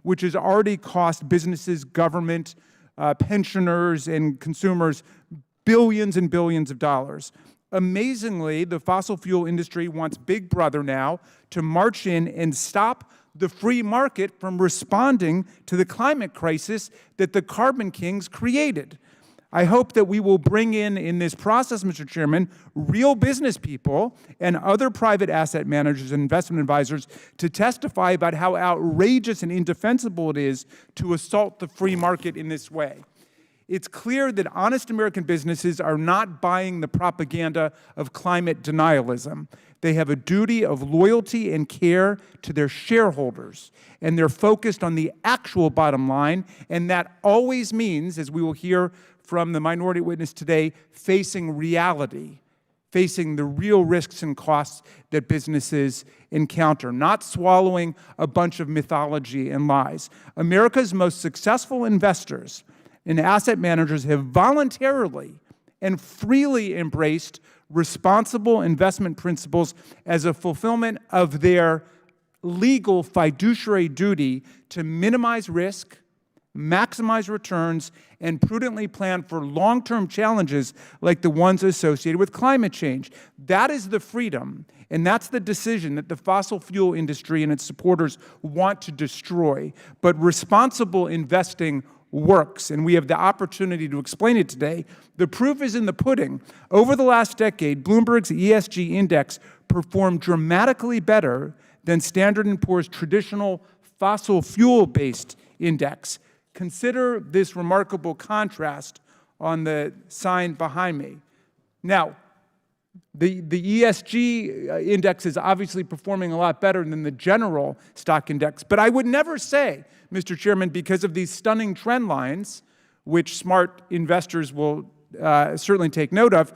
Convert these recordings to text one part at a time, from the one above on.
which has already cost businesses, government, pensioners, and consumers billions and billions of dollars. Amazingly, the fossil fuel industry wants Big Brother now to march in and stop the free market from responding to the climate crisis that the carbon kings created. I hope that we will bring in this process, Mr. Chairman, real business people and other private asset managers and investment advisors to testify about how outrageous and indefensible it is to assault the free market in this way. It's clear that honest American businesses are not buying the propaganda of climate denialism. They have a duty of loyalty and care to their shareholders, and they're focused on the actual bottom line, and that always means, as we will hear from the minority witness today, facing reality, facing the real risks and costs that businesses encounter, not swallowing a bunch of mythology and lies. America's most successful investors and asset managers have voluntarily and freely embraced responsible investment principles as a fulfillment of their legal fiduciary duty to minimize risk, maximize returns, and prudently plan for long-term challenges like the ones associated with climate change. That is the freedom, and that's the decision that the fossil fuel industry and its supporters want to destroy. But responsible investing works, and we have the opportunity to explain it today. The proof is in the pudding. Over the last decade, Bloomberg's ESG index performed dramatically better than Standard & Poor's traditional fossil fuel-based index. Consider this remarkable contrast on the sign behind me. Now, the ESG index is obviously performing a lot better than the general stock index, but I would never say, Mr. Chairman, because of these stunning trend lines, which smart investors will certainly take note of,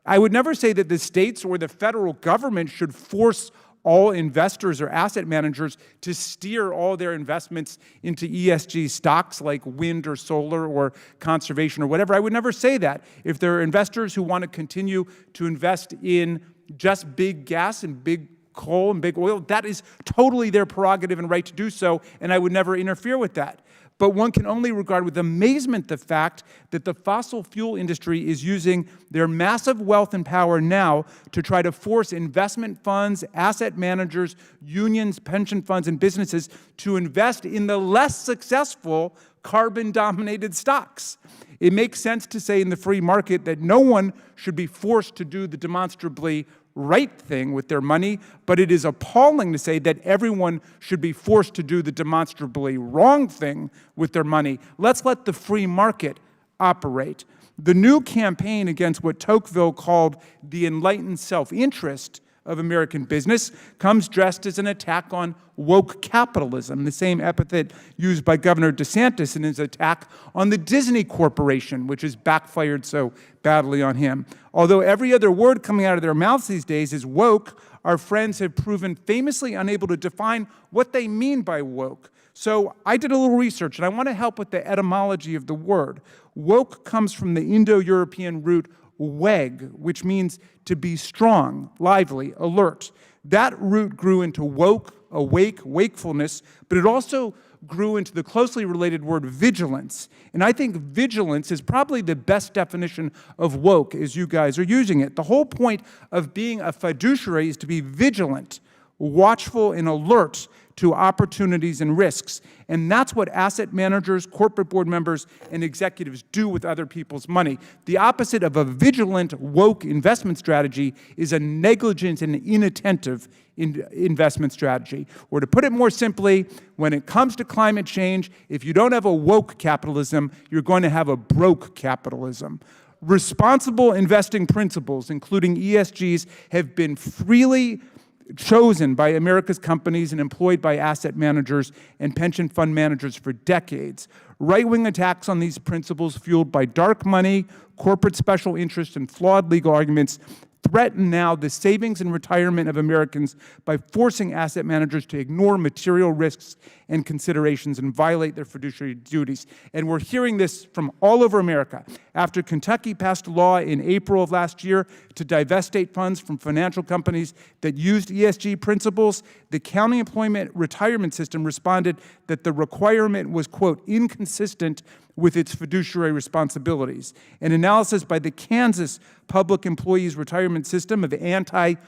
I would never say that the states or the federal government should force all investors or asset managers to steer all their investments into ESG stocks like wind or solar or conservation or whatever. I would never say that. If there are investors who want to continue to invest in just big gas and big coal and big oil, that is totally their prerogative and right to do so, and I would never interfere with that. But one can only regard with amazement the fact that the fossil fuel industry is using their massive wealth and power now to try to force investment funds, asset managers, unions, pension funds, and businesses to invest in the less successful carbon-dominated stocks. It makes sense to say in the free market that no one should be forced to do the demonstrably right thing with their money, but it is appalling to say that everyone should be forced to do the demonstrably wrong thing with their money. Let's let the free market operate. The new campaign against what Tocqueville called the enlightened self-interest of American business comes dressed as an attack on woke capitalism, the same epithet used by Governor DeSantis in his attack on the Disney Corporation, which has backfired so badly on him. Although every other word coming out of their mouths these days is woke, our friends have proven famously unable to define what they mean by woke. So I did a little research, and I want to help with the etymology of the word. Woke comes from the Indo-European root weg, which means to be strong, lively, alert. That root grew into woke, awake, wakefulness, but it also grew into the closely related word vigilance. And I think vigilance is probably the best definition of woke as you guys are using it. The whole point of being a fiduciary is to be vigilant, watchful, and alert to opportunities and risks. And that's what asset managers, corporate board members, and executives do with other people's money. The opposite of a vigilant, woke investment strategy is a negligent and inattentive investment strategy. Or to put it more simply, when it comes to climate change, if you don't have a woke capitalism, you're going to have a broke capitalism. Responsible investing principles, including ESGs, have been freely chosen by America's companies and employed by asset managers and pension fund managers for decades. Right-wing attacks on these principles, fueled by dark money, corporate special interests, and flawed legal arguments, threaten now the savings and retirement of Americans by forcing asset managers to ignore material risks and considerations and violate their fiduciary duties. And we're hearing this from all over America. After Kentucky passed a law in April of last year to divest state funds from financial companies that used ESG principles, the county employment retirement system responded that the requirement was, quote, inconsistent with its fiduciary responsibilities. An analysis by the Kansas Public Employees Retirement System of anti-ESG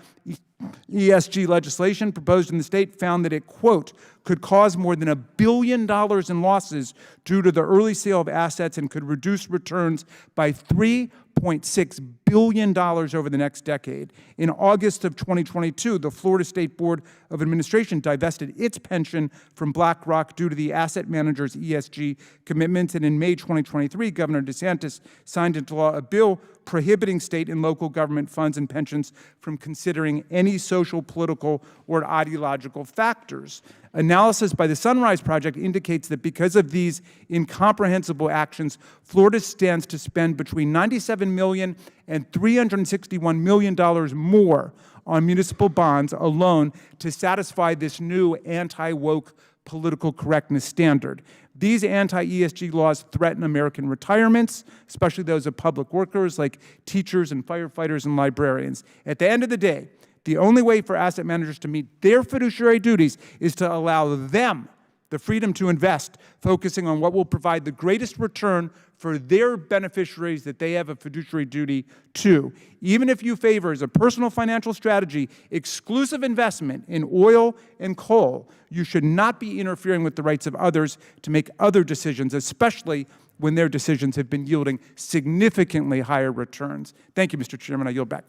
legislation proposed in the state found that it, quote, could cause more than $1 billion in losses due to the early sale of assets and could reduce returns by $3.6 billion over the next decade. In August of 2022, the Florida State Board of Administration divested its pension from BlackRock due to the asset manager's ESG commitments. And in May 2023, Governor DeSantis signed into law a bill prohibiting state and local government funds and pensions from considering any social, political, or ideological factors. Analysis by the Sunrise Project indicates that because of these incomprehensible actions, Florida stands to spend between $97 million and $361 million more on municipal bonds alone to satisfy this new anti-woke political correctness standard. These anti-ESG laws threaten American retirements, especially those of public workers like teachers and firefighters and librarians. At the end of the day, the only way for asset managers to meet their fiduciary duties is to allow them the freedom to invest, focusing on what will provide the greatest return for their beneficiaries that they have a fiduciary duty to. Even if you favor, as a personal financial strategy, exclusive investment in oil and coal, you should not be interfering with the rights of others to make other decisions, especially when their decisions have been yielding significantly higher returns. Thank you, Mr. Chairman. I yield back.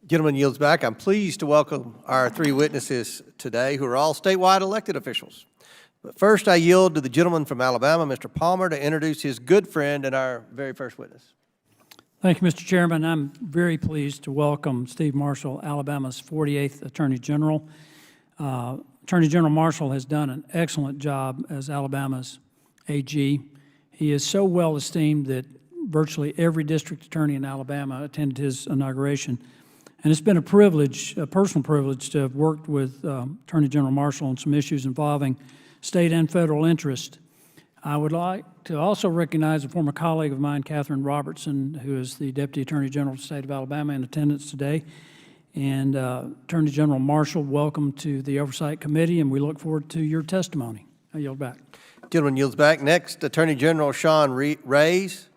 Gentleman yields back. I'm pleased to welcome our three witnesses today who are all statewide elected officials. But first, I yield to the gentleman from Alabama, Mr. Palmer, to introduce his good friend and our very first witness. Thank you, Mr. Chairman. I'm very pleased to welcome Steve Marshall, Alabama's 48th Attorney General. Attorney General Marshall has done an excellent job as Alabama's AG. He is so well esteemed that virtually every district attorney in Alabama attended his inauguration. And it's been a privilege, a personal privilege, to have worked with Attorney General Marshall on some issues involving state and federal interest. I would like to also recognize a former colleague of mine, Catherine Robertson, who is the Deputy Attorney General of the state of Alabama, in attendance today. And Attorney General Marshall, welcome to the Oversight Committee, and we look forward to your testimony. I yield back. Gentleman yields back. Next, Attorney General Sean Reyes.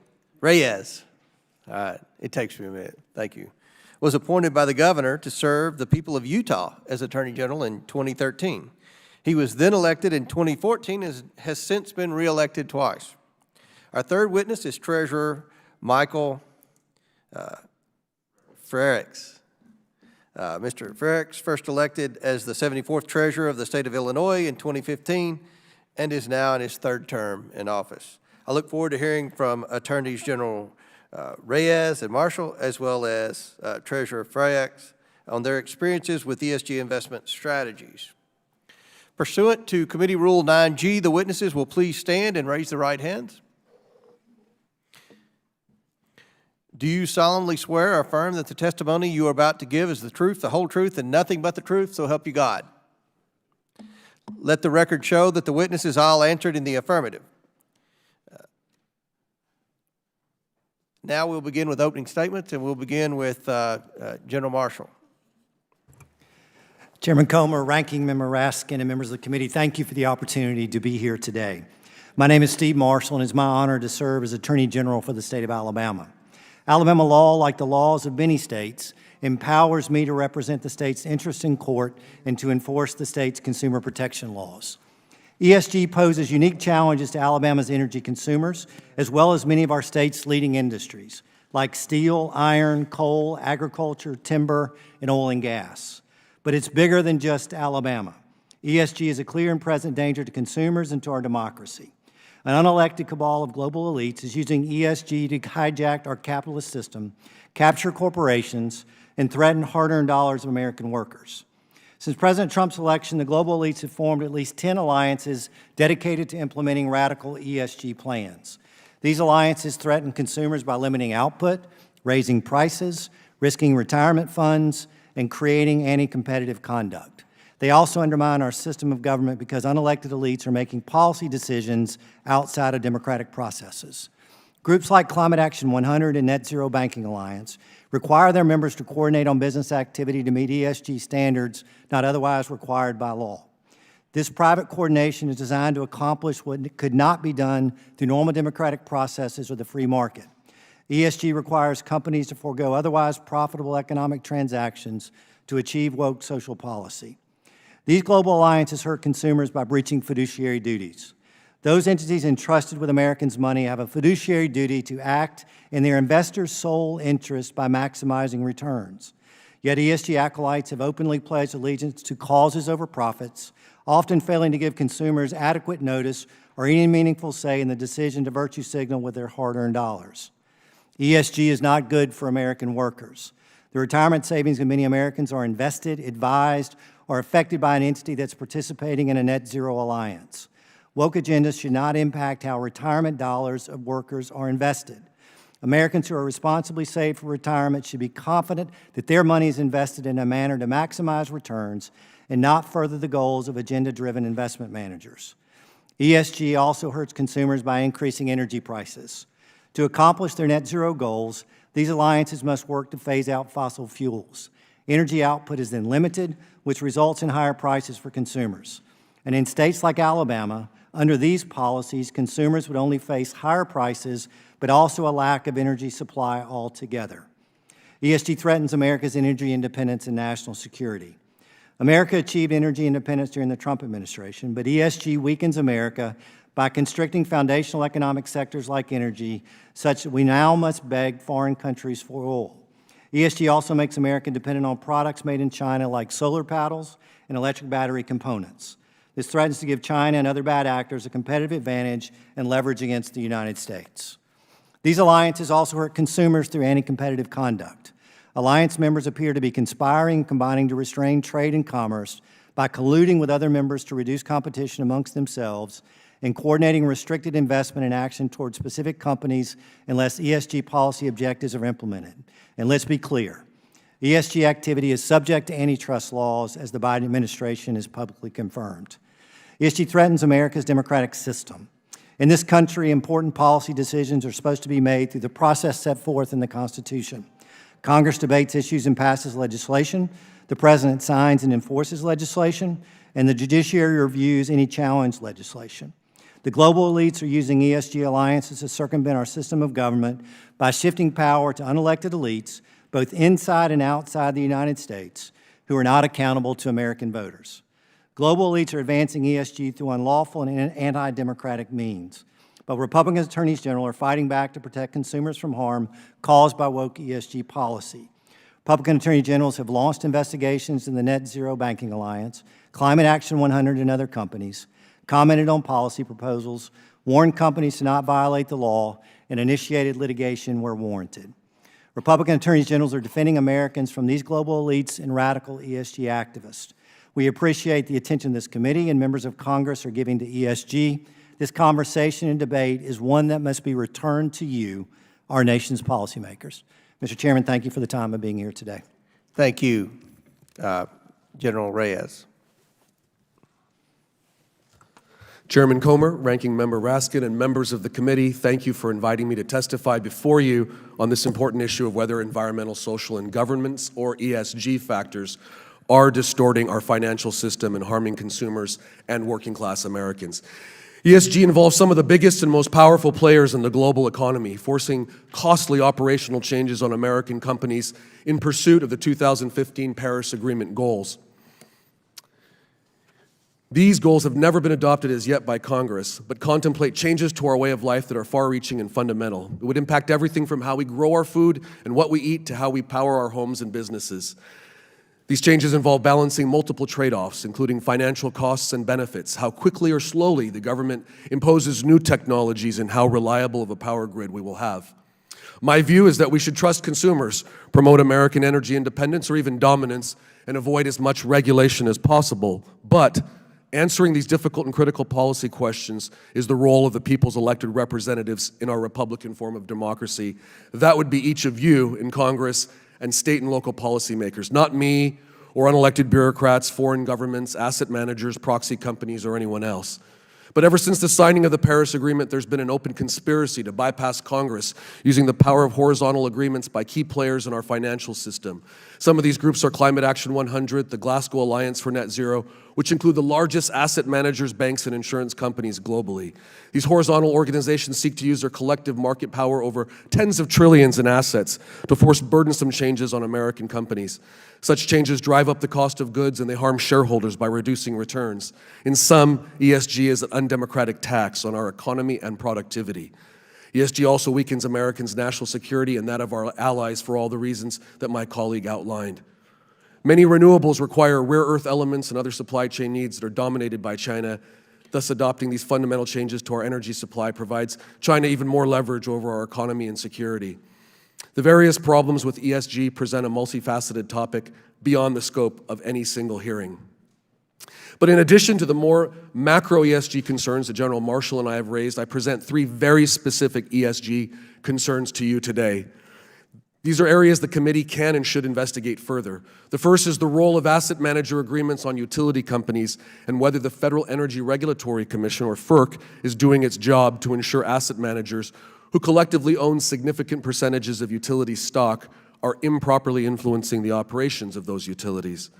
All right, it takes me a minute. Thank you. Was appointed by the governor to serve the people of Utah as Attorney General in 2013. He was then elected in 2014 and has since been reelected twice. Our third witness is Treasurer Michael Frerichs. Mr. Frerichs first elected as the 74th Treasurer of the state of Illinois in 2015 and is now in his third term in office. I look forward to hearing from Attorneys General Reyes and Marshall, as well as Treasurer Frerichs, on their experiences with ESG investment strategies. Pursuant to Committee Rule 9G, the witnesses will please stand and raise their right hands. Do you solemnly swear or affirm that the testimony you are about to give is the truth, the whole truth, and nothing but the truth, so help you God? Let the record show that the witnesses all answered in the affirmative. Now we'll begin with opening statements, and we'll begin with General Marshall. Chairman Comer, Ranking Member Raskin, and members of the committee, thank you for the opportunity to be here today. My name is Steve Marshall, and it's my honor to serve as Attorney General for the state of Alabama. Alabama law, like the laws of many states, empowers me to represent the state's interests in court and to enforce the state's consumer protection laws. ESG poses unique challenges to Alabama's energy consumers, as well as many of our state's leading industries, like steel, iron, coal, agriculture, timber, and oil and gas. But it's bigger than just Alabama. ESG is a clear and present danger to consumers and to our democracy. An unelected cabal of global elites is using ESG to hijack our capitalist system, capture corporations, and threaten hard-earned dollars of American workers. Since President Trump's election, the global elites have formed at least 10 alliances dedicated to implementing radical ESG plans. These alliances threaten consumers by limiting output, raising prices, risking retirement funds and creating anti-competitive conduct. They also undermine our system of government because unelected elites are making policy decisions outside of democratic processes. Groups like Climate Action 100 and Net Zero Banking Alliance require their members to coordinate on business activity to meet ESG standards not otherwise required by law. This private coordination is designed to accomplish what could not be done through normal democratic processes or the free market. ESG requires companies to forego otherwise profitable economic transactions to achieve woke social policy. These global alliances hurt consumers by breaching fiduciary duties. Those entities entrusted with Americans' money have a fiduciary duty to act in their investors' sole interest by maximizing returns. Yet ESG acolytes have openly pledged allegiance to causes over profits, often failing to give consumers adequate notice or any meaningful say in the decision to virtue signal with their hard-earned dollars. ESG is not good for American workers. The retirement savings of many Americans are invested, advised, or affected by an entity that's participating in a net zero alliance. Woke agendas should not impact how retirement dollars of workers are invested. Americans who are responsibly saved for retirement should be confident that their money is invested in a manner to maximize returns and not further the goals of agenda-driven investment managers. ESG also hurts consumers by increasing energy prices. To accomplish their net zero goals, these alliances must work to phase out fossil fuels. Energy output is then limited, which results in higher prices for consumers. And in states like Alabama, under these policies, consumers would only face higher prices, but also a lack of energy supply altogether. ESG threatens America's energy independence and national security. America achieved energy independence during the Trump administration, but ESG weakens America by constricting foundational economic sectors like energy, such that we now must beg foreign countries for oil. ESG also makes America dependent on products made in China like solar panels and electric battery components. This threatens to give China and other bad actors a competitive advantage and leverage against the United States. These alliances also hurt consumers through anti-competitive conduct. Alliance members appear to be conspiring and combining to restrain trade and commerce by colluding with other members to reduce competition amongst themselves and coordinating restricted investment and action toward specific companies unless ESG policy objectives are implemented. And let's be clear, ESG activity is subject to antitrust laws, as the Biden administration has publicly confirmed. ESG threatens America's democratic system. In this country, important policy decisions are supposed to be made through the process set forth in the Constitution. Congress debates issues and passes legislation, the President signs and enforces legislation, and the judiciary reviews any challenged legislation. The global elites are using ESG alliances to circumvent our system of government by shifting power to unelected elites, both inside and outside the United States, who are not accountable to American voters. Global elites are advancing ESG through unlawful and anti-democratic means, but Republican attorneys general are fighting back to protect consumers from harm caused by woke ESG policy. Republican attorney generals have launched investigations in the Net Zero Banking Alliance, Climate Action 100, and other companies, commented on policy proposals, warned companies to not violate the law, and initiated litigation where warranted. Republican attorneys generals are defending Americans from these global elites and radical ESG activists. We appreciate the attention this committee and members of Congress are giving to ESG. This conversation and debate is one that must be returned to you, our nation's policymakers. Mr. Chairman, thank you for the time of being here today. Thank you, General Reyes. Chairman Comer, Ranking Member Raskin, and members of the committee, thank you for inviting me to testify before you on this important issue of whether environmental, social, and governance, or ESG factors, are distorting our financial system and harming consumers and working-class Americans. ESG involves some of the biggest and most powerful players in the global economy, forcing costly operational changes on American companies in pursuit of the 2015 Paris Agreement goals. These goals have never been adopted as yet by Congress, but contemplate changes to our way of life that are far-reaching and fundamental. It would impact everything from how we grow our food and what we eat to how we power our homes and businesses. These changes involve balancing multiple trade-offs, including financial costs and benefits, how quickly or slowly the government imposes new technologies, and how reliable of a power grid we will have. My view is that we should trust consumers, promote American energy independence or even dominance, and avoid as much regulation as possible. But answering these difficult and critical policy questions is the role of the people's elected representatives in our Republican form of democracy. That would be each of you in Congress and state and local policymakers, not me or unelected bureaucrats, foreign governments, asset managers, proxy companies, or anyone else. But ever since the signing of the Paris Agreement, there's been an open conspiracy to bypass Congress using the power of horizontal agreements by key players in our financial system. Some of these groups are Climate Action 100, the Glasgow Alliance for Net Zero, which include the largest asset managers, banks, and insurance companies globally. These horizontal organizations seek to use their collective market power over tens of trillions in assets to force burdensome changes on American companies. Such changes drive up the cost of goods and they harm shareholders by reducing returns. In sum, ESG is an undemocratic tax on our economy and productivity. ESG also weakens Americans' national security and that of our allies for all the reasons that my colleague outlined. Many renewables require rare earth elements and other supply chain needs that are dominated by China. Thus, adopting these fundamental changes to our energy supply provides China even more leverage over our economy and security. The various problems with ESG present a multifaceted topic beyond the scope of any single hearing. But in addition to the more macro ESG concerns that General Marshall and I have raised, I present three very specific ESG concerns to you today. These are areas the committee can and should investigate further. The first is the role of asset manager agreements on utility companies and whether the Federal Energy Regulatory Commission, or FERC, is doing its job to ensure asset managers who collectively own significant percentages of utility stock are improperly influencing the operations of those utilities.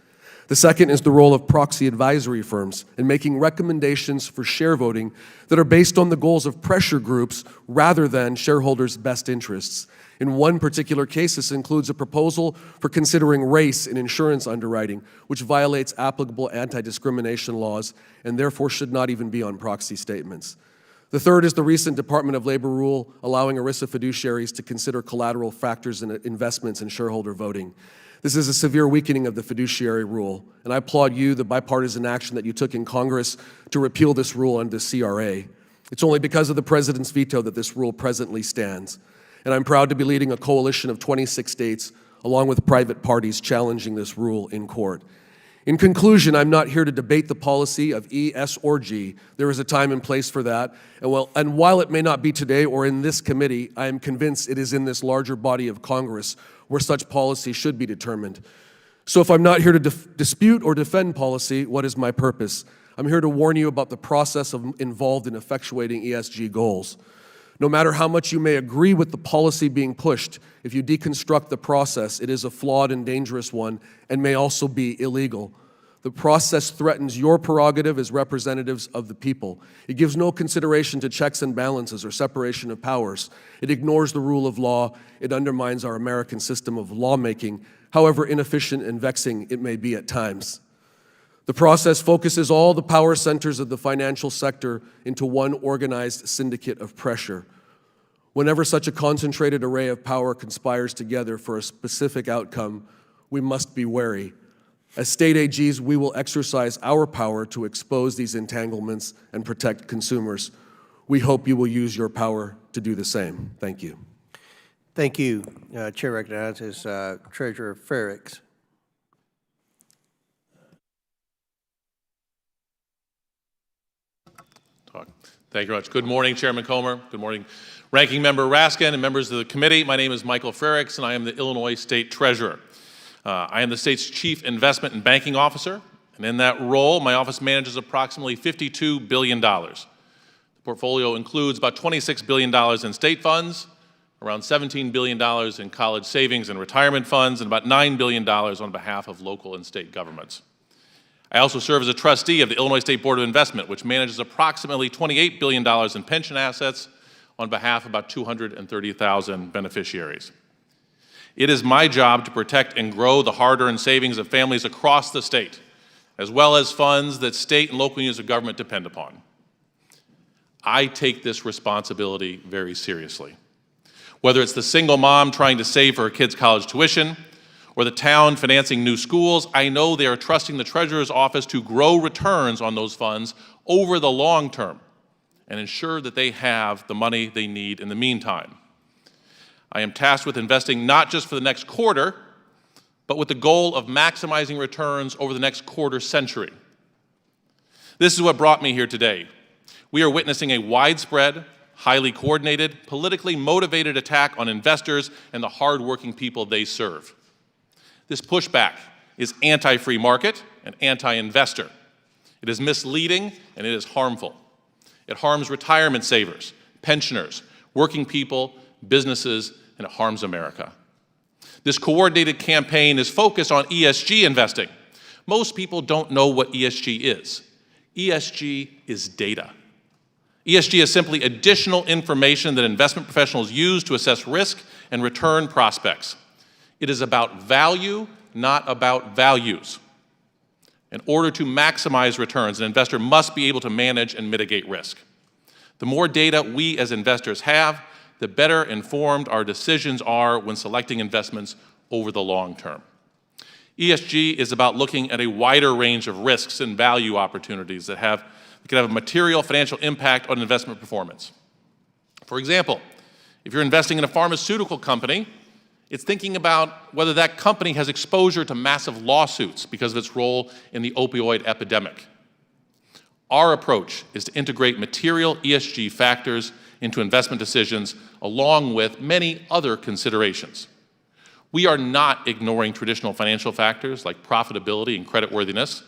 The second is the role of proxy advisory firms in making recommendations for share voting that are based on the goals of pressure groups rather than shareholders' best interests. In one particular case, this includes a proposal for considering race in insurance underwriting, which violates applicable anti-discrimination laws and therefore should not even be on proxy statements. The third is the recent Department of Labor rule allowing ERISA fiduciaries to consider collateral factors in investments in shareholder voting. This is a severe weakening of the fiduciary rule, and I applaud you, the bipartisan action that you took in Congress to repeal this rule under the CRA. It's only because of the President's veto that this rule presently stands, and I'm proud to be leading a coalition of 26 states, along with private parties challenging this rule in court. In conclusion, I'm not here to debate the policy of E, S, or G. There is a time and place for that. And while it may not be today or in this committee, I am convinced it is in this larger body of Congress where such policy should be determined. So if I'm not here to dispute or defend policy, what is my purpose? I'm here to warn you about the process involved in effectuating ESG goals. No matter how much you may agree with the policy being pushed, if you deconstruct the process, it is a flawed and dangerous one and may also be illegal. The process threatens your prerogative as representatives of the people. It gives no consideration to checks and balances or separation of powers. It ignores the rule of law. It undermines our American system of lawmaking, however inefficient and vexing it may be at times. The process focuses all the power centers of the financial sector into one organized syndicate of pressure. Whenever such a concentrated array of power conspires together for a specific outcome, we must be wary. As state AGs, we will exercise our power to expose these entanglements and protect consumers. We hope you will use your power to do the same. Thank you. Thank you. Chair recognizes Treasurer Frerichs. Thank you very much. Good morning, Chairman Comer. Good morning, Ranking Member Raskin and members of the committee. My name is Michael Frerichs, and I am the Illinois State Treasurer. I am the state's Chief Investment and Banking Officer, and in that role, my office manages approximately $52 billion. The portfolio includes about $26 billion in state funds, around $17 billion in college savings and retirement funds, and about $9 billion on behalf of local and state governments. I also serve as a trustee of the Illinois State Board of Investment, which manages approximately $28 billion in pension assets on behalf of about 230,000 beneficiaries. It is my job to protect and grow the hard-earned savings of families across the state, as well as funds that state and local units of government depend upon. I take this responsibility very seriously. Whether it's the single mom trying to save for her kid's college tuition, or the town financing new schools, I know they are trusting the Treasurer's Office to grow returns on those funds over the long term and ensure that they have the money they need in the meantime. I am tasked with investing not just for the next quarter, but with the goal of maximizing returns over the next quarter century. This is what brought me here today. We are witnessing a widespread, highly coordinated, politically motivated attack on investors and the hardworking people they serve. This pushback is anti-free market and anti-investor. It is misleading and it is harmful. It harms retirement savers, pensioners, working people, businesses, and it harms America. This coordinated campaign is focused on ESG investing. Most people don't know what ESG is. ESG is data. ESG is simply additional information that investment professionals use to assess risk and return prospects. It is about value, not about values. In order to maximize returns, an investor must be able to manage and mitigate risk. The more data we as investors have, the better informed our decisions are when selecting investments over the long term. ESG is about looking at a wider range of risks and value opportunities that can have a material financial impact on investment performance. For example, if you're investing in a pharmaceutical company, it's thinking about whether that company has exposure to massive lawsuits because of its role in the opioid epidemic. Our approach is to integrate material ESG factors into investment decisions along with many other considerations. We are not ignoring traditional financial factors like profitability and creditworthiness.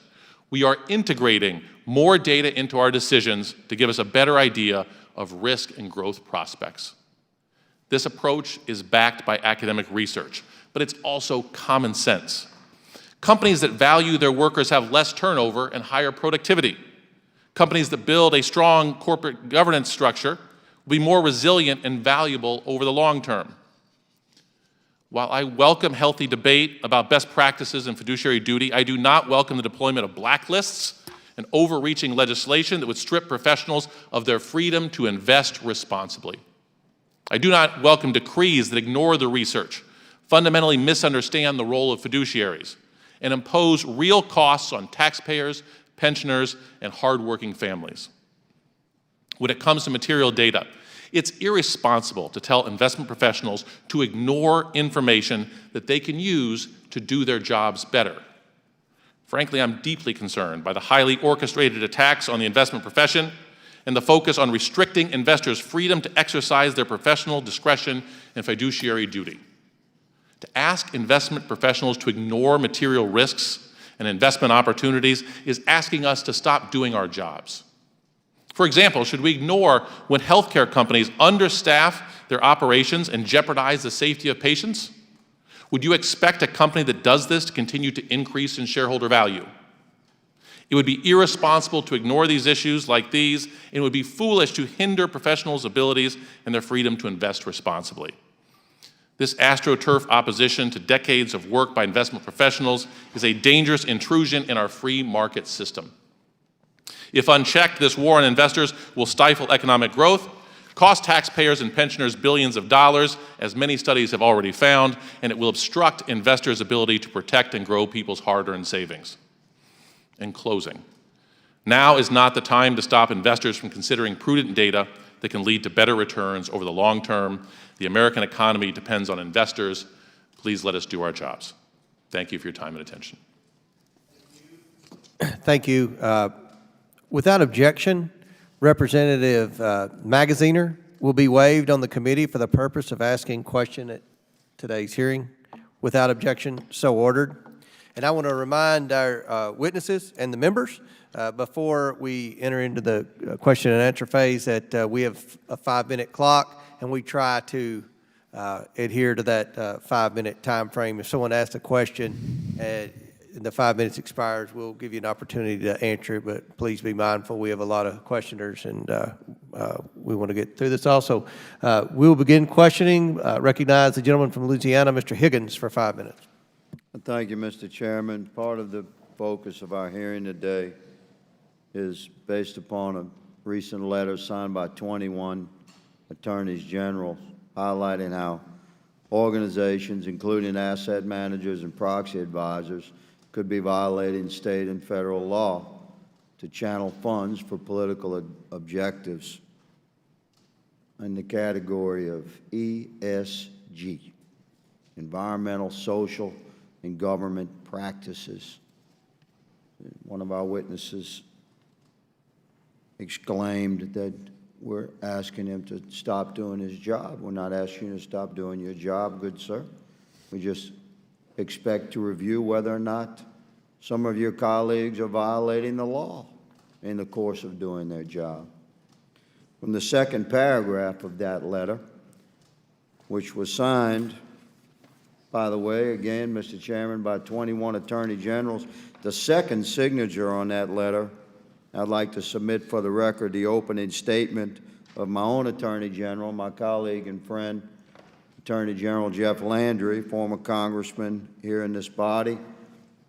We are integrating more data into our decisions to give us a better idea of risk and growth prospects. This approach is backed by academic research, but it's also common sense. Companies that value their workers have less turnover and higher productivity. Companies that build a strong corporate governance structure will be more resilient and valuable over the long term. While I welcome healthy debate about best practices and fiduciary duty, I do not welcome the deployment of blacklists and overreaching legislation that would strip professionals of their freedom to invest responsibly. I do not welcome decrees that ignore the research, fundamentally misunderstand the role of fiduciaries, and impose real costs on taxpayers, pensioners, and hardworking families. When it comes to material data, it's irresponsible to tell investment professionals to ignore information that they can use to do their jobs better. Frankly, I'm deeply concerned by the highly orchestrated attacks on the investment profession and the focus on restricting investors' freedom to exercise their professional discretion and fiduciary duty. To ask investment professionals to ignore material risks and investment opportunities is asking us to stop doing our jobs. For example, should we ignore when healthcare companies understaff their operations and jeopardize the safety of patients? Would you expect a company that does this to continue to increase in shareholder value? It would be irresponsible to ignore these issues like these, and it would be foolish to hinder professionals' abilities and their freedom to invest responsibly. This AstroTurf opposition to decades of work by investment professionals is a dangerous intrusion in our free market system. If unchecked, this war on investors will stifle economic growth, cost taxpayers and pensioners billions of dollars, as many studies have already found, and it will obstruct investors' ability to protect and grow people's hard-earned savings. In closing, now is not the time to stop investors from considering prudent data that can lead to better returns over the long term. The American economy depends on investors. Please let us do our jobs. Thank you for your time and attention. Thank you. Without objection, Representative Magaziner will be waived on the committee for the purpose of asking question at today's hearing. Without objection, so ordered. And I want to remind our witnesses and the members before we enter into the question and answer phase that we have a 5-minute clock, and we try to adhere to that 5-minute time frame. If someone asks a question and the 5 minutes expires, we'll give you an opportunity to answer it, but please be mindful. We have a lot of questioners, and we want to get through this also. We'll begin questioning. Recognize the gentleman from Louisiana, Mr. Higgins, for 5 minutes. Thank you, Mr. Chairman. Part of the focus of our hearing today is based upon a recent letter signed by 21 attorneys general highlighting how organizations, including asset managers and proxy advisors, could be violating state and federal law to channel funds for political objectives in the category of ESG, environmental, social, and government practices. One of our witnesses exclaimed that we're asking him to stop doing his job. We're not asking you to stop doing your job, good sir. We just expect to review whether or not some of your colleagues are violating the law in the course of doing their job. From the second paragraph of that letter, which was signed, by the way, again, Mr. Chairman, by 21 Attorney Generals, the second signature on that letter, I'd like to submit for the record the opening statement of my own Attorney General, my colleague and friend, Attorney General Jeff Landry, former congressman here in this body,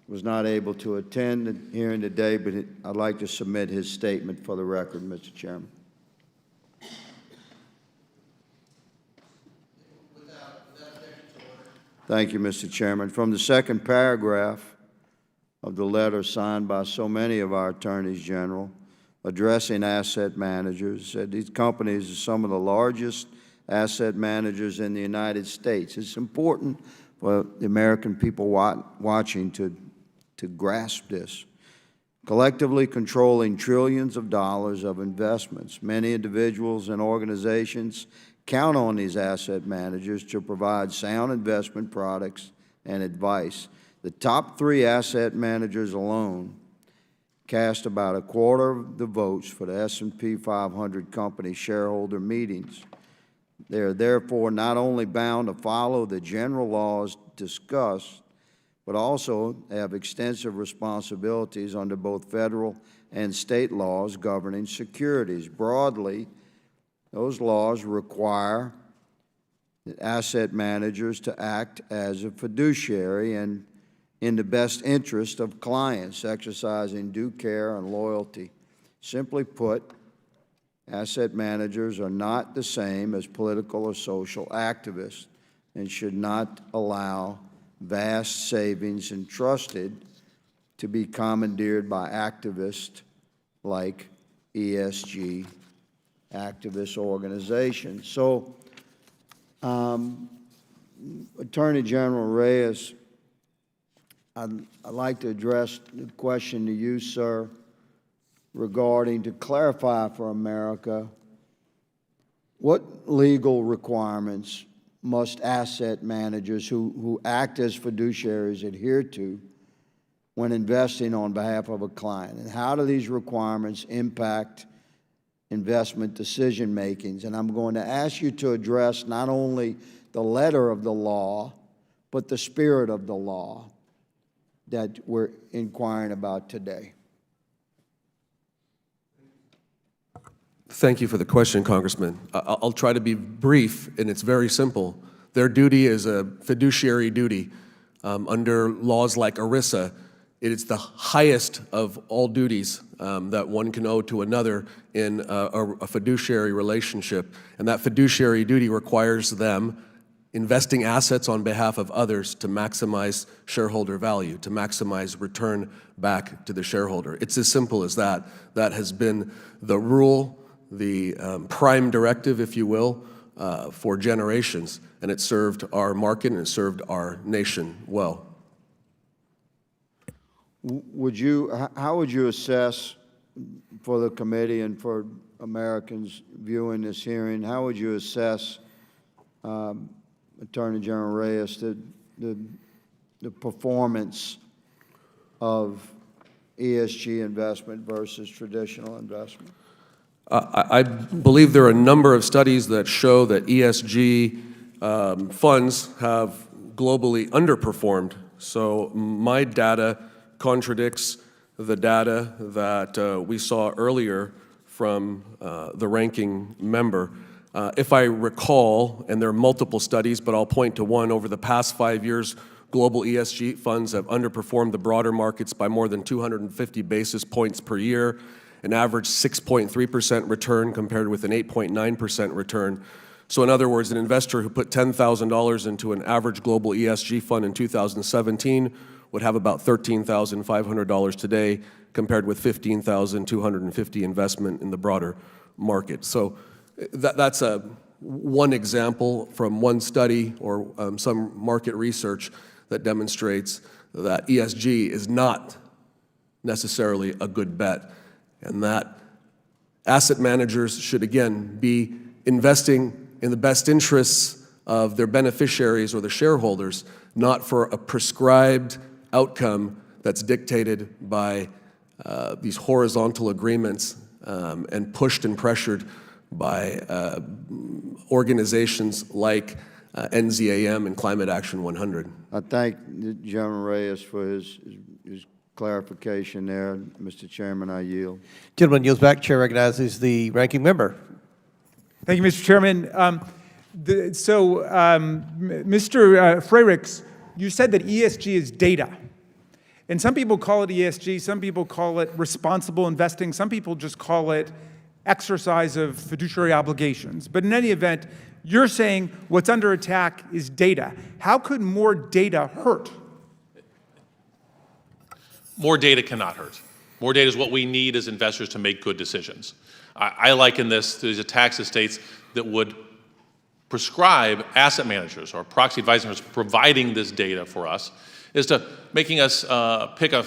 was not able to attend the hearing today, but I'd like to submit his statement for the record, Mr. Chairman. Thank you, Mr. Chairman. From the second paragraph of the letter signed by so many of our attorneys general addressing asset managers, said these companies are some of the largest asset managers in the United States. It's important for the American people watching to grasp this. Collectively controlling trillions of dollars of investments, many individuals and organizations count on these asset managers to provide sound investment products and advice. The top 3 asset managers alone cast about a quarter of the votes for the S&P 500 company shareholder meetings. They are therefore not only bound to follow the general laws discussed, but also have extensive responsibilities under both federal and state laws governing securities. Broadly, those laws require asset managers to act as a fiduciary and in the best interest of clients, exercising due care and loyalty. Simply put, asset managers are not the same as political or social activists and should not allow vast savings entrusted to be commandeered by activists like ESG activist organizations. So, Attorney General Reyes, I'd like to address the question to you, sir, regarding, to clarify for America, what legal requirements must asset managers who act as fiduciaries adhere to when investing on behalf of a client? And how do these requirements impact investment decision makings? And I'm going to ask you to address not only the letter of the law, but the spirit of the law that we're inquiring about today. Thank you for the question, Congressman. I'll try to be brief, and it's very simple. Their duty is a fiduciary duty. Under laws like ERISA, it is the highest of all duties that one can owe to another in a fiduciary relationship. And that fiduciary duty requires them investing assets on behalf of others to maximize shareholder value, to maximize return back to the shareholder. It's as simple as that. That has been the rule, the prime directive, if you will, for generations, and it served our market and it served our nation well. How would you assess, for the committee and for Americans viewing this hearing, how would you assess, Attorney General Reyes, the performance of ESG investment versus traditional investment? I believe there are a number of studies that show that ESG funds have globally underperformed. So my data contradicts the data that we saw earlier from the ranking member. If I recall, and there are multiple studies, but I'll point to one, over the past 5 years, global ESG funds have underperformed the broader markets by more than 250 basis points per year, an average 6.3% return compared with an 8.9% return. So in other words, an investor who put $10,000 into an average global ESG fund in 2017 would have about $13,500 today, compared with $15,250 investment in the broader market. So that's one example from one study or some market research that demonstrates that ESG is not necessarily a good bet, and that asset managers should, again, be investing in the best interests of their beneficiaries or the shareholders, not for a prescribed outcome that's dictated by these horizontal agreements and pushed and pressured by organizations like NZAM and Climate Action 100. I thank General Reyes for his clarification there. Mr. Chairman, I yield. Gentleman yields back. Chair recognizes the ranking member. Thank you, Mr. Chairman. Mr. Frerichs, you said that ESG is data. And some people call it ESG, some people call it responsible investing, some people just call it exercise of fiduciary obligations. But in any event, you're saying what's under attack is data. How could more data hurt? More data cannot hurt. More data is what we need as investors to make good decisions. I liken this to these attacks to states that would prescribe asset managers or proxy advisors providing this data for us is to making us pick a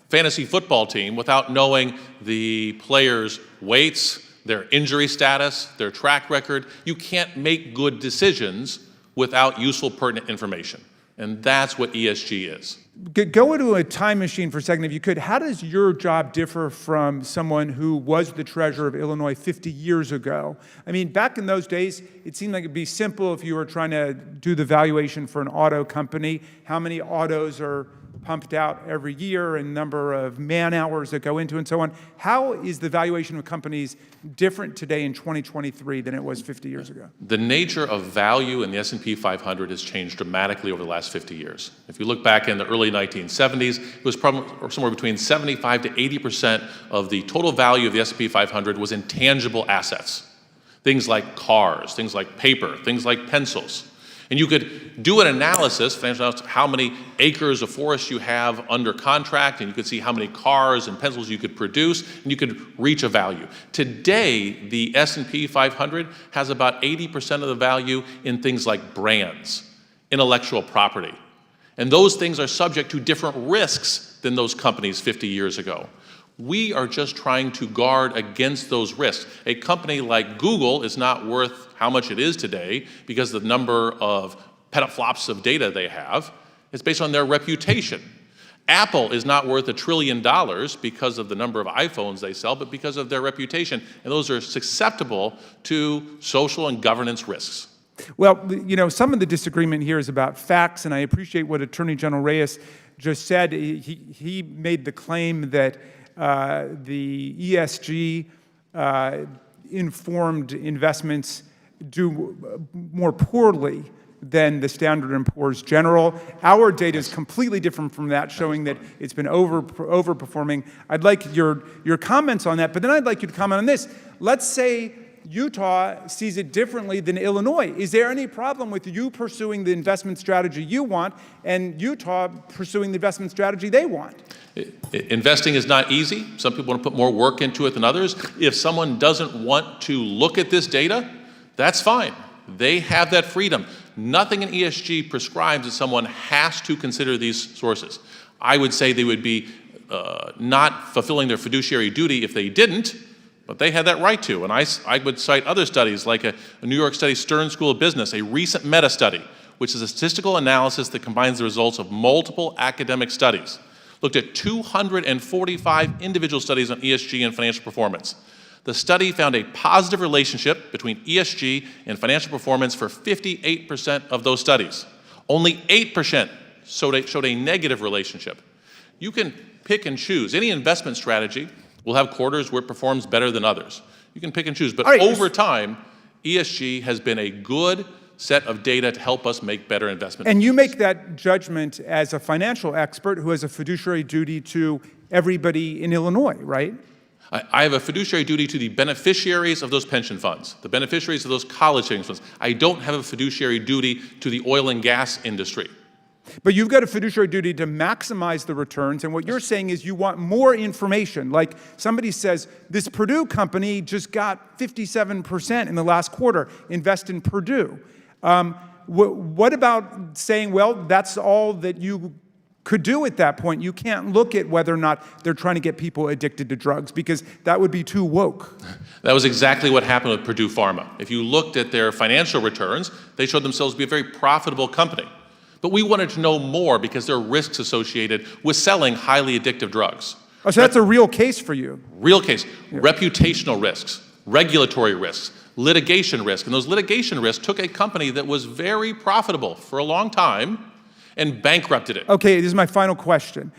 fantasy football team without knowing the players' weights, their injury status, their track record. You can't make good decisions without useful, pertinent information. And that's what ESG is. Go into a time machine for a second, if you could. How does your job differ from someone who was the treasurer of Illinois 50 years ago? I mean, back in those days, it seemed like it'd be simple if you were trying to do the valuation for an auto company. How many autos are pumped out every year and number of man hours that go into and so on. How is the valuation of companies different today in 2023 than it was 50 years ago? The nature of value in the S&P 500 has changed dramatically over the last 50 years. If you look back in the early 1970s, it was probably somewhere between 75 to 80% of the total value of the S&P 500 was intangible assets. Things like cars, things like paper, things like pencils. And you could do an analysis, financial analysis, how many acres of forest you have under contract, and you could see how many cars and pencils you could produce, and you could reach a value. Today, the S&P 500 has about 80% of the value in things like brands, intellectual property. And those things are subject to different risks than those companies 50 years ago. We are just trying to guard against those risks. A company like Google is not worth how much it is today because the number of petaflops of data they have. It's based on their reputation. Apple is not worth $1 trillion because of the number of iPhones they sell, but because of their reputation. And those are susceptible to social and governance risks. Well, you know, some of the disagreement here is about facts, and I appreciate what Attorney General Reyes just said. He made the claim that the ESG informed investments do more poorly than the Standard & Poor's General. Our data is completely different from that, showing that it's been overperforming. I'd like your comments on that, but then I'd like you to comment on this. Let's say Utah sees it differently than Illinois. Is there any problem with you pursuing the investment strategy you want and Utah pursuing the investment strategy they want? Investing is not easy. Some people want to put more work into it than others. If someone doesn't want to look at this data, that's fine. They have that freedom. Nothing in ESG prescribes that someone has to consider these sources. I would say they would be not fulfilling their fiduciary duty if they didn't, but they had that right to. And I would cite other studies like a New York study, Stern School of Business, a recent meta-study, which is a statistical analysis that combines the results of multiple academic studies. Looked at 245 individual studies on ESG and financial performance. The study found a positive relationship between ESG and financial performance for 58% of those studies. Only 8% showed a negative relationship. You can pick and choose. Any investment strategy will have quarters where it performs better than others. You can pick and choose, but over time, ESG has been a good set of data to help us make better investment decisions. And you make that judgment as a financial expert who has a fiduciary duty to everybody in Illinois, right? I have a fiduciary duty to the beneficiaries of those pension funds, the beneficiaries of those college savings funds. I don't have a fiduciary duty to the oil and gas industry. But you've got a fiduciary duty to maximize the returns, and what you're saying is you want more information. Like somebody says, this Purdue company just got 57% in the last quarter. Invest in Purdue. What about saying, well, that's all that you could do at that point. You can't look at whether or not they're trying to get people addicted to drugs because that would be too woke. That was exactly what happened with Purdue Pharma. If you looked at their financial returns, they showed themselves to be a very profitable company. But we wanted to know more because there are risks associated with selling highly addictive drugs. Oh, so that's a real case for you. Real case, reputational risks, regulatory risks, litigation risk. And those litigation risks took a company that was very profitable for a long time and bankrupted it. Okay, this is my final question.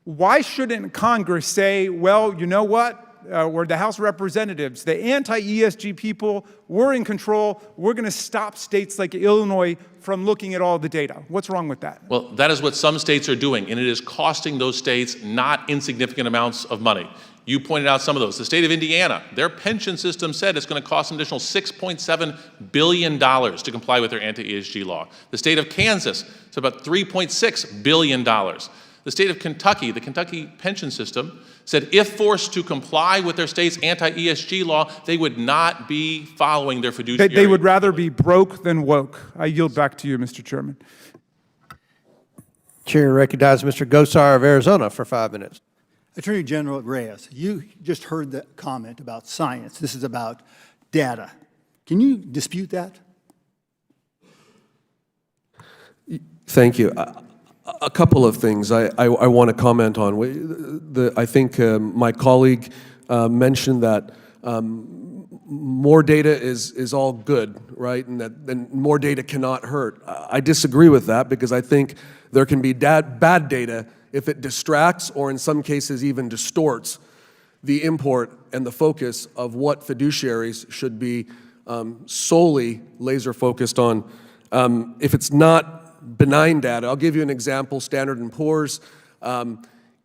Why shouldn't Congress say, well, you know what? We're the House of Representatives. The anti-ESG people, we're in control. We're going to stop states like Illinois from looking at all the data. What's wrong with that? Well, that is what some states are doing, and it is costing those states not insignificant amounts of money. You pointed out some of those. The state of Indiana, their pension system said it's going to cost an additional $6.7 billion to comply with their anti-ESG law. The state of Kansas, it's about $3.6 billion. The state of Kentucky, the Kentucky pension system, said if forced to comply with their state's anti-ESG law, they would not be following their fiduciary. They would rather be broke than woke. I yield back to you, Mr. Chairman. Chair recognizes Mr. Gosar of Arizona for 5 minutes. Attorney General Reyes, you just heard the comment about science. This is about data. Can you dispute that? Thank you. A couple of things I want to comment on. I think my colleague mentioned that more data is all good, right? And that more data cannot hurt. I disagree with that because I think there can be bad data if it distracts or in some cases even distorts the import and the focus of what fiduciaries should be solely laser focused on. If it's not benign data, I'll give you an example. Standard & Poor's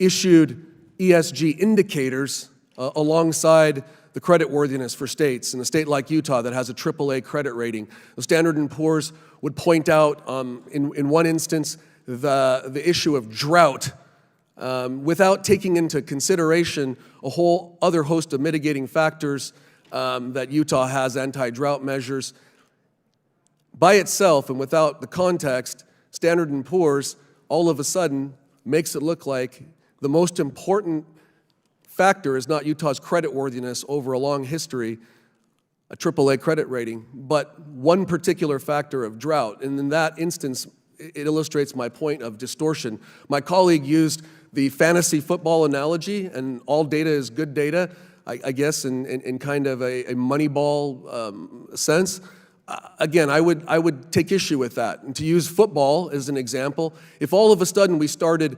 issued ESG indicators alongside the creditworthiness for states. In a state like Utah that has a AAA credit rating, the Standard & Poor's would point out in one instance the issue of drought without taking into consideration a whole other host of mitigating factors that Utah has, anti-drought measures. By itself and without the context, Standard & Poor's all of a sudden makes it look like the most important factor is not Utah's creditworthiness over a long history, a AAA credit rating, but one particular factor of drought. And in that instance, it illustrates my point of distortion. My colleague used the fantasy football analogy, and all data is good data, I guess, in kind of a Moneyball sense. Again, I would take issue with that. And to use football as an example, if all of a sudden we started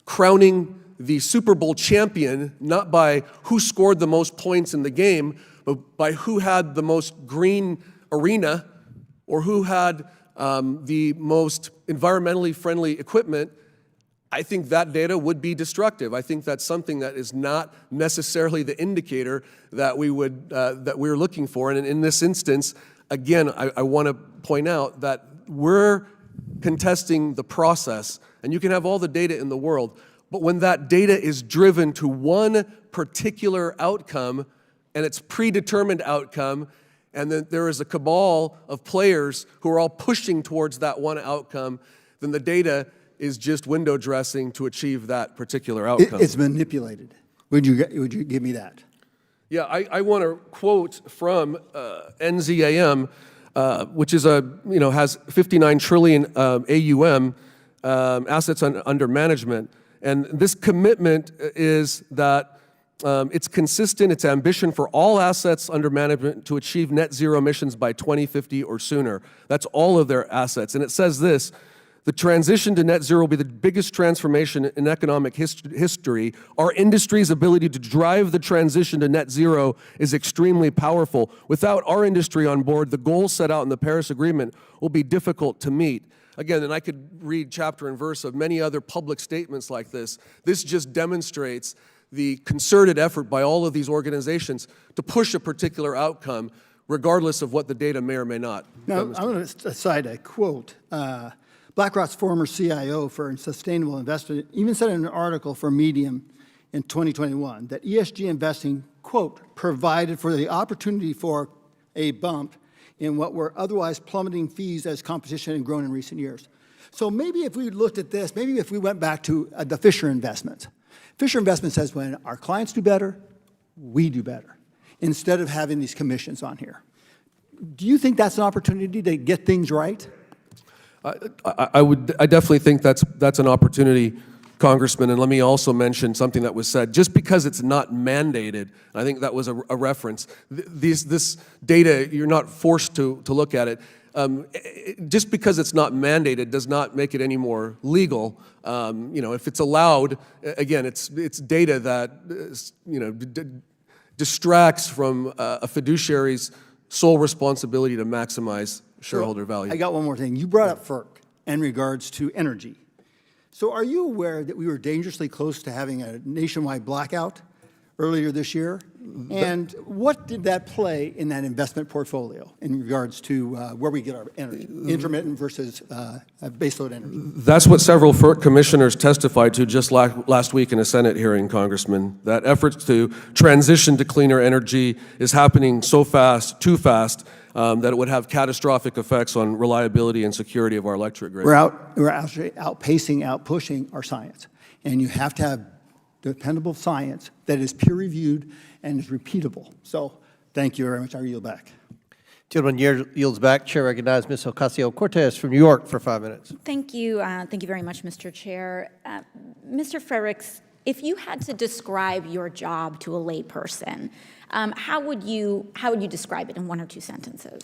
crowning the Super Bowl champion, not by who scored the most points in the game, but by who had the most green arena or who had the most environmentally friendly equipment, I think that data would be destructive. I think that's something that is not necessarily the indicator that we're looking for. And in this instance, again, I want to point out that we're contesting the process, and you can have all the data in the world, but when that data is driven to one particular outcome, and it's predetermined outcome, and then there is a cabal of players who are all pushing towards that one outcome, then the data is just window dressing to achieve that particular outcome. It's manipulated. Would you give me that? Yeah, I want to quote from NZAM, which is has 59 trillion AUM, assets under management, and this commitment is that it's consistent. It's ambition for all assets under management to achieve net zero emissions by 2050 or sooner. That's all of their assets, and it says this. The transition to net zero will be the biggest transformation in economic history. Our industry's ability to drive the transition to net zero is extremely powerful. Without our industry on board, the goals set out in the Paris Agreement will be difficult to meet. Again, and I could read chapter and verse of many other public statements like this. This just demonstrates the concerted effort by all of these organizations to push a particular outcome, regardless of what the data may or may not demonstrate. I'm going to cite a quote. BlackRock's former CIO for sustainable investment even said in an article for Medium in 2021 that ESG investing, quote, provided for the opportunity for a bump in what were otherwise plummeting fees as competition had grown in recent years. So maybe if we looked at this, maybe if we went back to the Fisher investment. Fisher investment says when our clients do better, we do better, instead of having these commissions on here. Do you think that's an opportunity to get things right? I definitely think that's an opportunity, Congressman, and let me also mention something that was said. Just because it's not mandated, I think that was a reference, this data, you're not forced to look at it. Just because it's not mandated does not make it any more legal. If it's allowed, again, it's data that distracts from a fiduciary's sole responsibility to maximize shareholder value. I got one more thing. You brought up FERC in regards to energy. So are you aware that we were dangerously close to having a nationwide blackout earlier this year? And what did that play in that investment portfolio in regards to where we get our energy, intermittent versus baseload energy? That's what several FERC commissioners testified to just last week in a Senate hearing, Congressman, that efforts to transition to cleaner energy is happening so fast, too fast, that it would have catastrophic effects on reliability and security of our electric grid. We're actually outpushing our science. And you have to have dependable science that is peer-reviewed and is repeatable. So thank you very much. I yield back. Gentleman yields back. Chair recognizes Ms. Ocasio-Cortez from New York for 5 minutes. Thank you. Thank you very much, Mr. Chair. Mr. Frerichs, if you had to describe your job to a layperson, how would you describe it in 1 or 2 sentences?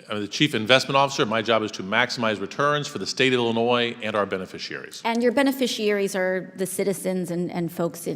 I'm the Chief Investment Officer. My job is to maximize returns for the state of Illinois and our beneficiaries. And your beneficiaries are the citizens and folks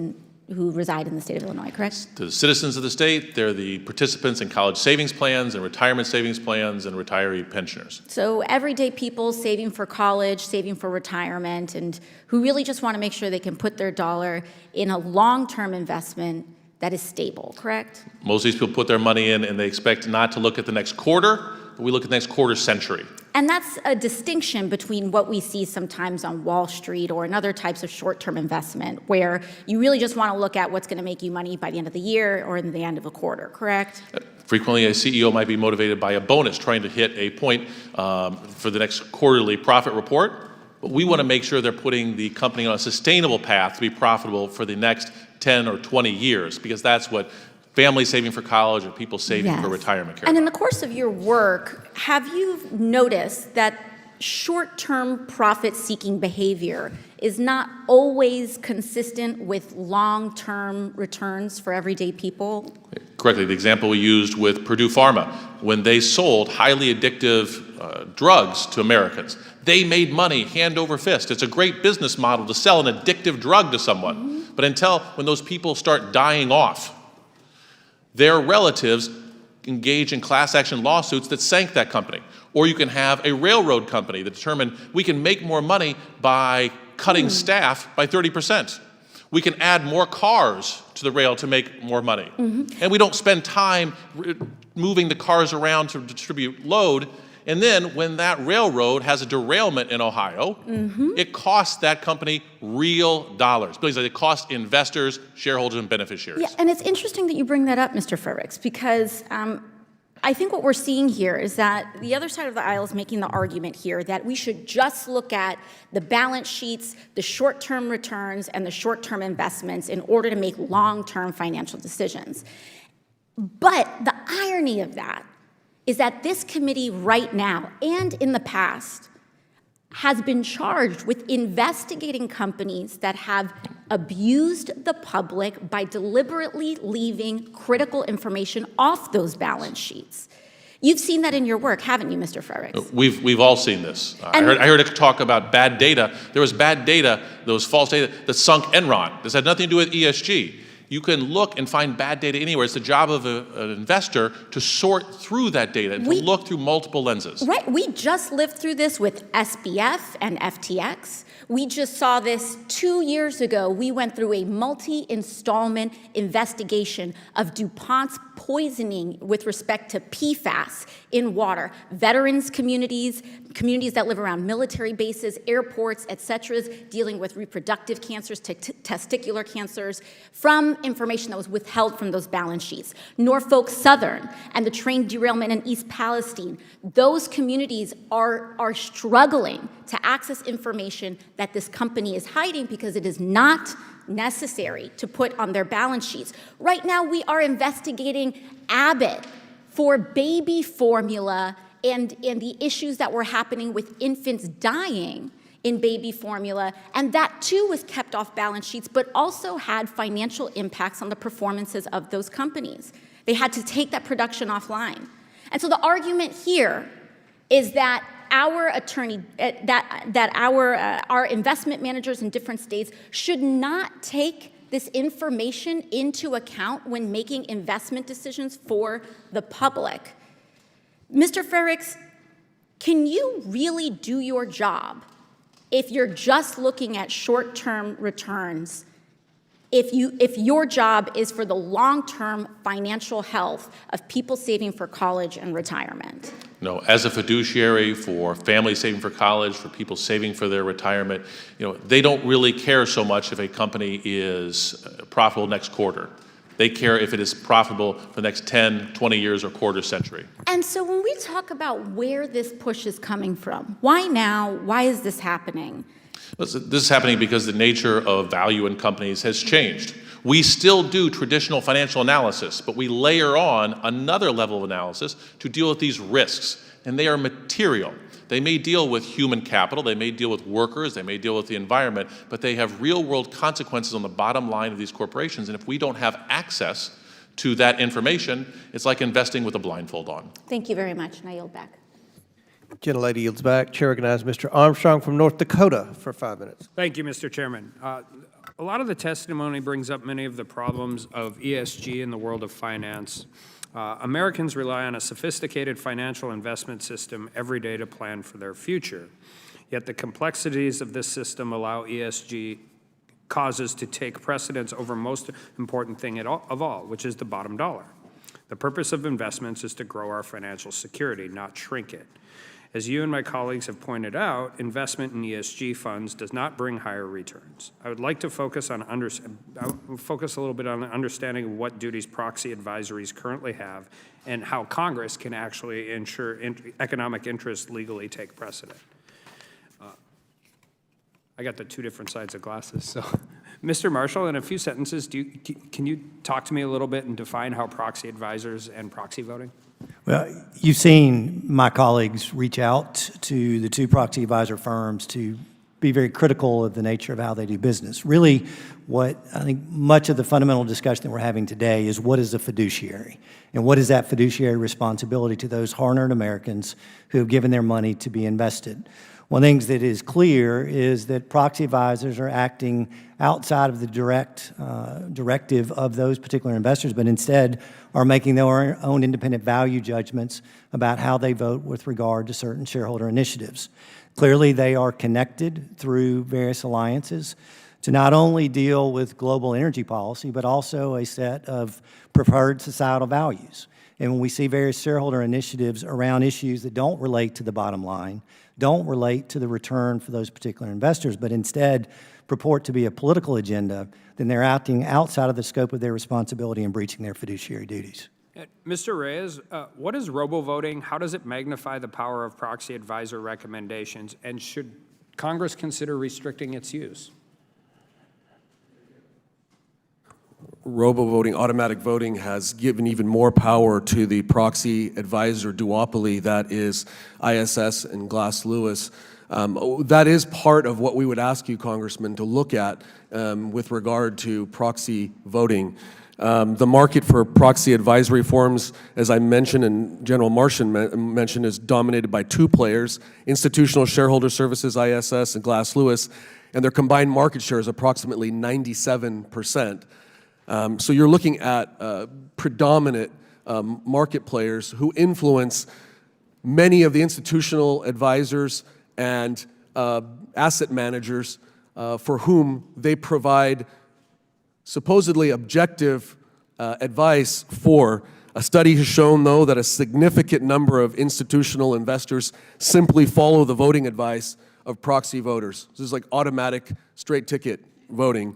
who reside in the state of Illinois, correct? To the citizens of the state, they're the participants in college savings plans and retirement savings plans and retiree pensioners. So everyday people saving for college, saving for retirement, and who really just want to make sure they can put their dollar in a long-term investment that is stable, correct? Most of these people put their money in and they expect not to look at the next quarter, but we look at the next quarter century. And that's a distinction between what we see sometimes on Wall Street or in other types of short-term investment, where you really just want to look at what's going to make you money by the end of the year or in the end of a quarter, correct? Frequently, a CEO might be motivated by a bonus trying to hit a point for the next quarterly profit report. But we want to make sure they're putting the company on a sustainable path to be profitable for the next 10 or 20 years, because that's what families saving for college or people saving for retirement care. And in the course of your work, have you noticed that short-term profit-seeking behavior is not always consistent with long-term returns for everyday people? Correctly. The example we used with Purdue Pharma, when they sold highly addictive drugs to Americans, they made money hand over fist. It's a great business model to sell an addictive drug to someone. Mm-hmm. But until when those people start dying off, their relatives engage in class action lawsuits that sank that company. Or you can have a railroad company that determined we can make more money by cutting staff by 30%. We can add more cars to the rail to make more money. Mm-hmm. And we don't spend time moving the cars around to distribute load. And then when that railroad has a derailment in Ohio, it costs that company real dollars, because it costs investors, shareholders, and beneficiaries. Yeah, and it's interesting that you bring that up, Mr. Frerichs, because I think what we're seeing here is that the other side of the aisle is making the argument here that we should just look at the balance sheets, the short-term returns, and the short-term investments in order to make long-term financial decisions. But the irony of that is that this committee right now and in the past has been charged with investigating companies that have abused the public by deliberately leaving critical information off those balance sheets. You've seen that in your work, haven't you, Mr. Frerichs? We've all seen this. I heard it talk about bad data. There was bad data, those false data that sunk Enron. This had nothing to do with ESG. You can look and find bad data anywhere. It's the job of an investor to sort through that data and to look through multiple lenses. Right. We just lived through this with SBF and FTX. We just saw this 2 years ago. We went through a multi-installment investigation of DuPont's poisoning with respect to PFAS in water. Veterans communities that live around military bases, airports, et cetera, dealing with reproductive cancers, testicular cancers, from some information that was withheld from those balance sheets. Norfolk Southern and the train derailment in East Palestine, those communities are struggling to access information that this company is hiding because it is not necessary to put on their balance sheets. Right now, we are investigating Abbott for baby formula and the issues that were happening with infants dying in baby formula, and that too was kept off balance sheets, but also had financial impacts on the performances of those companies. They had to take that production offline. And so the argument here is that our our investment managers in different states should not take this information into account when making investment decisions for the public. Mr. Frerichs, can you really do your job if you're just looking at short-term returns, if your job is for the long-term financial health of people saving for college and retirement? No, as a fiduciary for families saving for college, for people saving for their retirement, they don't really care so much if a company is profitable next quarter. They care if it is profitable for the next 10, 20 years, or quarter century. And so when we talk about where this push is coming from, why now? Why is this happening? This is happening because the nature of value in companies has changed. We still do traditional financial analysis, but we layer on another level of analysis to deal with these risks, and they are material. They may deal with human capital, they may deal with workers, they may deal with the environment, but they have real-world consequences on the bottom line of these corporations, and if we don't have access to that information, it's like investing with a blindfold on. Thank you very much, and I yield back. Gentlelady yields back. Chair recognizes Mr. Armstrong from North Dakota for 5 minutes. Thank you, Mr. Chairman. A lot of the testimony brings up many of the problems of ESG in the world of finance. Americans rely on a sophisticated financial investment system every day to plan for their future. Yet the complexities of this system allow ESG causes to take precedence over most important thing of all, which is the bottom dollar. The purpose of investments is to grow our financial security, not shrink it. As you and my colleagues have pointed out, investment in ESG funds does not bring higher returns. I would like to focus a little bit on understanding what duties proxy advisories currently have and how Congress can actually ensure economic interests legally take precedent. I got the two different sides of glasses, so. Mr. Marshall, in a few sentences, can you talk to me a little bit and define how proxy advisors and proxy voting? Well, you've seen my colleagues reach out to the two proxy advisor firms to be very critical of the nature of how they do business. Really, what I think much of the fundamental discussion that we're having today is what is a fiduciary? And what is that fiduciary responsibility to those hard-earned Americans who have given their money to be invested? One of the things that is clear is that proxy advisors are acting outside of the directive of those particular investors, but instead are making their own independent value judgments about how they vote with regard to certain shareholder initiatives. Clearly, they are connected through various alliances to not only deal with global energy policy, but also a set of preferred societal values. And when we see various shareholder initiatives around issues that don't relate to the bottom line, don't relate to the return for those particular investors, but instead purport to be a political agenda, then they're acting outside of the scope of their responsibility and breaching their fiduciary duties. Mr. Reyes, what is robo-voting? How does it magnify the power of proxy advisor recommendations? And should Congress consider restricting its use? Robo-voting, automatic voting has given even more power to the proxy advisor duopoly that is ISS and Glass Lewis. That is part of what we would ask you, Congressman, to look at with regard to proxy voting. The market for proxy advisory firms, as I mentioned and General Martian mentioned, is dominated by two players, Institutional Shareholder Services, ISS, and Glass Lewis, and their combined market share is approximately 97%. So you're looking at predominant market players who influence many of the institutional advisors and asset managers for whom they provide supposedly objective advice for. A study has shown, though, that a significant number of institutional investors simply follow the voting advice of proxy voters. This is like automatic, straight ticket voting.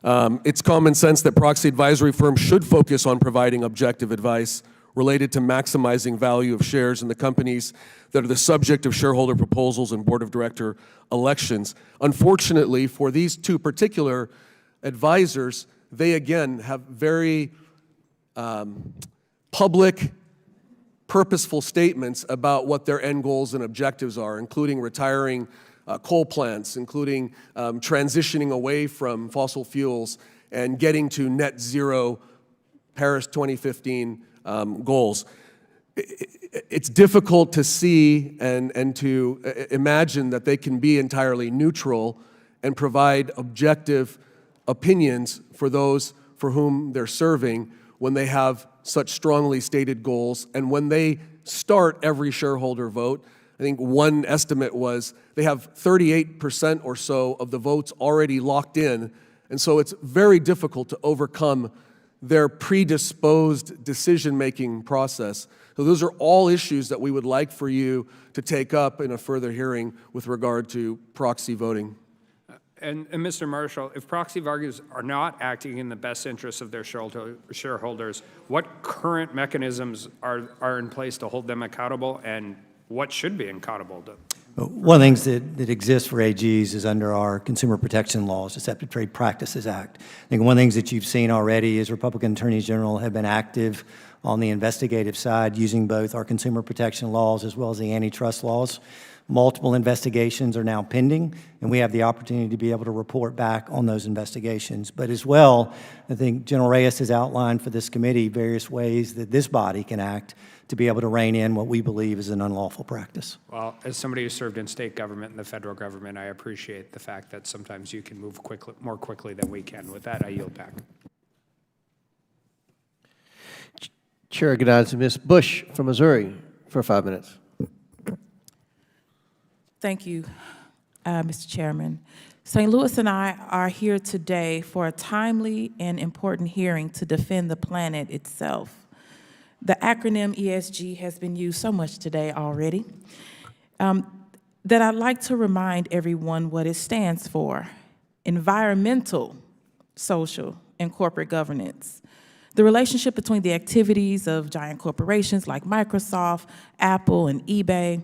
It's common sense that proxy advisory firms should focus on providing objective advice related to maximizing value of shares in the companies that are the subject of shareholder proposals and board of director elections. Unfortunately, for these two particular advisors, they again have very public, purposeful statements about what their end goals and objectives are, including retiring coal plants, including transitioning away from fossil fuels and getting to net zero Paris 2015 goals. It's difficult to see and to imagine that they can be entirely neutral and provide objective opinions for those for whom they're serving when they have such strongly stated goals and when they start every shareholder vote. I think one estimate was they have 38% or so of the votes already locked in, and so it's very difficult to overcome their predisposed decision-making process. So those are all issues that we would like for you to take up in a further hearing with regard to proxy voting. And Mr. Marshall, if proxy advisors are not acting in the best interests of their shareholders, what current mechanisms are in place to hold them accountable, and what should be accountable to? One of the things that exists for AGs is under our consumer protection laws, Deceptive Trade Practices Act. I think one of the things that you've seen already is Republican attorneys general have been active on the investigative side using both our consumer protection laws as well as the antitrust laws. Multiple investigations are now pending, and we have the opportunity to be able to report back on those investigations. But as well, I think General Reyes has outlined for this committee various ways that this body can act to be able to rein in what we believe is an unlawful practice. Well, as somebody who served in state government and the federal government, I appreciate the fact that sometimes you can move more quickly than we can. With that, I yield back. Chair recognizes Ms. Bush from Missouri for 5 minutes. Thank you, Mr. Chairman. St. Louis and I are here today for a timely and important hearing to defend the planet itself. The acronym ESG has been used so much today already that I'd like to remind everyone what it stands for: environmental, social, and corporate governance. The relationship between the activities of giant corporations like Microsoft, Apple, and eBay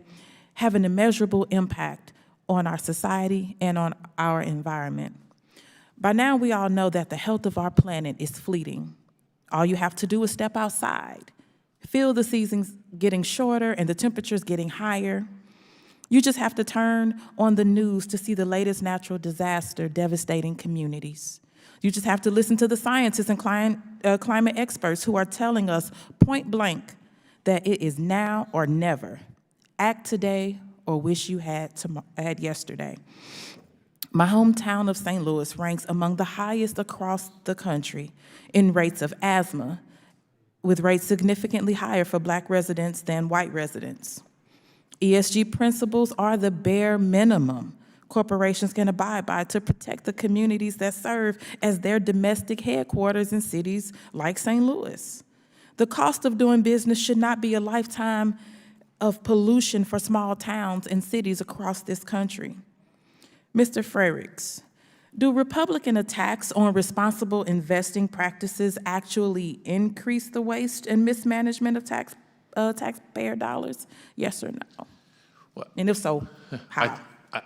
have an immeasurable impact on our society and on our environment. By now, we all know that the health of our planet is fleeting. All you have to do is step outside, feel the seasons getting shorter and the temperatures getting higher. You just have to turn on the news to see the latest natural disaster devastating communities. You just have to listen to the scientists and climate experts who are telling us point blank that it is now or never. Act today or wish you had yesterday. My hometown of St. Louis ranks among the highest across the country in rates of asthma, with rates significantly higher for Black residents than white residents. ESG principles are the bare minimum corporations can abide by to protect the communities that serve as their domestic headquarters in cities like St. Louis. The cost of doing business should not be a lifetime of pollution for small towns and cities across this country. Mr. Frerichs, do Republican attacks on responsible investing practices actually increase the waste and mismanagement of taxpayer dollars? Yes or no? Well, and if so, how?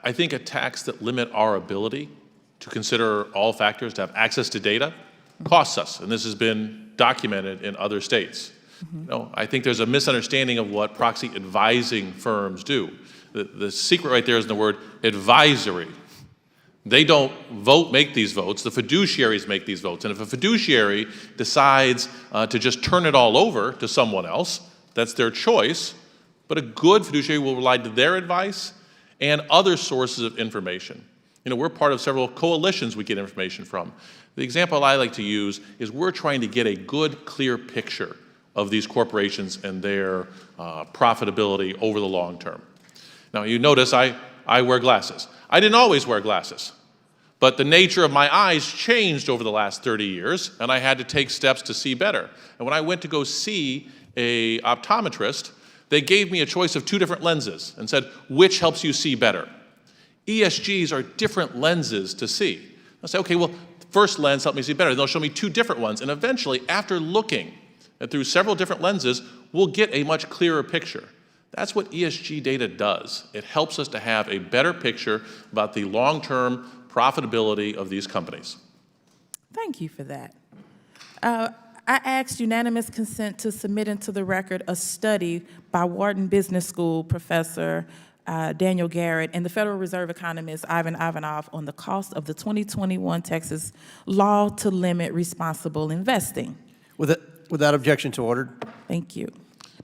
I think attacks that limit our ability to consider all factors, to have access to data, costs us, and this has been documented in other states. No, I think there's a misunderstanding of what proxy advising firms do. The secret right there is in the word advisory. They don't make these votes, the fiduciaries make these votes. And if a fiduciary decides to just turn it all over to someone else, that's their choice, but a good fiduciary will rely on their advice and other sources of information. You know, we're part of several coalitions we get information from. The example I like to use is we're trying to get a good, clear picture of these corporations and their profitability over the long term. Now, you notice I wear glasses. I didn't always wear glasses, but the nature of my eyes changed over the last 30 years, and I had to take steps to see better. And when I went to go see an optometrist, they gave me a choice of 2 different lenses and said, which helps you see better? ESGs are different lenses to see. I say, okay, well, first lens helped me see better. They'll show me two different ones. And eventually, after looking through several different lenses, we'll get a much clearer picture. That's what ESG data does. It helps us to have a better picture about the long-term profitability of these companies. Thank you for that. I asked unanimous consent to submit into the record a study by Wharton Business School professor Daniel Garrett and the Federal Reserve economist Ivan Ivanov on the cost of the 2021 Texas law to limit responsible investing. Without objection to ordered. Thank you.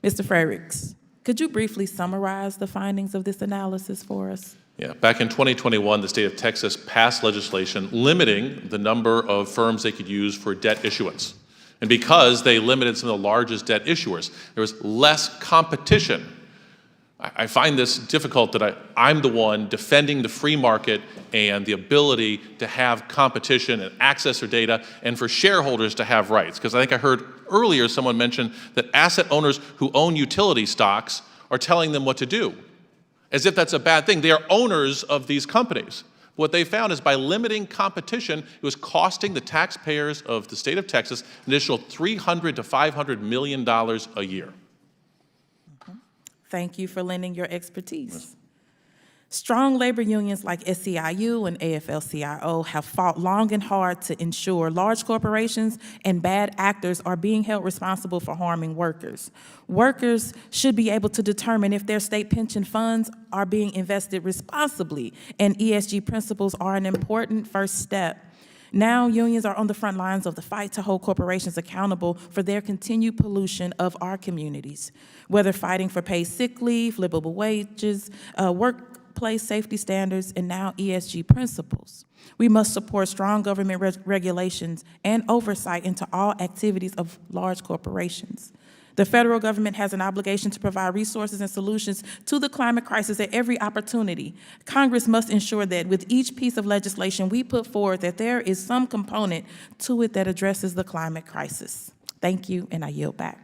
Mr. Frerichs, could you briefly summarize the findings of this analysis for us? Yeah, back in 2021, the state of Texas passed legislation limiting the number of firms they could use for debt issuance. And because they limited some of the largest debt issuers, there was less competition. I find this difficult that I'm the one defending the free market and the ability to have competition and access to data and for shareholders to have rights. Because I think I heard earlier someone mention that asset owners who own utility stocks are telling them what to do, as if that's a bad thing. They are owners of these companies. What they found is by limiting competition, it was costing the taxpayers of the state of Texas an additional $300 to $500 million a year. Thank you for lending your expertise. Strong labor unions like SEIU and AFL-CIO have fought long and hard to ensure large corporations and bad actors are being held responsible for harming workers. Workers should be able to determine if their state pension funds are being invested responsibly, and ESG principles are an important first step. Now, unions are on the front lines of the fight to hold corporations accountable for their continued pollution of our communities, whether fighting for paid sick leave, livable wages, workplace safety standards, and now ESG principles. We must support strong government regulations and oversight into all activities of large corporations. The federal government has an obligation to provide resources and solutions to the climate crisis at every opportunity. Congress must ensure that with each piece of legislation we put forward that there is some component to it that addresses the climate crisis. Thank you, and I yield back.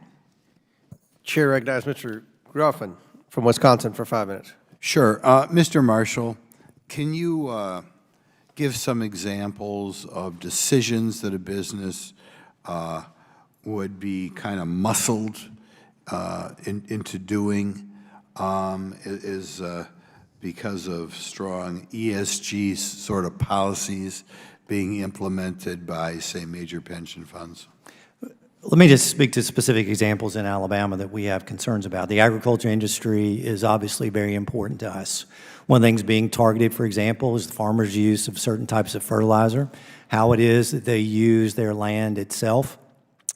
Chair recognizes Mr. Groffman from Wisconsin for 5 minutes. Sure. Mr. Marshall, can you give some examples of decisions that a business would be kind of muscled into doing because of strong ESG sort of policies being implemented by, say, major pension funds? Let me just speak to specific examples in Alabama that we have concerns about. The agriculture industry is obviously very important to us. One of the things being targeted, for example, is the farmers' use of certain types of fertilizer, how it is that they use their land itself,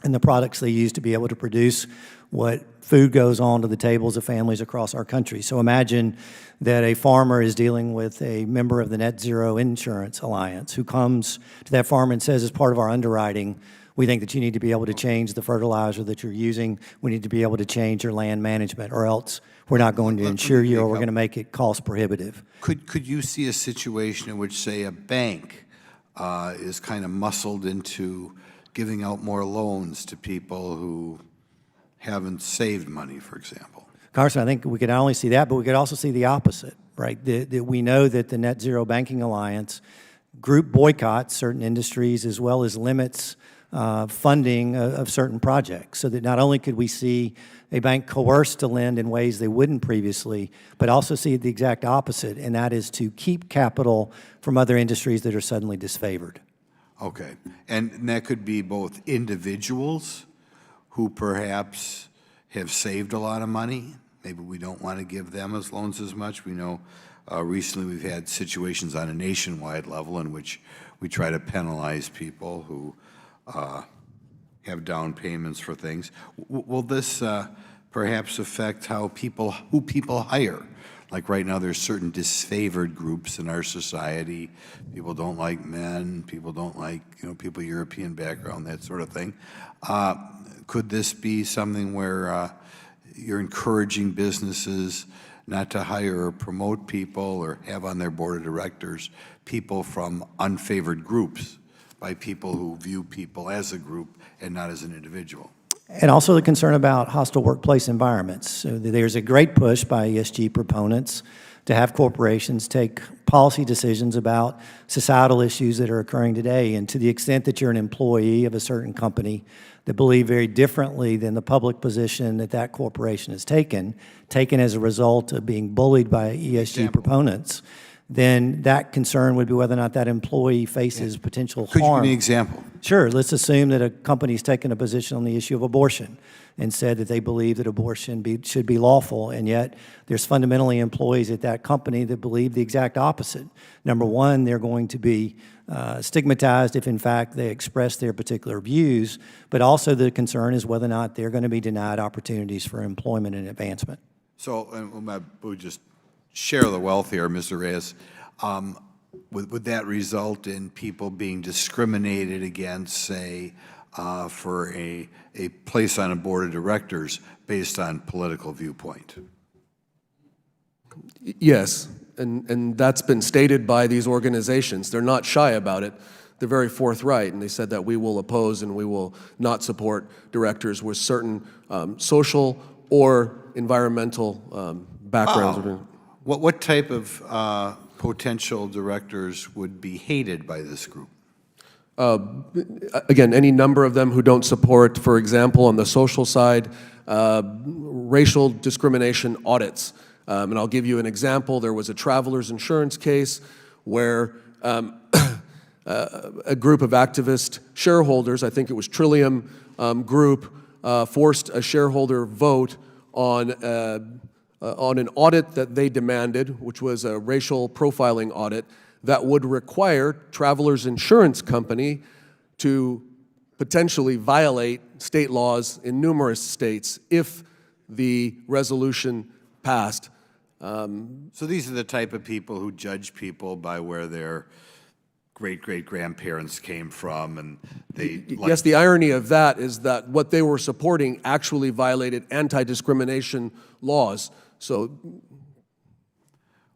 and the products they use to be able to produce what food goes on to the tables of families across our country. So imagine that a farmer is dealing with a member of the Net Zero Insurance Alliance who comes to that farmer and says, as part of our underwriting, we think that you need to be able to change the fertilizer that you're using. We need to be able to change your land management, or else we're not going to insure you, or we're going to make it cost prohibitive. Could you see a situation in which, say, a bank is kind of muscled into giving out more loans to people who haven't saved money, for example? Congressman, I think we could not only see that, but we could also see the opposite, right? That we know that the Net Zero Banking Alliance group boycotts certain industries as well as limits funding of certain projects, so that not only could we see a bank coerced to lend in ways they wouldn't previously, but also see the exact opposite, and that is to keep capital from other industries that are suddenly disfavored. Okay. And that could be both individuals who perhaps have saved a lot of money. Maybe we don't want to give them as loans as much. We know recently we've had situations on a nationwide level in which we try to penalize people who have down payments for things. Will this perhaps affect who people hire? Like right now, there's certain disfavored groups in our society. People don't like men. People don't like, people European background, that sort of thing. Could this be something where you're encouraging businesses not to hire or promote people or have on their board of directors people from unfavored groups by people who view people as a group and not as an individual? And also the concern about hostile workplace environments. So there's a great push by ESG proponents to have corporations take policy decisions about societal issues that are occurring today. And to the extent that you're an employee of a certain company that believe very differently than the public position that that corporation has taken as a result of being bullied by ESG proponents, then that concern would be whether or not that employee faces potential Could you harm. give me an example? Sure. Let's assume that a company's taken a position on the issue of abortion and said that they believe that abortion should be lawful, and yet there's fundamentally employees at that company that believe the exact opposite. Number one, they're going to be stigmatized if, in fact, they express their particular views, but also the concern is whether or not they're going to be denied opportunities for employment and advancement. So, and we'll just share the wealth here, Mr. Reyes. Would that result in people being discriminated against, say, for a place on a board of directors based on political viewpoint? Yes, and that's been stated by these organizations. They're not shy about it. They're very forthright, and they said that we will oppose and we will not support directors with certain social or environmental backgrounds. Wow. What type of potential directors would be hated by this group? Again, any number of them who don't support, for example, on the social side, racial discrimination audits. And I'll give you an example. There was a traveler's insurance case where a group of activist shareholders, I think it was Trillium Group, forced a shareholder vote on an audit that they demanded, which was a racial profiling audit that would require Travelers Insurance Company to potentially violate state laws in numerous states if the resolution passed. So these are the type of people who judge people by where their great-great-grandparents came from, and they... Yes, the irony of that is that what they were supporting actually violated anti-discrimination laws. So,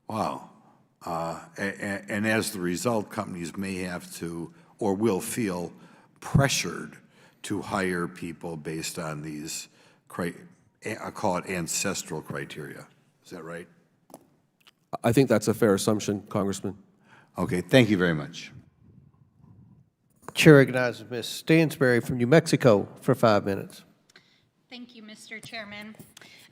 wow. And as the result, companies may have to or will feel pressured to hire people based on these, I call it ancestral criteria. Is that right? I think that's a fair assumption, Congressman. Okay, thank you very much. Chair recognizes Ms. Stansberry from New Mexico for 5 minutes. Thank you, Mr. Chairman.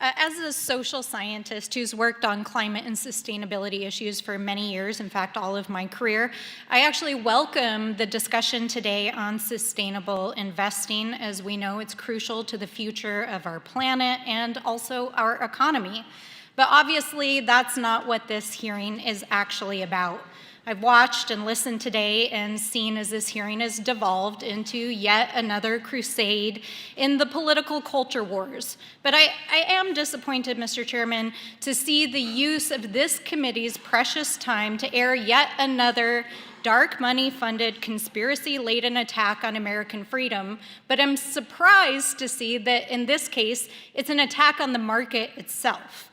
As a social scientist who's worked on climate and sustainability issues for many years, in fact, all of my career, I actually welcome the discussion today on sustainable investing. As we know, it's crucial to the future of our planet and also our economy. But obviously, that's not what this hearing is actually about. I've watched and listened today and seen as this hearing has devolved into yet another crusade in the political culture wars. But I am disappointed, Mr. Chairman, to see the use of this committee's precious time to air yet another dark money-funded, conspiracy-laden attack on American freedom. But I'm surprised to see that in this case, it's an attack on the market itself.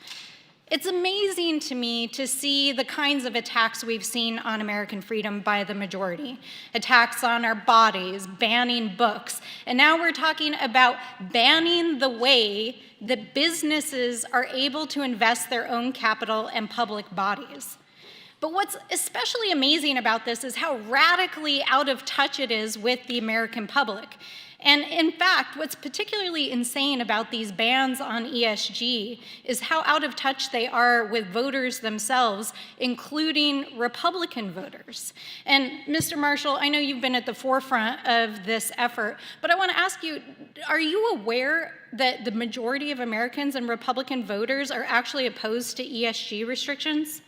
It's amazing to me to see the kinds of attacks we've seen on American freedom by the majority. Attacks on our bodies, banning books, and now we're talking about banning the way that businesses are able to invest their own capital and public bodies. But what's especially amazing about this is how radically out of touch it is with the American public. And in fact, what's particularly insane about these bans on ESG is how out of touch they are with voters themselves, including Republican voters. And Mr. Marshall, I know you've been at the forefront of this effort, but I want to ask you, are you aware that the majority of Americans and Republican voters are actually opposed to ESG restrictions?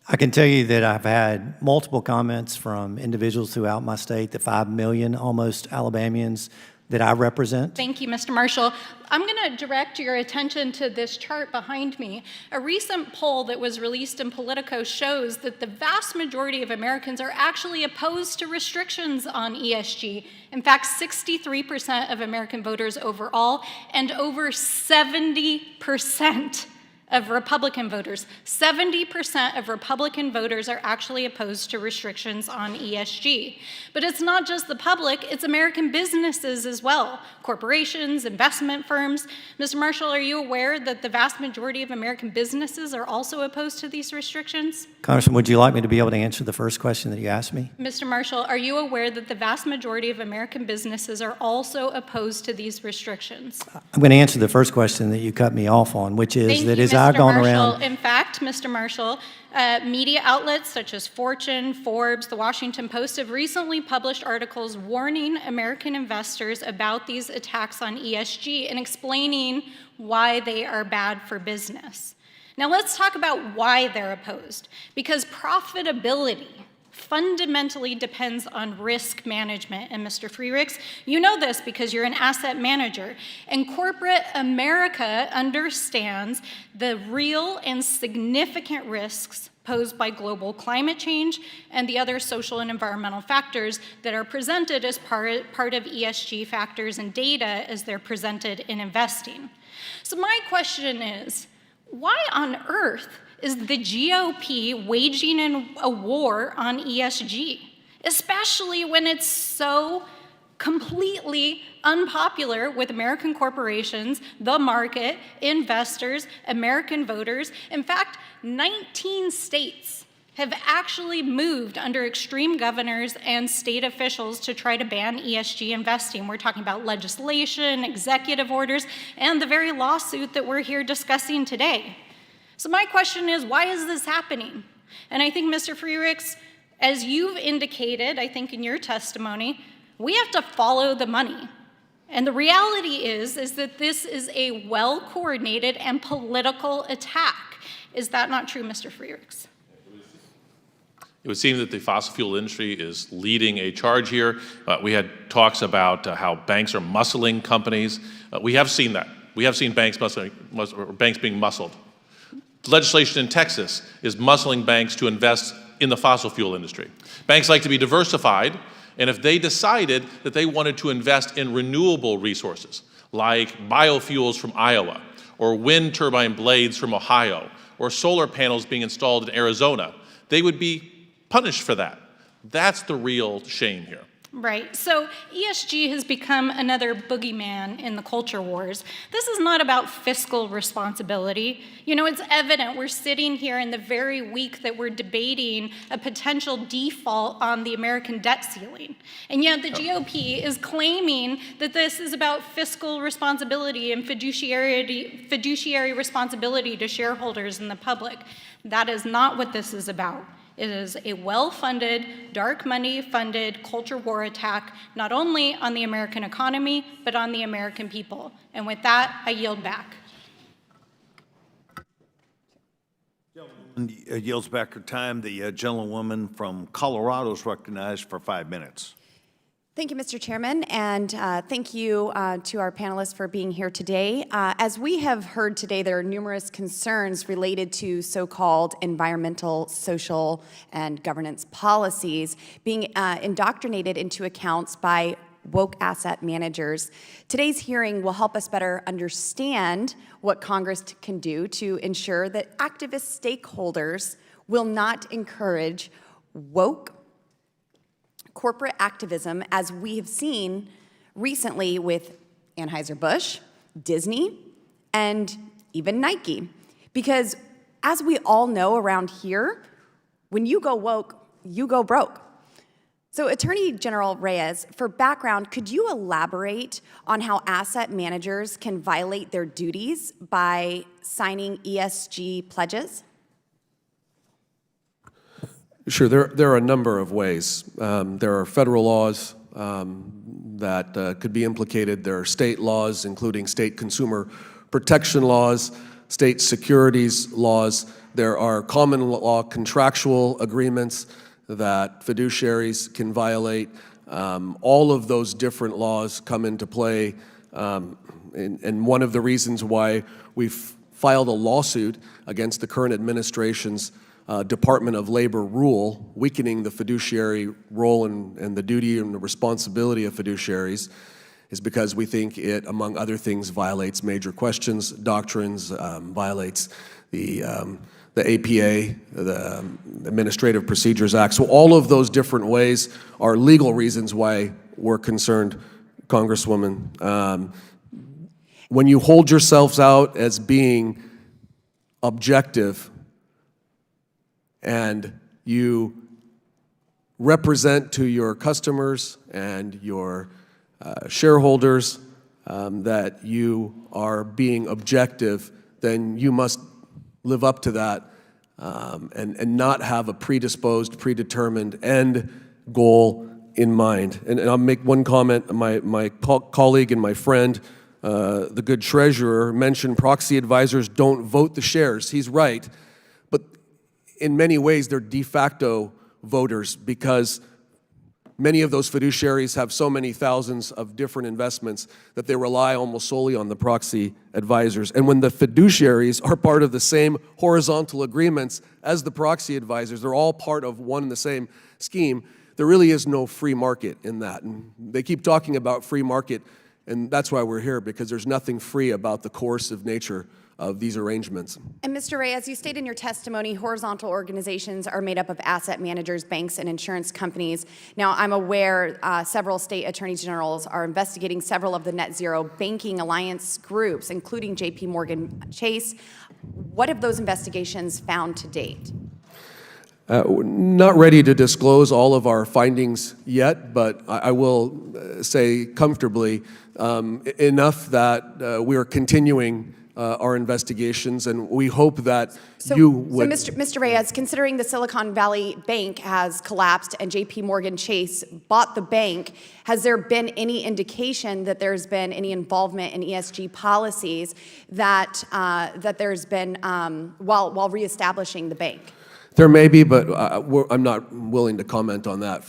I can tell you that I've had multiple comments from individuals throughout my state, the 5 million almost Alabamians that I represent. Thank you, Mr. Marshall. I'm going to direct your attention to this chart behind me. A recent poll that was released in Politico shows that the vast majority of Americans are actually opposed to restrictions on ESG. In fact, 63% of American voters overall, and over 70% of Republican voters. 70% of Republican voters are actually opposed to restrictions on ESG. But it's not just the public, it's American businesses as well, corporations, investment firms. Mr. Marshall, are you aware that the vast majority of American businesses are also opposed to these restrictions? Congressman, would you like me to be able to answer the first question that you asked me? Mr. Marshall, are you aware that the vast majority of American businesses are also opposed to these restrictions? I'm going to answer the first question that you cut me off on, which is Thank that you, as I've Mr. gone Marshall. around. In fact, Mr. Marshall, media outlets such as Fortune, Forbes, The Washington Post have recently published articles warning American investors about these attacks on ESG and explaining why they are bad for business. Now let's talk about why they're opposed. Because profitability fundamentally depends on risk management. And Mr. Freericks, you know this because you're an asset manager. And corporate America understands the real and significant risks posed by global climate change and the other social and environmental factors that are presented as part of ESG factors and data as they're presented in investing. So my question is, why on earth is the GOP waging a war on ESG, especially when it's so completely unpopular with American corporations, the market, investors, American voters? In fact, 19 states have actually moved under extreme governors and state officials to try to ban ESG investing. We're talking about legislation, executive orders, and the very lawsuit that we're here discussing today. So my question is, why is this happening? And I think, Mr. Freericks, as you've indicated, I think in your testimony, we have to follow the money. And the reality is that this is a well-coordinated and political attack. Is that not true, Mr. Freericks? It would seem that the fossil fuel industry is leading a charge here. We had talks about how banks are muscling companies. We have seen that. We have seen banks being muscled. Legislation in Texas is muscling banks to invest in the fossil fuel industry. Banks like to be diversified, and if they decided that they wanted to invest in renewable resources, like biofuels from Iowa, or wind turbine blades from Ohio, or solar panels being installed in Arizona, they would be punished for that. That's the real shame here. Right. So ESG has become another boogeyman in the culture wars. This is not about fiscal responsibility. You know, it's evident we're sitting here in the very week that we're debating a potential default on the American debt ceiling. And yet the GOP is claiming that this is about fiscal responsibility and fiduciary responsibility to shareholders and the public. That is not what this is about. It is a well-funded, dark money-funded culture war attack, not only on the American economy, but on the American people. And with that, I yield back. Yields back her time. The gentlewoman from Colorado is recognized for 5 minutes. Thank you, Mr. Chairman, and thank you to our panelists for being here today. As we have heard today, there are numerous concerns related to so-called environmental, social, and governance policies being indoctrinated into accounts by woke asset managers. Today's hearing will help us better understand what Congress can do to ensure that activist stakeholders will not encourage woke corporate activism, as we have seen recently with Anheuser-Busch, Disney, and even Nike. Because as we all know around here, when you go woke, you go broke. So Attorney General Reyes, for background, could you elaborate on how asset managers can violate their duties by signing ESG pledges? Sure, there are a number of ways. There are federal laws that could be implicated. There are state laws, including state consumer protection laws, state securities laws. There are common law contractual agreements that fiduciaries can violate. All of those different laws come into play. And one of the reasons why we've filed a lawsuit against the current administration's Department of Labor rule, weakening the fiduciary role and the duty and the responsibility of fiduciaries, is because we think it, among other things, violates major questions doctrines, violates the APA, the Administrative Procedures Act. So all of those different ways are legal reasons why we're concerned, Congresswoman. When you hold yourselves out as being objective and you represent to your customers and your shareholders that you are being objective, then you must live up to that and not have a predisposed, predetermined end goal in mind. And I'll make one comment. My colleague and my friend, the good treasurer, mentioned proxy advisors don't vote the shares. He's right. But in many ways, they're de facto voters because many of those fiduciaries have so many thousands of different investments that they rely almost solely on the proxy advisors. And when the fiduciaries are part of the same horizontal agreements as the proxy advisors, they're all part of one and the same scheme, there really is no free market in that. And they keep talking about free market, and that's why we're here, because there's nothing free about the coercive nature of these arrangements. And Mr. Ray, as you stated in your testimony, horizontal organizations are made up of asset managers, banks, and insurance companies. Now, I'm aware several state attorneys generals are investigating several of the net zero banking alliance groups, including JP Morgan Chase. What have those investigations found to date? Not ready to disclose all of our findings yet, but I will say comfortably enough that we are continuing our investigations, and we hope that you would... So, Mr. Reyes, considering the Silicon Valley Bank has collapsed and JP Morgan Chase bought the bank, has there been any indication that there's been any involvement in ESG policies that there's been while reestablishing the bank? There may be, but I'm not willing to comment on that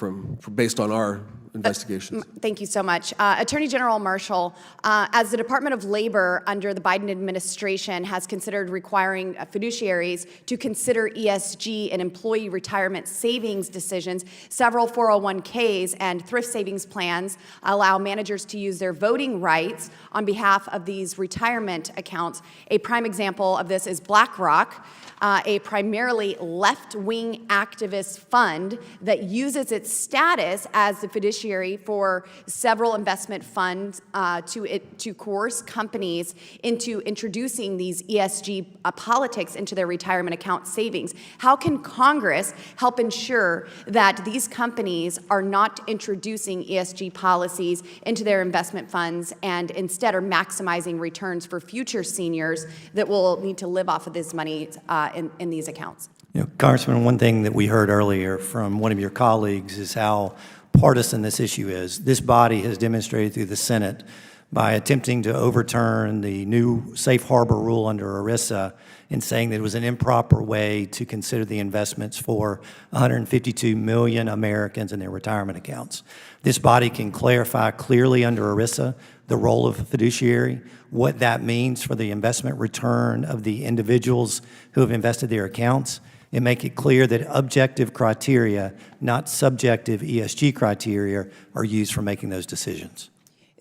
based on our investigations. Thank you so much. Attorney General Marshall, as the Department of Labor under the Biden administration has considered requiring fiduciaries to consider ESG in employee retirement savings decisions, several 401ks and thrift savings plans allow managers to use their voting rights on behalf of these retirement accounts. A prime example of this is BlackRock, a primarily left-wing activist fund that uses its status as the fiduciary for several investment funds to coerce companies into introducing these ESG politics into their retirement account savings. How can Congress help ensure that these companies are not introducing ESG policies into their investment funds and instead are maximizing returns for future seniors that will need to live off of this money in these accounts? You know, Congressman, one thing that we heard earlier from one of your colleagues is how partisan this issue is. This body has demonstrated through the Senate by attempting to overturn the new safe harbor rule under ERISA and saying that it was an improper way to consider the investments for 152 million Americans in their retirement accounts. This body can clarify clearly under ERISA the role of a fiduciary, what that means for the investment return of the individuals who have invested their accounts, and make it clear that objective criteria, not subjective ESG criteria, are used for making those decisions.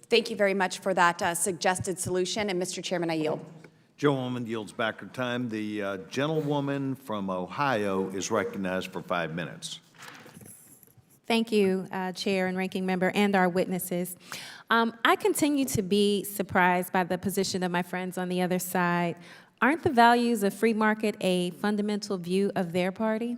Thank you very much for that suggested solution. And Mr. Chairman, I yield. Gentlewoman yields back her time. The gentlewoman from Ohio is recognized for 5 minutes. Thank you, Chair and Ranking Member, and our witnesses. I continue to be surprised by the position of my friends on the other side. Aren't the values of free market a fundamental view of their party?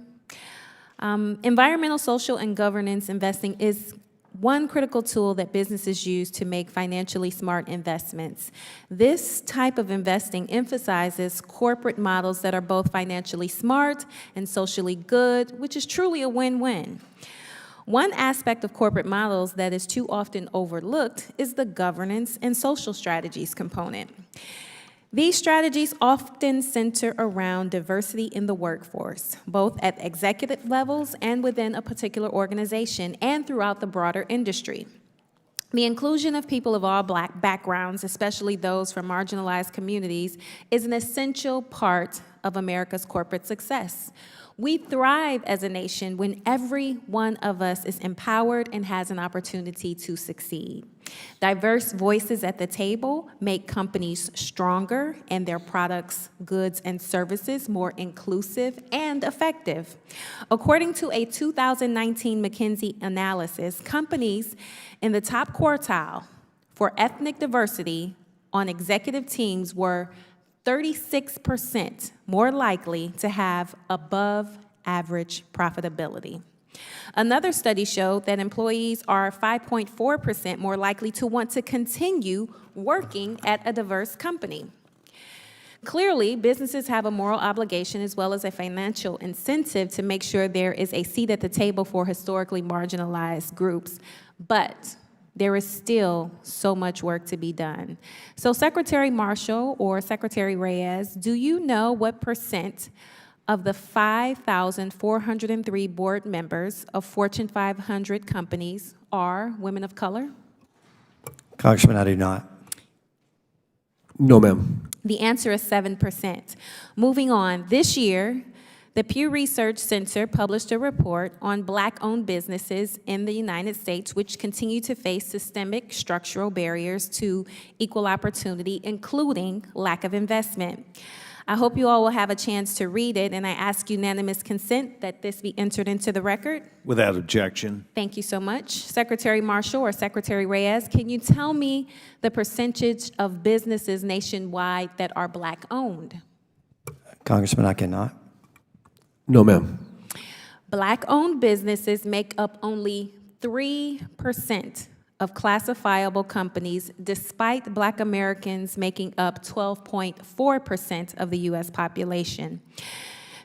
Environmental, social, and governance investing is one critical tool that businesses use to make financially smart investments. This type of investing emphasizes corporate models that are both financially smart and socially good, which is truly a win-win. One aspect of corporate models that is too often overlooked is the governance and social strategies component. These strategies often center around diversity in the workforce, both at executive levels and within a particular organization and throughout the broader industry. The inclusion of people of all Black backgrounds, especially those from marginalized communities, is an essential part of America's corporate success. We thrive as a nation when every one of us is empowered and has an opportunity to succeed. Diverse voices at the table make companies stronger and their products, goods, and services more inclusive and effective. According to a 2019 McKinsey analysis, companies in the top quartile for ethnic diversity on executive teams were 36% more likely to have above average profitability. Another study showed that employees are 5.4% more likely to want to continue working at a diverse company. Clearly, businesses have a moral obligation as well as a financial incentive to make sure there is a seat at the table for historically marginalized groups, but there is still so much work to be done. So Secretary Marshall or Secretary Reyes, do you know what percent of the 5,403 board members of Fortune 500 companies are women of color? Congressman, I do not. No, ma'am. The answer is 7%. Moving on, this year, the Pew Research Center published a report on Black-owned businesses in the United States, which continue to face systemic structural barriers to equal opportunity, including lack of investment. I hope you all will have a chance to read it, and I ask unanimous consent that this be entered into the record. Without objection. Thank you so much. Secretary Marshall or Secretary Reyes, can you tell me the percentage of businesses nationwide that are Black-owned? Congressman, I cannot. No, ma'am. Black-owned businesses make up only 3% of classifiable companies, despite Black Americans making up 12.4% of the U.S. population.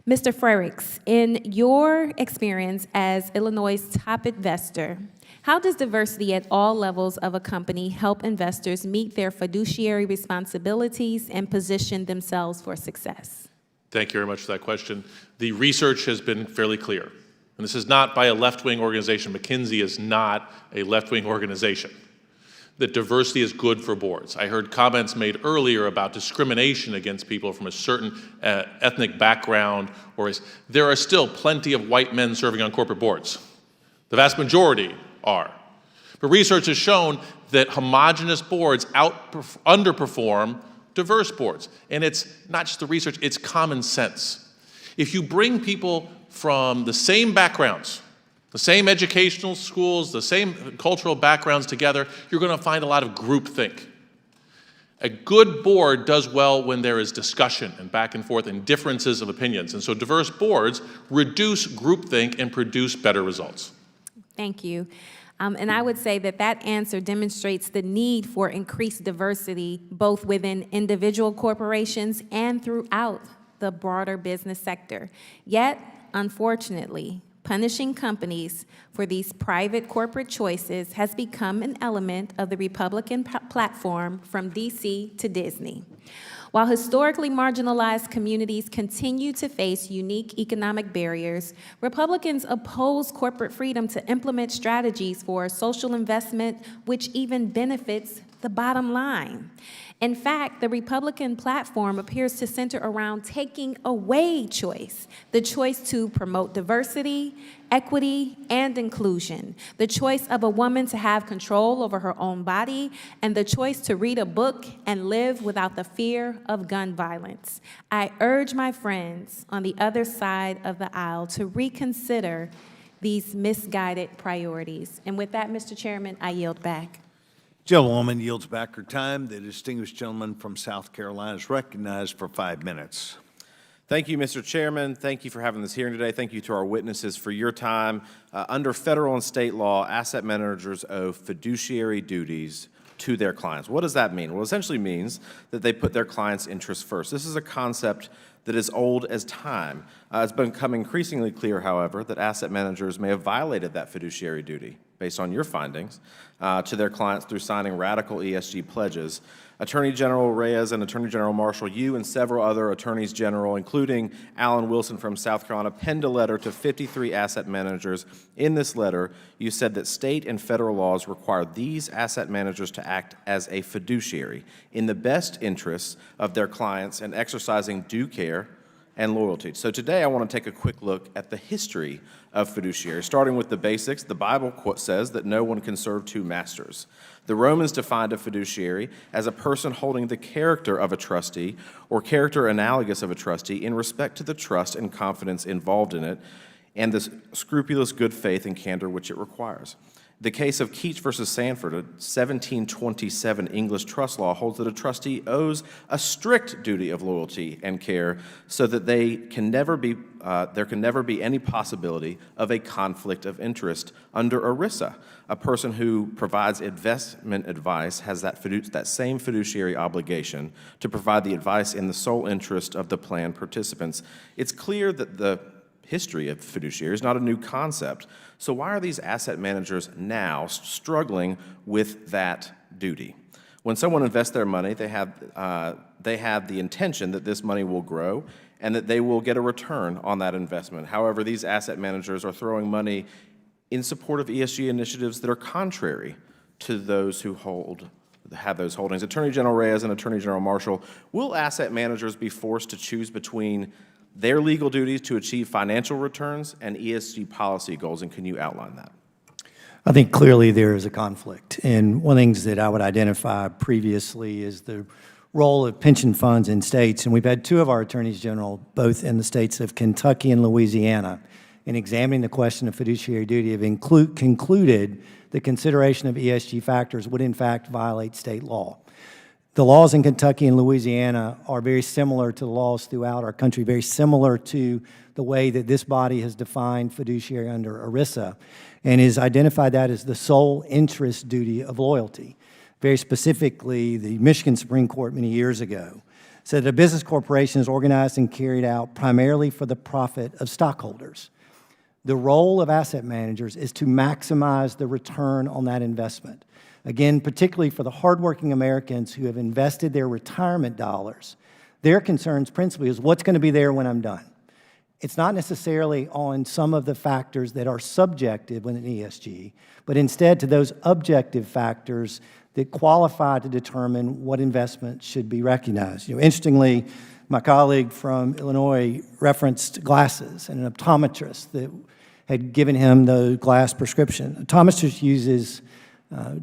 Mr. Frerichs, in your experience as Illinois' top investor, how does diversity at all levels of a company help investors meet their fiduciary responsibilities and position themselves for success? Thank you very much for that question. The research has been fairly clear. And this is not by a left-wing organization. McKinsey is not a left-wing organization. That diversity is good for boards. I heard comments made earlier about discrimination against people from a certain ethnic background or race. There are still plenty of white men serving on corporate boards. The vast majority are. But research has shown that homogeneous boards underperform diverse boards. And it's not just the research, it's common sense. If you bring people from the same backgrounds, the same educational schools, the same cultural backgrounds together, you're going to find a lot of groupthink. A good board does well when there is discussion and back and forth and differences of opinions. And so diverse boards reduce groupthink and produce better results. Thank you. And I would say that that answer demonstrates the need for increased diversity, both within individual corporations and throughout the broader business sector. Yet, unfortunately, punishing companies for these private corporate choices has become an element of the Republican platform from DC to Disney. While historically marginalized communities continue to face unique economic barriers, Republicans oppose corporate freedom to implement strategies for social investment, which even benefits the bottom line. In fact, the Republican platform appears to center around taking away choice, the choice to promote diversity, equity, and inclusion, the choice of a woman to have control over her own body, and the choice to read a book and live without the fear of gun violence. I urge my friends on the other side of the aisle to reconsider these misguided priorities. And with that, Mr. Chairman, I yield back. Gentlewoman yields back her time. The distinguished gentleman from South Carolina is recognized for 5 minutes. Thank you, Mr. Chairman. Thank you for having this hearing today. Thank you to our witnesses for your time. Under federal and state law, asset managers owe fiduciary duties to their clients. What does that mean? Well, it essentially means that they put their clients' interests first. This is a concept that is old as time. It's become increasingly clear, however, that asset managers may have violated that fiduciary duty, based on your findings, to their clients through signing radical ESG pledges. Attorney General Reyes and Attorney General Marshall, you and several other attorneys general, including Alan Wilson from South Carolina, penned a letter to 53 asset managers. In this letter, you said that state and federal laws require these asset managers to act as a fiduciary in the best interests of their clients and exercising due care and loyalty. So today I want to take a quick look at the history of fiduciary. Starting with the basics, the Bible says that no one can serve two masters. The Romans defined a fiduciary as a person holding the character of a trustee or character analogous of a trustee in respect to the trust and confidence involved in it and the scrupulous good faith and candor which it requires. The case of Keach versus Sanford, a 1727 English trust law, holds that a trustee owes a strict duty of loyalty and care so that there can never be any possibility of a conflict of interest under ERISA. A person who provides investment advice has that same fiduciary obligation to provide the advice in the sole interest of the plan participants. It's clear that the history of fiduciary is not a new concept. So why are these asset managers now struggling with that duty? When someone invests their money, they have the intention that this money will grow and that they will get a return on that investment. However, these asset managers are throwing money in support of ESG initiatives that are contrary to those who have those holdings. Attorney General Reyes and Attorney General Marshall, will asset managers be forced to choose between their legal duties to achieve financial returns and ESG policy goals, and can you outline that? I think clearly there is a conflict. And one of the things that I would identify previously is the role of pension funds in states. And we've had two of our attorneys general, both in the states of Kentucky and Louisiana, in examining the question of fiduciary duty, have concluded the consideration of ESG factors would in fact violate state law. The laws in Kentucky and Louisiana are very similar to the laws throughout our country, very similar to the way that this body has defined fiduciary under ERISA, and has identified that as the sole interest duty of loyalty. Very specifically, the Michigan Supreme Court many years ago said that a business corporation is organized and carried out primarily for the profit of stockholders. The role of asset managers is to maximize the return on that investment. Again, particularly for the hardworking Americans who have invested their retirement dollars, their concerns principally is what's going to be there when I'm done. It's not necessarily on some of the factors that are subjective within ESG, but instead to those objective factors that qualify to determine what investment should be recognized. Interestingly, my colleague from Illinois referenced glasses and an optometrist that had given him the glass prescription. An optometrist uses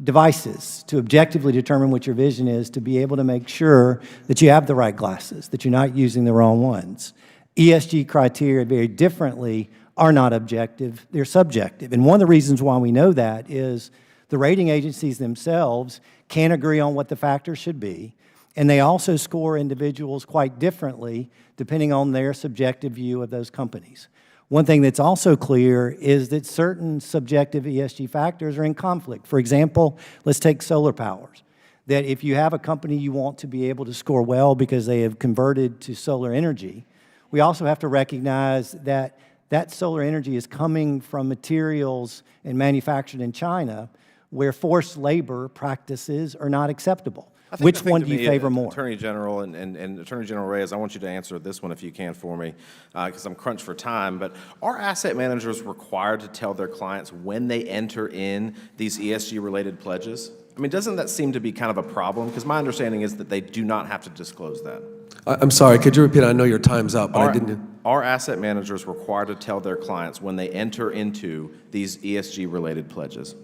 devices to objectively determine what your vision is, to be able to make sure that you have the right glasses, that you're not using the wrong ones. ESG criteria, very differently, are not objective, they're subjective. And one of the reasons why we know that is the rating agencies themselves can't agree on what the factors should be, and they also score individuals quite differently depending on their subjective view of those companies. One thing that's also clear is that certain subjective ESG factors are in conflict. For example, let's take solar powers. That if you have a company you want to be able to score well because they have converted to solar energy, we also have to recognize that that solar energy is coming from materials and manufactured in China where forced labor practices are not acceptable. Which one do you favor more? Attorney General and Attorney General Reyes, I want you to answer this one if you can for me, because I'm crunched for time. But are asset managers required to tell their clients when they enter in these ESG-related pledges? I mean, doesn't that seem to be kind of a problem? Because my understanding is that they do not have to disclose that. I'm sorry, could you repeat? I know your time's up, but I didn't. Are asset managers required to tell their clients when they enter into these ESG-related pledges?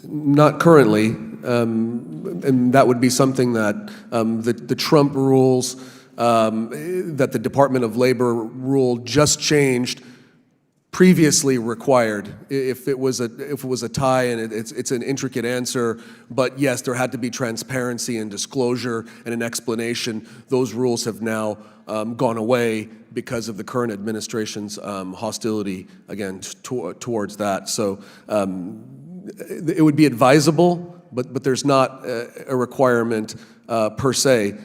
Not currently, and that would be something that the Trump rules that the Department of Labor rule just changed previously required. If it was a tie and it's an intricate answer, but yes, there had to be transparency and disclosure and an explanation. Those rules have now gone away because of the current administration's hostility again towards that. So. It would be advisable, but there's not a requirement per se.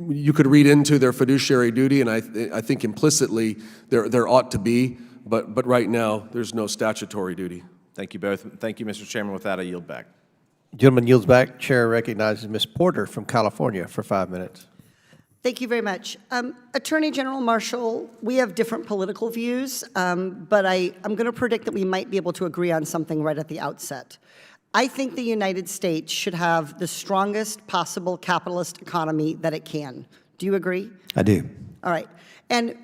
You could read into their fiduciary duty, and I think implicitly there ought to be, but right now there's no statutory duty. Thank you both. Thank you, Mr. Chairman. With that, I yield back. Gentleman yields back. Chair recognizes Ms. Porter from California for 5 minutes. Thank you very much. Attorney General Marshall, we have different political views, but I'm going to predict that we might be able to agree on something right at the outset. I think the United States should have the strongest possible capitalist economy that it can. Do you agree? I do. All right. And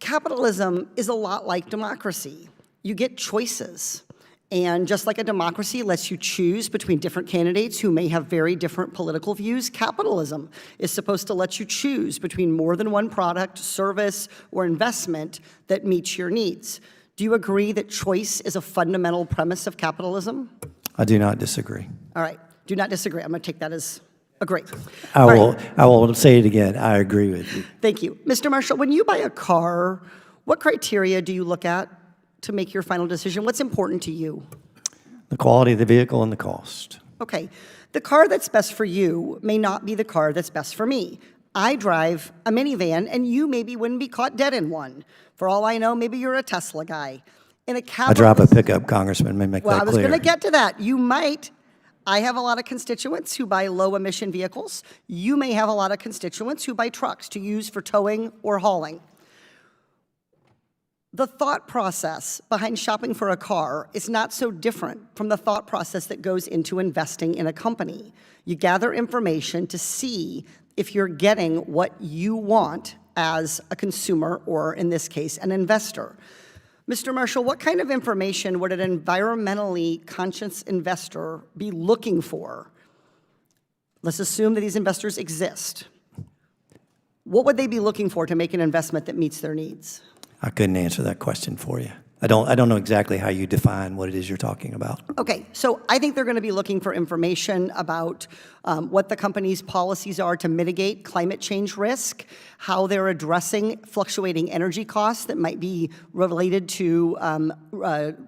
Capitalism is a lot like democracy. You get choices. And just like a democracy lets you choose between different candidates who may have very different political views, capitalism is supposed to let you choose between more than one product, service, or investment that meets your needs. Do you agree that choice is a fundamental premise of capitalism? I do not disagree. All right, do not disagree. I'm going to take that as agree. I All will, right. I will say it again. I agree with you. Thank you. Mr. Marshall, when you buy a car, what criteria do you look at to make your final decision? What's important to you? The quality of the vehicle and the cost. Okay, the car that's best for you may not be the car that's best for me. I drive a minivan, and you maybe wouldn't be caught dead in one. For all I know, maybe you're a Tesla guy. In a I drive a pickup, Congressman, let me make Well, that I was clear. going to get to that. You might. I have a lot of constituents who buy low-emission vehicles. You may have a lot of constituents who buy trucks to use for towing or hauling. The thought process behind shopping for a car is not so different from the thought process that goes into investing in a company. You gather information to see if you're getting what you want as a consumer, or in this case, an investor. Mr. Marshall, what kind of information would an environmentally conscious investor be looking for? Let's assume that these investors exist. What would they be looking for to make an investment that meets their needs? I couldn't answer that question for you. I don't know exactly how you define what it is you're talking about. Okay, so I think they're going to be looking for information about what the company's policies are to mitigate climate change risk, how they're addressing fluctuating energy costs that might be related to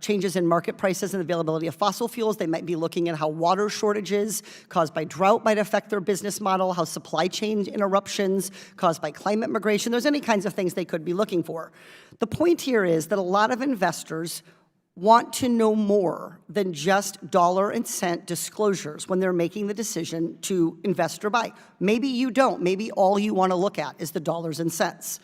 changes in market prices and availability of fossil fuels. They might be looking at how water shortages caused by drought might affect their business model, how supply chain interruptions caused by climate migration. There's any kinds of things they could be looking for. The point here is that a lot of investors want to know more than just dollar and cent disclosures when they're making the decision to invest or buy. Maybe you don't. Maybe all you want to look at is the dollars and cents.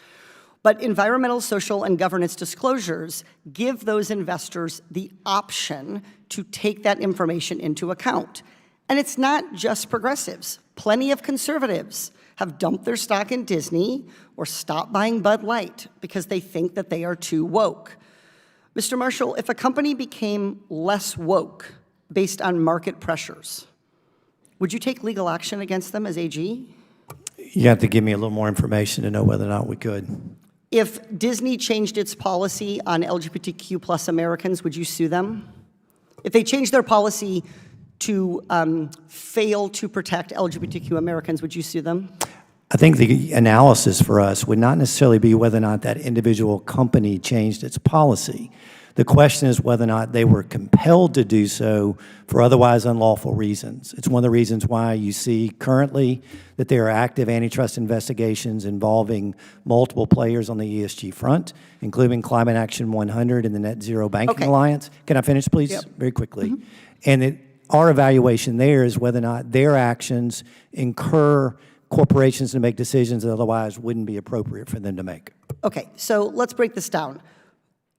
But environmental, social, and governance disclosures give those investors the option to take that information into account. And it's not just progressives. Plenty of conservatives have dumped their stock in Disney or stopped buying Bud Light because they think that they are too woke. Mr. Marshall, if a company became less woke based on market pressures, would you take legal action against them as AG? You have to give me a little more information to know whether or not we could. If Disney changed its policy on LGBTQ plus Americans, would you sue them? If they changed their policy to fail to protect LGBTQ Americans, would you sue them? I think the analysis for us would not necessarily be whether or not that individual company changed its policy. The question is whether or not they were compelled to do so for otherwise unlawful reasons. It's one of the reasons why you see currently that there are active antitrust investigations involving multiple players on the ESG front, including Climate Action 100 and the Net Zero Banking Alliance. Can I finish, please? Yep. Very quickly. And our evaluation there is whether or not their actions incur corporations to make decisions that otherwise wouldn't be appropriate for them to make. Okay, so let's break this down.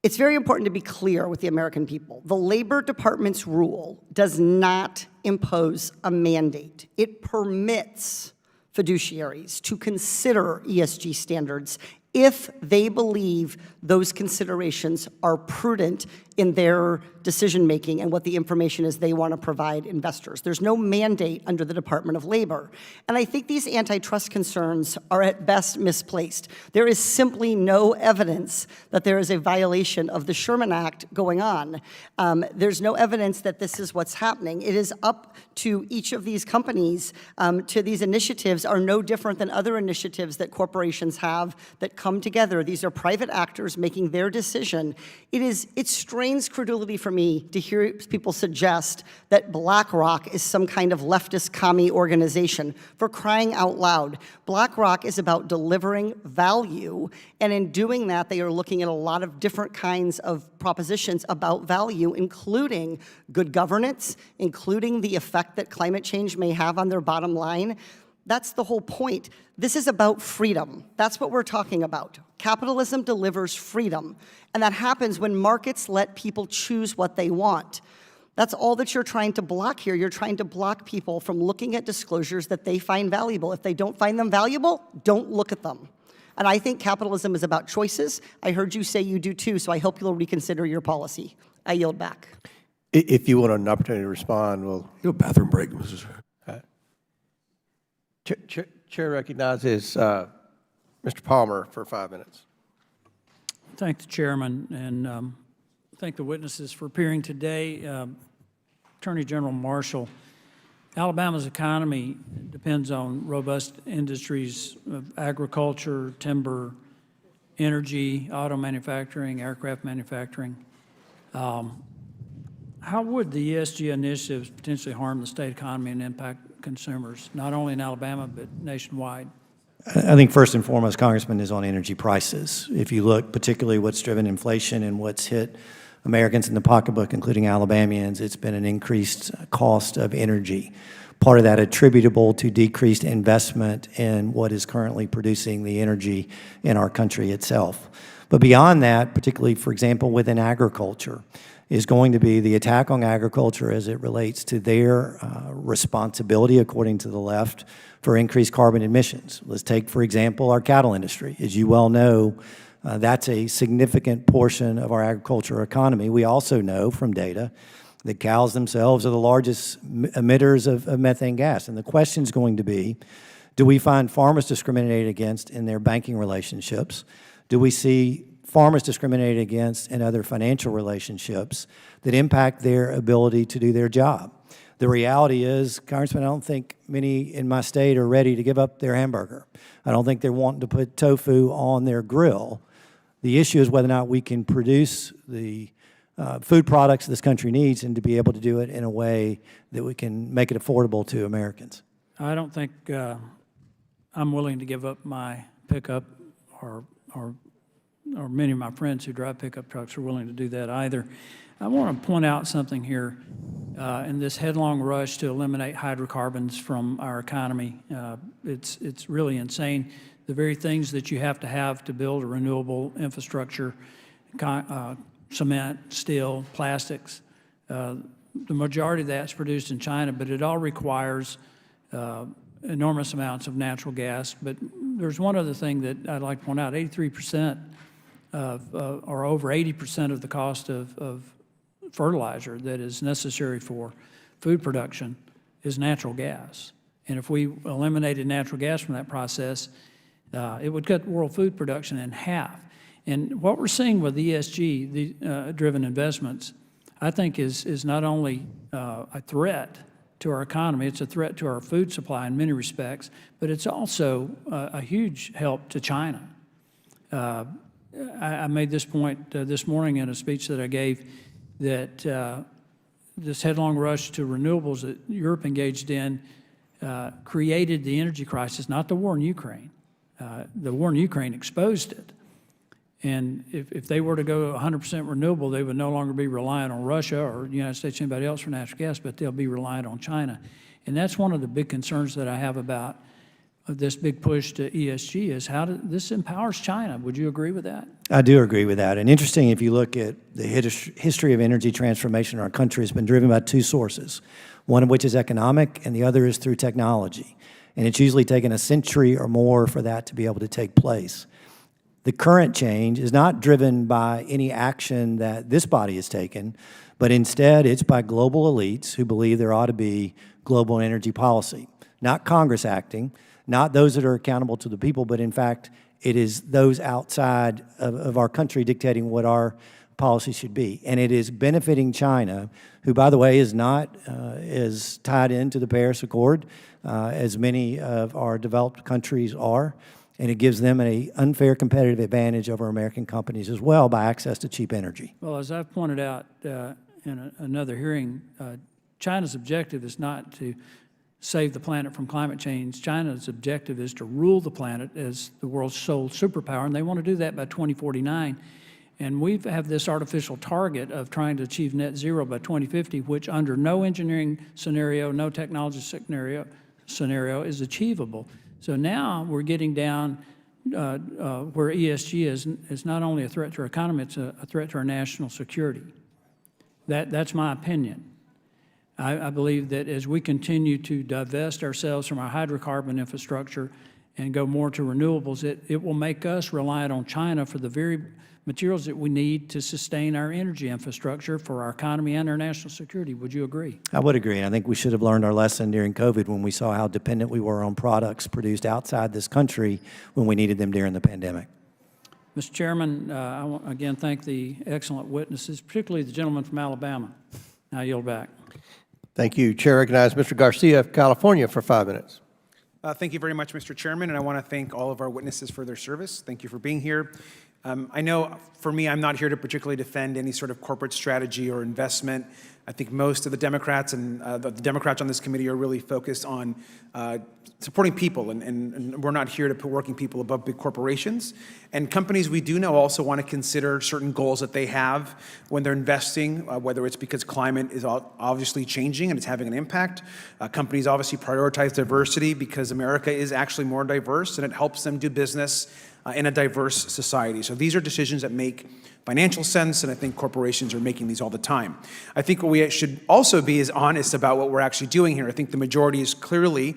It's very important to be clear with the American people. The Labor Department's rule does not impose a mandate. It permits fiduciaries to consider ESG standards if they believe those considerations are prudent in their decision-making and what the information is they want to provide investors. There's no mandate under the Department of Labor. And I think these antitrust concerns are at best misplaced. There is simply no evidence that there is a violation of the Sherman Act going on. There's no evidence that this is what's happening. It is up to each of these companies, to these initiatives are no different than other initiatives that corporations have that come together. These are private actors making their decision. It strains credulity for me to hear people suggest that BlackRock is some kind of leftist commie organization. For crying out loud, BlackRock is about delivering value, and in doing that, they are looking at a lot of different kinds of propositions about value, including good governance, including the effect that climate change may have on their bottom line. That's the whole point. This is about freedom. That's what we're talking about. Capitalism delivers freedom, and that happens when markets let people choose what they want. That's all that you're trying to block here. You're trying to block people from looking at disclosures that they find valuable. If they don't find them valuable, don't look at them. And I think capitalism is about choices. I heard you say you do too, so I hope you'll reconsider your policy. I yield back. If you want an opportunity to respond, we'll. You have a bathroom break, Mrs. Chair recognizes Mr. Palmer for 5 minutes. Thank the chairman and thank the witnesses for appearing today. Attorney General Marshall, Alabama's economy depends on robust industries of agriculture, timber, energy, auto manufacturing, aircraft manufacturing. How would the ESG initiatives potentially harm the state economy and impact consumers, not only in Alabama, but nationwide? I think first and foremost, Congressman, is on energy prices. If you look particularly what's driven inflation and what's hit Americans in the pocketbook, including Alabamians, it's been an increased cost of energy. Part of that attributable to decreased investment in what is currently producing the energy in our country itself. But beyond that, particularly, for example, within agriculture, is going to be the attack on agriculture as it relates to their responsibility, according to the left, for increased carbon emissions. Let's take, for example, our cattle industry. As you well know, that's a significant portion of our agriculture economy. We also know from data that cows themselves are the largest emitters of methane gas. And the question is going to be, do we find farmers discriminated against in their banking relationships? Do we see farmers discriminated against in other financial relationships that impact their ability to do their job? The reality is, Congressman, I don't think many in my state are ready to give up their hamburger. I don't think they're wanting to put tofu on their grill. The issue is whether or not we can produce the food products this country needs and to be able to do it in a way that we can make it affordable to Americans. I don't think I'm willing to give up my pickup, or many of my friends who drive pickup trucks are willing to do that either. I want to point out something here. In this headlong rush to eliminate hydrocarbons from our economy, it's really insane. The very things that you have to build a renewable infrastructure, cement, steel, plastics, the majority of that's produced in China, but it all requires enormous amounts of natural gas. But there's one other thing that I'd like to point out. 83% or over 80% of the cost of fertilizer that is necessary for food production is natural gas. And if we eliminated natural gas from that process, it would cut world food production in half. And what we're seeing with ESG driven investments, I think is not only a threat to our economy, it's a threat to our food supply in many respects, but it's also a huge help to China. I made this point this morning in a speech that I gave, that this headlong rush to renewables that Europe engaged in created the energy crisis, not the war in Ukraine. The war in Ukraine exposed it. And if they were to go 100% renewable, they would no longer be reliant on Russia or the United States or anybody else for natural gas, but they'll be reliant on China. And that's one of the big concerns that I have about this big push to ESG is how this empowers China. Would you agree with that? I do agree with that. And interesting, if you look at the history of energy transformation in our country, it's been driven by two sources, one of which is economic and the other is through technology. And it's usually taken a century or more for that to be able to take place. The current change is not driven by any action that this body has taken, but instead it's by global elites who believe there ought to be global energy policy. Not Congress acting, not those that are accountable to the people, but in fact, it is those outside of our country dictating what our policy should be. And it is benefiting China, who, by the way, is not as tied into the Paris Accord as many of our developed countries are. And it gives them an unfair competitive advantage over American companies as well by access to cheap energy. Well, as I've pointed out in another hearing, China's objective is not to save the planet from climate change. China's objective is to rule the planet as the world's sole superpower, and they want to do that by 2049. And we have this artificial target of trying to achieve net zero by 2050, which under no engineering scenario, no technology scenario is achievable. So now we're getting down where ESG is not only a threat to our economy, it's a threat to our national security. That's my opinion. I believe that as we continue to divest ourselves from our hydrocarbon infrastructure and go more to renewables, it will make us reliant on China for the very materials that we need to sustain our energy infrastructure for our economy and our national security. Would you agree? I would agree. I think we should have learned our lesson during COVID when we saw how dependent we were on products produced outside this country when we needed them during the pandemic. Mr. Chairman, I want to again thank the excellent witnesses, particularly the gentleman from Alabama. I yield back. Thank you. Chair recognizes Mr. Garcia of California for 5 minutes. Thank you very much, Mr. Chairman, and I want to thank all of our witnesses for their service. Thank you for being here. I know for me, I'm not here to particularly defend any sort of corporate strategy or investment. I think most of the Democrats and the Democrats on this committee are really focused on supporting people, and we're not here to put working people above big corporations. And companies we do know also want to consider certain goals that they have when they're investing, whether it's because climate is obviously changing and it's having an impact. Companies obviously prioritize diversity because America is actually more diverse, and it helps them do business in a diverse society. So these are decisions that make financial sense, and I think corporations are making these all the time. I think what we should also be is honest about what we're actually doing here. I think the majority is clearly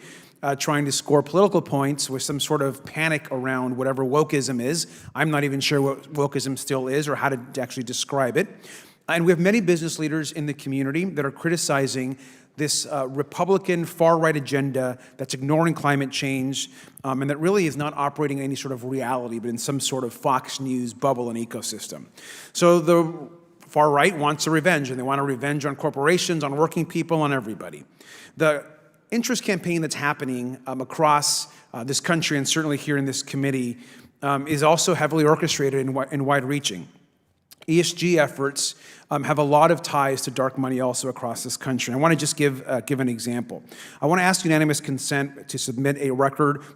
trying to score political points with some sort of panic around whatever wokeism is. I'm not even sure what wokeism still is or how to actually describe it. And we have many business leaders in the community that are criticizing this Republican far-right agenda that's ignoring climate change and that really is not operating in any sort of reality, but in some sort of Fox News bubble and ecosystem. So the far-right wants a revenge, and they want a revenge on corporations, on working people, on everybody. The interest campaign that's happening across this country, and certainly here in this committee, is also heavily orchestrated and wide-reaching. ESG efforts have a lot of ties to dark money also across this country. I want to just give an example. I want to ask unanimous consent to submit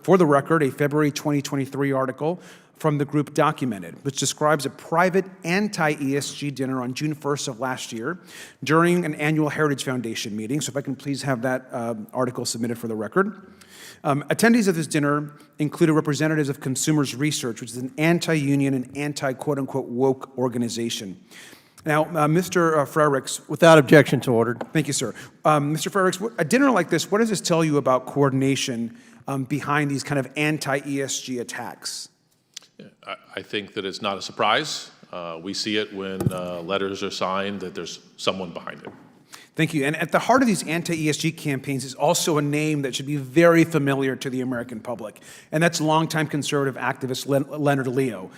for the record, a February 2023 article from the group Documented, which describes a private anti-ESG dinner on June 1st of last year during an annual Heritage Foundation meeting. So if I can please have that article submitted for the record. Attendees of this dinner included representatives of Consumers Research, which is an anti-union and anti-quote-unquote woke organization. Now, Mr. Frerichs. Without objection to order. Thank you, sir. Mr. Frerichs, a dinner like this, what does this tell you about coordination behind these kind of anti-ESG attacks? I think that it's not a surprise. We see it when letters are signed that there's someone behind it. Thank you. And at the heart of these anti-ESG campaigns is also a name that should be very familiar to the American public, and that's longtime conservative activist Leonard Leo.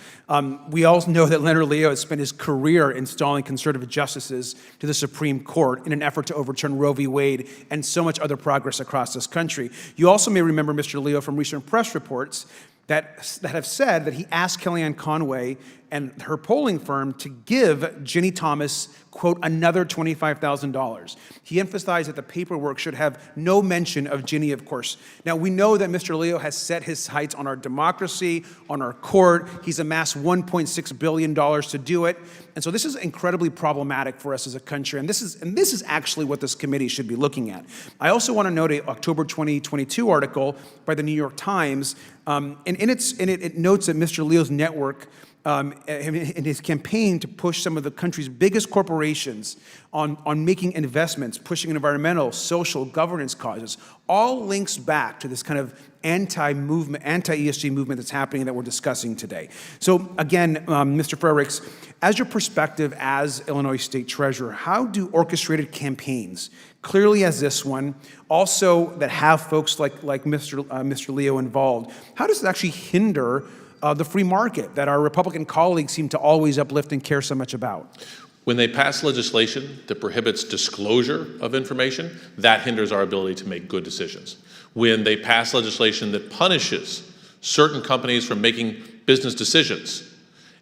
We all know that Leonard Leo has spent his career installing conservative justices to the Supreme Court in an effort to overturn Roe v. Wade and so much other progress across this country. You also may remember Mr. Leo from recent press reports that have said that he asked Kellyanne Conway and her polling firm to give Ginny Thomas, quote, another $25,000. He emphasized that the paperwork should have no mention of Ginny, of course. Now, we know that Mr. Leo has set his sights on our democracy, on our court. He's amassed $1.6 billion to do it. And so this is incredibly problematic for us as a country. And this is actually what this committee should be looking at. I also want to note an October 2022 article by the New York Times. And in it notes that Mr. Leo's network in his campaign to push some of the country's biggest corporations on making investments, pushing environmental, social, governance causes, all links back to this kind of anti-ESG movement that's happening that we're discussing today. So again, Mr. Frerichs, as your perspective as Illinois State Treasurer, how do orchestrated campaigns, clearly as this one, also that have folks like Mr. Leo involved, how does it actually hinder the free market that our Republican colleagues seem to always uplift and care so much about? When they pass legislation that prohibits disclosure of information, that hinders our ability to make good decisions. When they pass legislation that punishes certain companies from making business decisions,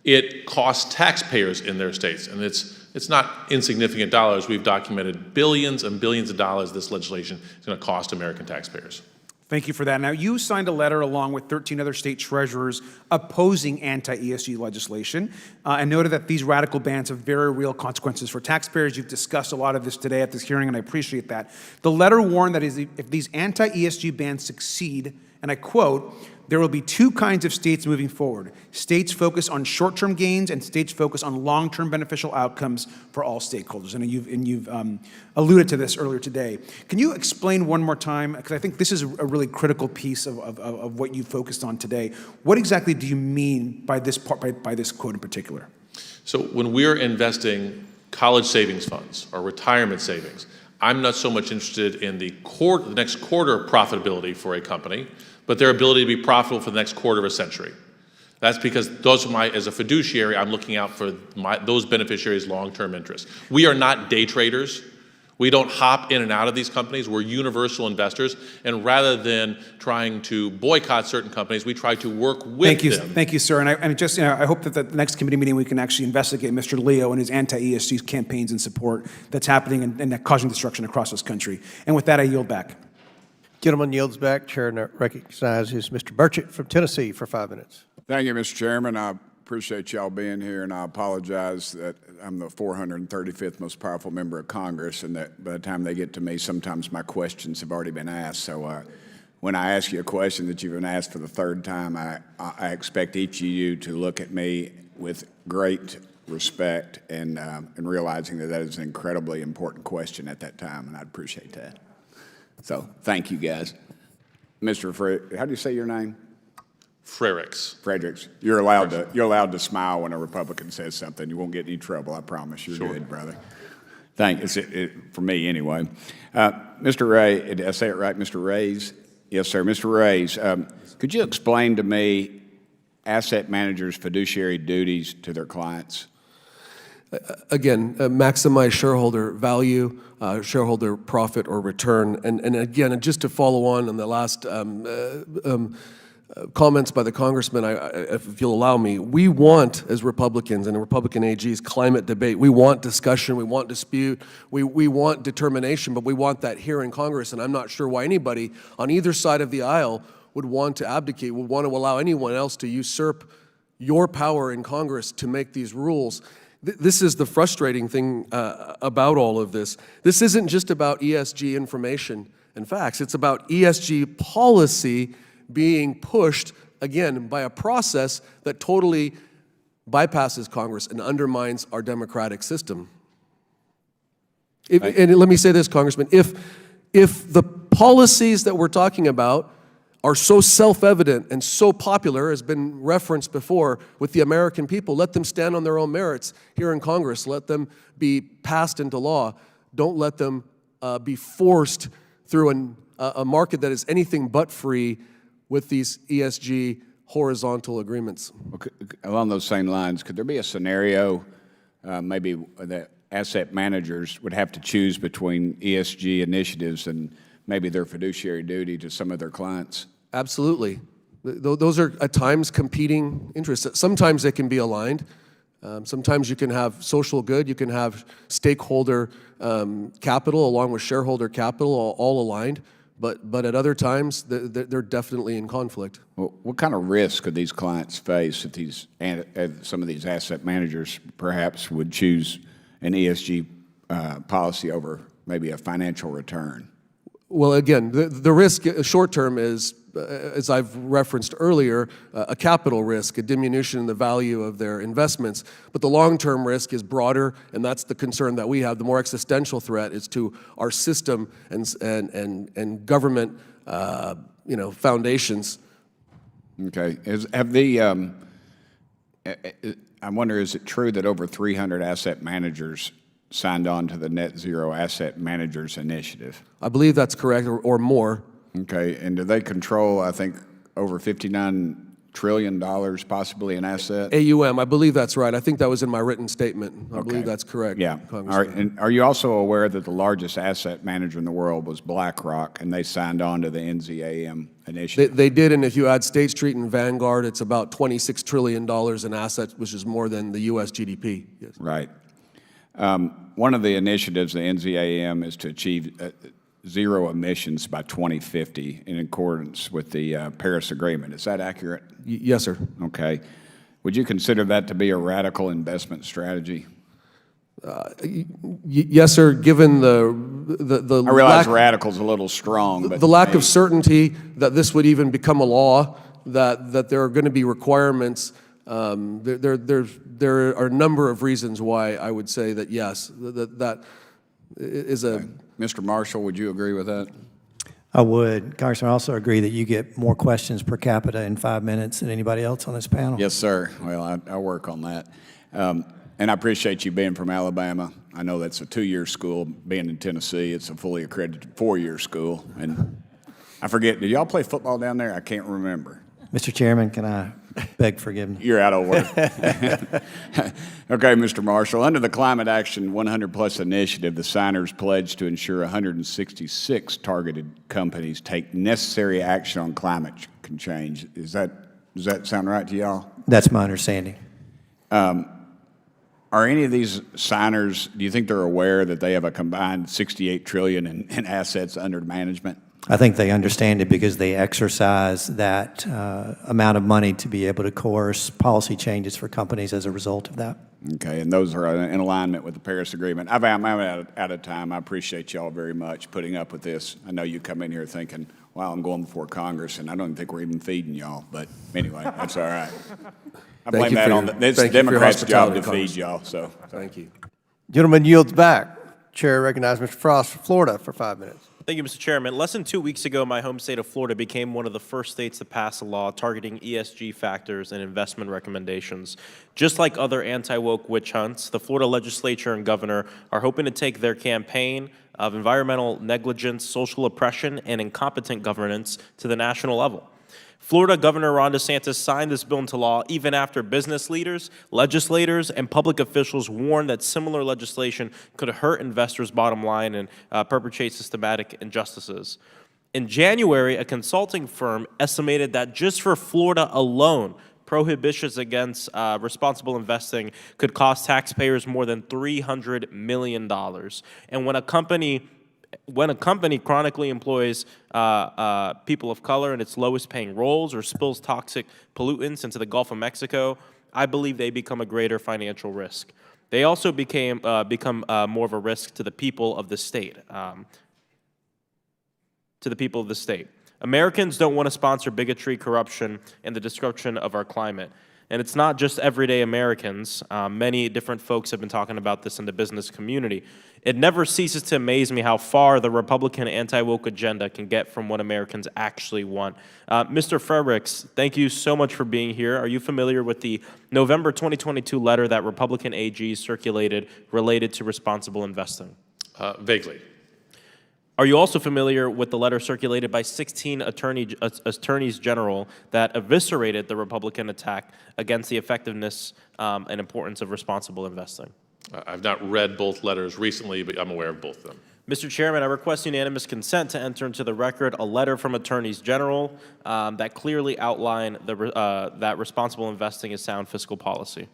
it costs taxpayers in their states, and it's not insignificant dollars. We've documented billions and billions of dollars this legislation is going to cost American taxpayers. Thank you for that. Now, you signed a letter along with 13 other state treasurers opposing anti-ESG legislation and noted that these radical bans have very real consequences for taxpayers. You've discussed a lot of this today at this hearing, and I appreciate that. The letter warned that if these anti-ESG bans succeed, and I quote, there will be two kinds of states moving forward. States focus on short-term gains and states focus on long-term beneficial outcomes for all stakeholders. And you've alluded to this earlier today. Can you explain one more time, because I think this is a really critical piece of what you focused on today. What exactly do you mean by this part, by this quote in particular? So when we're investing college savings funds or retirement savings, I'm not so much interested in the next quarter profitability for a company, but their ability to be profitable for the next quarter of a century. That's because as a fiduciary, I'm looking out for those beneficiaries' long-term interests. We are not day traders. We don't hop in and out of these companies. We're universal investors. And rather than trying to boycott certain companies, we try to work with them. Thank you, sir. And I hope that the next committee meeting we can actually investigate Mr. Leo and his anti-ESG campaigns and support that's happening and causing destruction across this country. And with that, I yield back. Gentleman yields back. Chair recognizes Mr. Burchett from Tennessee for 5 minutes. Thank you, Mr. Chairman. I appreciate y'all being here, and I apologize that I'm the 435th most powerful member of Congress, and that by the time they get to me, sometimes my questions have already been asked. So when I ask you a question that you've been asked for the third time, I expect each of you to look at me with great respect and realizing that is an incredibly important question at that time, and I'd appreciate that. So thank you, guys. Mr. how do you say your name? Fredericks. You're allowed to smile when a Republican says something. You won't get any trouble, I promise. You're good, brother. Thank you. For me, anyway. Mr. Ray, did I say it right, Mr. Rays? Yes, sir. Mr. Rays, could you explain to me asset managers' fiduciary duties to their clients? Again, maximize shareholder value, shareholder profit or return. And again, just to follow on the last comments by the congressman, if you'll allow me, we want, as Republicans and Republican AGs, climate debate. We want discussion, we want dispute, we want determination, but we want that here in Congress, and I'm not sure why anybody on either side of the aisle would want to abdicate, would want to allow anyone else to usurp your power in Congress to make these rules. This is the frustrating thing about all of this. This isn't just about ESG information and facts. It's about ESG policy being pushed, again, by a process that totally bypasses Congress and undermines our democratic system. And let me say this, Congressman, if the policies that we're talking about are so self-evident and so popular, as been referenced before, with the American people, let them stand on their own merits here in Congress. Let them be passed into law. Don't let them be forced through a market that is anything but free with these ESG horizontal agreements. Okay. Along those same lines, could there be a scenario maybe that asset managers would have to choose between ESG initiatives and maybe their fiduciary duty to some of their clients? Absolutely. Those are at times competing interests. Sometimes they can be aligned. Sometimes you can have social good, you can have stakeholder capital along with shareholder capital all aligned. But at other times, they're definitely in conflict. Well, what kind of risk could these clients face if some of these asset managers perhaps would choose an ESG policy over maybe a financial return? Well, again, the risk short term is, as I've referenced earlier, a capital risk, a diminution in the value of their investments. But the long-term risk is broader, and that's the concern that we have. The more existential threat is to our system and government, foundations. Okay. I wonder, is it true that over 300 asset managers signed on to the Net Zero Asset Managers Initiative? I believe that's correct, or more. Okay, and do they control, I think, over $59 trillion possibly in assets? AUM, I believe that's right. I think that was in my written statement. I believe that's correct. Yeah. All right. And are you also aware that the largest asset manager in the world was BlackRock, and they signed on to the NZAM initiative? They did, and if you add State Street and Vanguard, it's about $26 trillion in assets, which is more than the U.S. GDP. Yes. Right. One of the initiatives, the NZAM, is to achieve zero emissions by 2050 in accordance with the Paris Agreement. Is that accurate? Yes, sir. Okay. Would you consider that to be a radical investment strategy? Yes, sir, given the I realize radical's a little strong, but the lack of certainty that this would even become a law, that there are going to be requirements. There are a number of reasons why I would say that yes, that is a. Mr. Marshall, would you agree with that? I would. Congressman, I also agree that you get more questions per capita in 5 minutes than anybody else on this panel. Yes, sir. Well, I'll work on that. And I appreciate you being from Alabama. I know that's a 2-year school. Being in Tennessee, it's a fully accredited 4-year school. And I forget, did y'all play football down there? I can't remember. Mr. Chairman, can I beg forgiveness? You're out of order. Okay, Mr. Marshall. Under the Climate Action 100+ initiative, the signers pledged to ensure 166 targeted companies take necessary action on climate change. Does that sound right to y'all? That's my understanding. Are any of these signers, do you think they're aware that they have a combined $68 trillion in assets under management? I think they understand it because they exercise that amount of money to be able to coerce policy changes for companies as a result of that. Okay, and those are in alignment with the Paris Agreement. I'm out of time. I appreciate y'all very much putting up with this. I know you come in here thinking, wow, I'm going before Congress, and I don't think we're even feeding y'all. But anyway, that's all right. I blame that on it's the Democrats' job to feed y'all. So thank you. Gentleman yields back. Chair recognizes Mr. Frost for Florida for 5 minutes. Thank you, Mr. Chairman. Less than 2 weeks ago, my home state of Florida became one of the first states to pass a law targeting ESG factors and investment recommendations. Just like other anti-woke witch hunts, the Florida legislature and governor are hoping to take their campaign of environmental negligence, social oppression, and incompetent governance to the national level. Florida Governor Ron DeSantis signed this bill into law even after business leaders, legislators, and public officials warned that similar legislation could hurt investors' bottom line and perpetrate systematic injustices. In January, a consulting firm estimated that just for Florida alone, prohibitions against responsible investing could cost taxpayers more than $300 million. And when a company chronically employs people of color in its lowest paying roles or spills toxic pollutants into the Gulf of Mexico, I believe they become a greater financial risk. They also become more of a risk to the people of the state. Americans don't want to sponsor bigotry, corruption, and the destruction of our climate. And it's not just everyday Americans. Many different folks have been talking about this in the business community. It never ceases to amaze me how far the Republican anti-woke agenda can get from what Americans actually want. Mr. Fredericks, thank you so much for being here. Are you familiar with the November 2022 letter that Republican AGs circulated related to responsible investing? Vaguely. Are you also familiar with the letter circulated by 16 attorneys general that eviscerated the Republican attack against the effectiveness and importance of responsible investing? I've not read both letters recently, but I'm aware of both of them. Mr. Chairman, I request unanimous consent to enter into the record a letter from attorneys general that clearly outline that responsible investing is sound fiscal policy.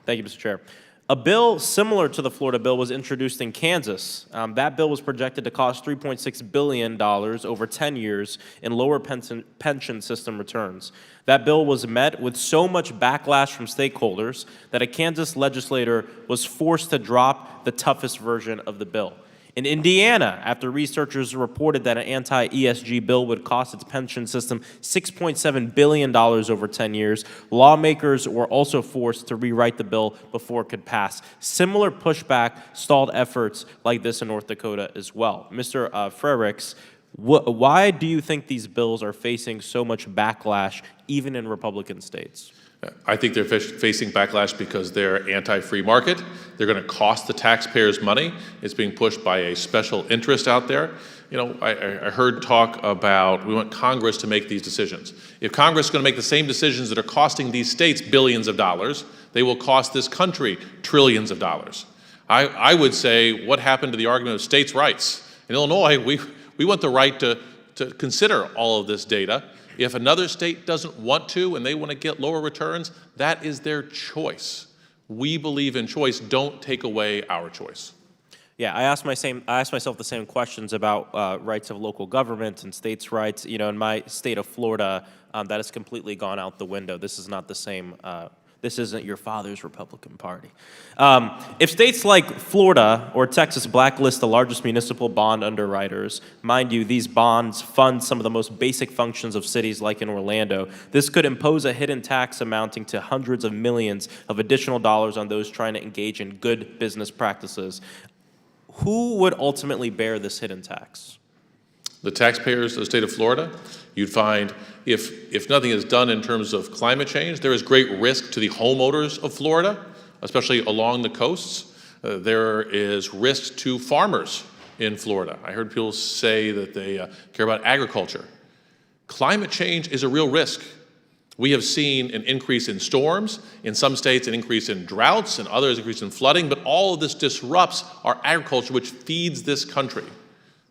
Thank you, Mr. Chair. A bill similar to the Florida bill was introduced in Kansas. That bill was projected to cost $3.6 billion over 10 years in lower pension system returns. That bill was met with so much backlash from stakeholders that a Kansas legislator was forced to drop the toughest version of the bill. In Indiana, after researchers reported that an anti-ESG bill would cost its pension system $6.7 billion over 10 years, lawmakers were also forced to rewrite the bill before it could pass. Similar pushback stalled efforts like this in North Dakota as well. Mr. Fredericks, why do you think these bills are facing so much backlash, even in Republican states? I think they're facing backlash because they're anti-free market. They're going to cost the taxpayers money. It's being pushed by a special interest out there. You know, I heard talk about we want Congress to make these decisions. If Congress is going to make the same decisions that are costing these states billions of dollars, they will cost this country trillions of dollars. I would say, what happened to the argument of states' rights? In Illinois, we want the right to consider all of this data. If another state doesn't want to and they want to get lower returns, that is their choice. We believe in choice. Don't take away our choice. Yeah, I asked myself the same questions about rights of local government and states' rights. You know, in my state of Florida, that has completely gone out the window. This is not the same This isn't your father's Republican Party. If states like Florida or Texas blacklist the largest municipal bond underwriters, mind you, these bonds fund some of the most basic functions of cities like in Orlando, this could impose a hidden tax amounting to hundreds of millions of additional dollars on those trying to engage in good business practices. Who would ultimately bear this hidden tax? The taxpayers of the state of Florida. You'd find if nothing is done in terms of climate change, there is great risk to the homeowners of Florida, especially along the coasts. There is risk to farmers in Florida. I heard people say that they care about agriculture. Climate change is a real risk. We have seen an increase in storms, in some states an increase in droughts, and others an increase in flooding, but all of this disrupts our agriculture, which feeds this country.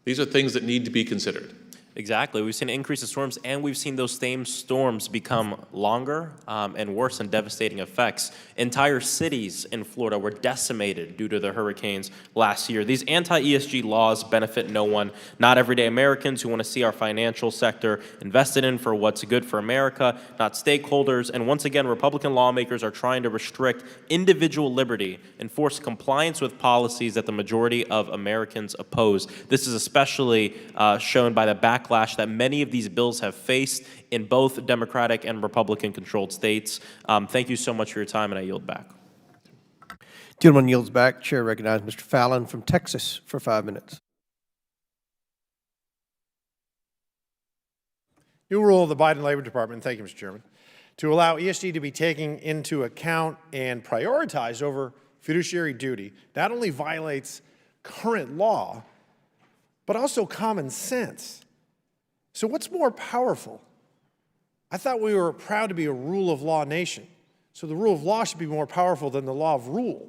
These are things that need to be considered. Exactly. We've seen an increase in storms, and we've seen those same storms become longer and worse and devastating effects. Entire cities in Florida were decimated due to the hurricanes last year. These anti-ESG laws benefit no one, not everyday Americans who want to see our financial sector invested in for what's good for America, not stakeholders. And once again, Republican lawmakers are trying to restrict individual liberty and force compliance with policies that the majority of Americans oppose. This is especially shown by the backlash that many of these bills have faced in both Democratic and Republican-controlled states. Thank you so much for your time, and I yield back. Gentleman yields back. Chair recognizes Mr. Fallon from Texas for 5 minutes. New rule of the Biden Labor Department, thank you, Mr. Chairman, to allow ESG to be taken into account and prioritized over fiduciary duty not only violates current law, but also common sense. So what's more powerful? I thought we were proud to be a rule of law nation. So the rule of law should be more powerful than the law of rule.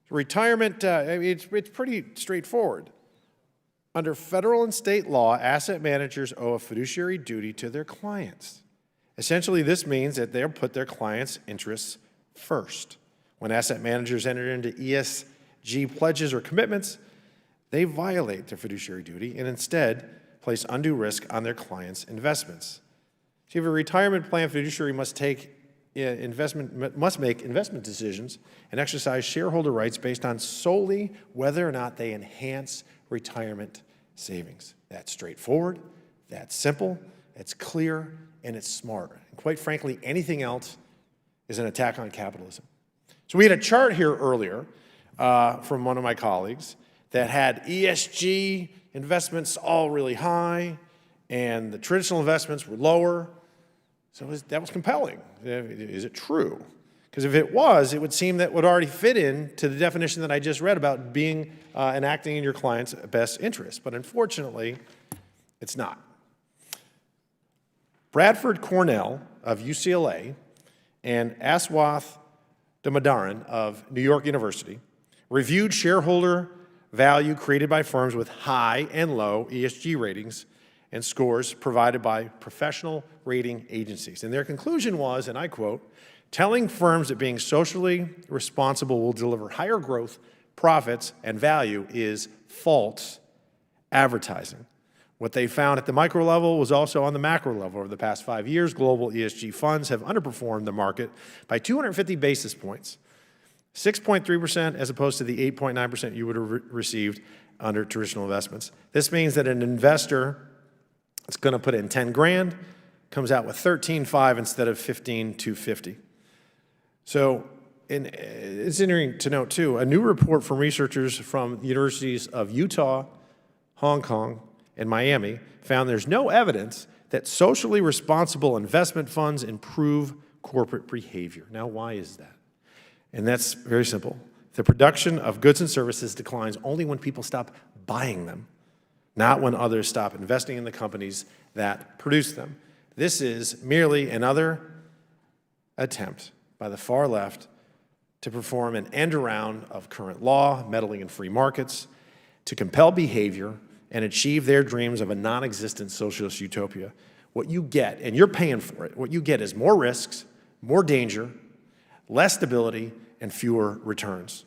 Retirement, it's pretty straightforward. Under federal and state law, asset managers owe a fiduciary duty to their clients. Essentially, this means that they'll put their clients' interests first. When asset managers enter into ESG pledges or commitments, they violate their fiduciary duty and instead place undue risk on their clients' investments. So if a retirement plan fiduciary must make investment decisions and exercise shareholder rights based on solely whether or not they enhance retirement savings. That's straightforward, that's simple, it's clear, and it's smart. And quite frankly, anything else is an attack on capitalism. So we had a chart here earlier from one of my colleagues that had ESG investments all really high, and the traditional investments were lower. So that was compelling. Is it true? Because if it was, it would seem that would already fit in to the definition that I just read about being and acting in your client's best interest. But unfortunately, it's not. Bradford Cornell of UCLA and Aswath Damodaran of New York University reviewed shareholder value created by firms with high and low ESG ratings and scores provided by professional rating agencies. And their conclusion was, and I quote, telling firms that being socially responsible will deliver higher growth, profits, and value is false advertising. What they found at the micro level was also on the macro level. Over the past 5 years, global ESG funds have underperformed the market by 250 basis points, 6.3% as opposed to the 8.9% you would have received under traditional investments. This means that an investor that's going to put in 10 grand comes out with 13.5 instead of 15,250. So it's interesting to note, too, a new report from researchers from the universities of Utah, Hong Kong, and Miami found there's no evidence that socially responsible investment funds improve corporate behavior. Now, why is that? And that's very simple. The production of goods and services declines only when people stop buying them, not when others stop investing in the companies that produce them. This is merely another attempt by the far left to perform an end around of current law, meddling in free markets, to compel behavior and achieve their dreams of a non-existent socialist utopia. What you get, and you're paying for it, what you get is more risks, more danger, less stability, and fewer returns.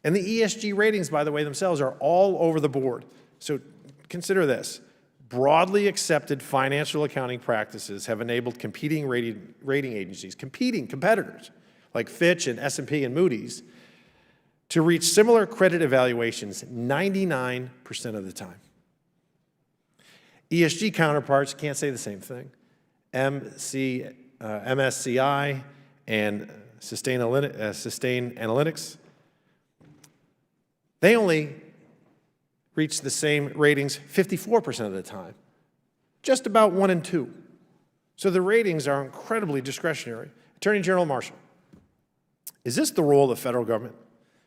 And the ESG ratings, by the way, themselves are all over the board. So consider this. broadly accepted financial accounting practices have enabled competing rating agencies, competitors like Fitch and S&P and Moody's, to reach similar credit evaluations 99% of the time. ESG counterparts can't say the same thing. MSCI and Sustainalytics, they only reach the same ratings 54% of the time, just about 1 and 2. So the ratings are incredibly discretionary. Attorney General Marshall, is this the role of the federal government?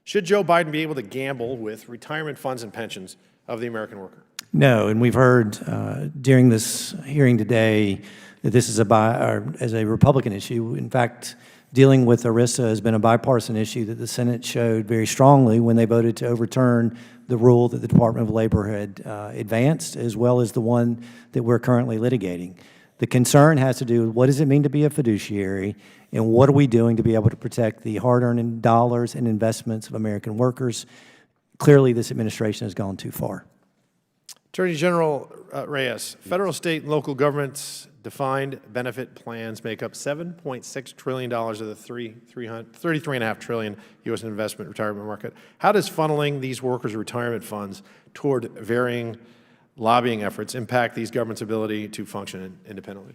Should Joe Biden be able to gamble with retirement funds and pensions of the American worker? No, and we've heard during this hearing today that this is as a Republican issue. In fact, dealing with ERISA has been a bipartisan issue that the Senate showed very strongly when they voted to overturn the rule that the Department of Labor had advanced, as well as the one that we're currently litigating. The concern has to do with what does it mean to be a fiduciary, and what are we doing to be able to protect the hard-earned dollars and investments of American workers. Clearly, this administration has gone too far. Attorney General Reyes, federal, state, and local governments defined benefit plans make up $7.6 trillion of the $33.5 trillion U.S. investment retirement market. How does funneling these workers' retirement funds toward varying lobbying efforts impact these governments' ability to function independently?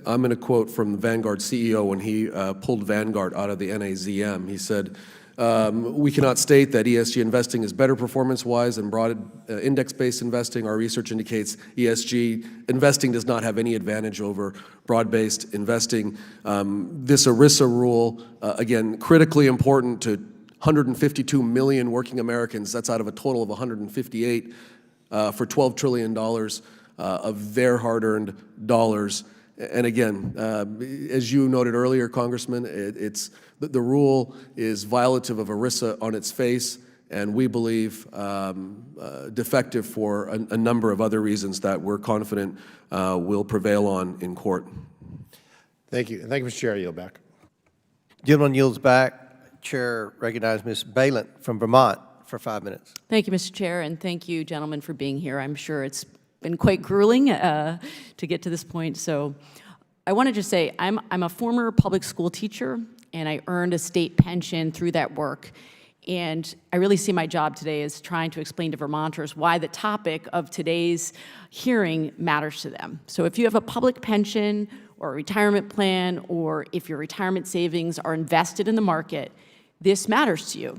I'm going to quote from the Vanguard CEO when he pulled Vanguard out of the NAZM. He said, we cannot state that ESG investing is better performance-wise than broad index-based investing. Our research indicates ESG investing does not have any advantage over broad-based investing. This ERISA rule, again, critically important to 152 million working Americans. That's out of a total of 158 for $12 trillion of their hard-earned dollars. And again, as you noted earlier, Congressman, the rule is violative of ERISA on its face, and we believe defective for a number of other reasons that we're confident will prevail on in court. Thank you. Thank you, Mr. Chair. I yield back. Gentleman yields back. Chair recognizes Ms. Balint from Vermont for 5 minutes. Thank you, Mr. Chair, and thank you, gentlemen, for being here. I'm sure it's been quite grueling to get to this point. So I want to just say I'm a former public school teacher, and I earned a state pension through that work. And I really see my job today as trying to explain to Vermonters why the topic of today's hearing matters to them. So if you have a public pension or a retirement plan, or if your retirement savings are invested in the market, this matters to you.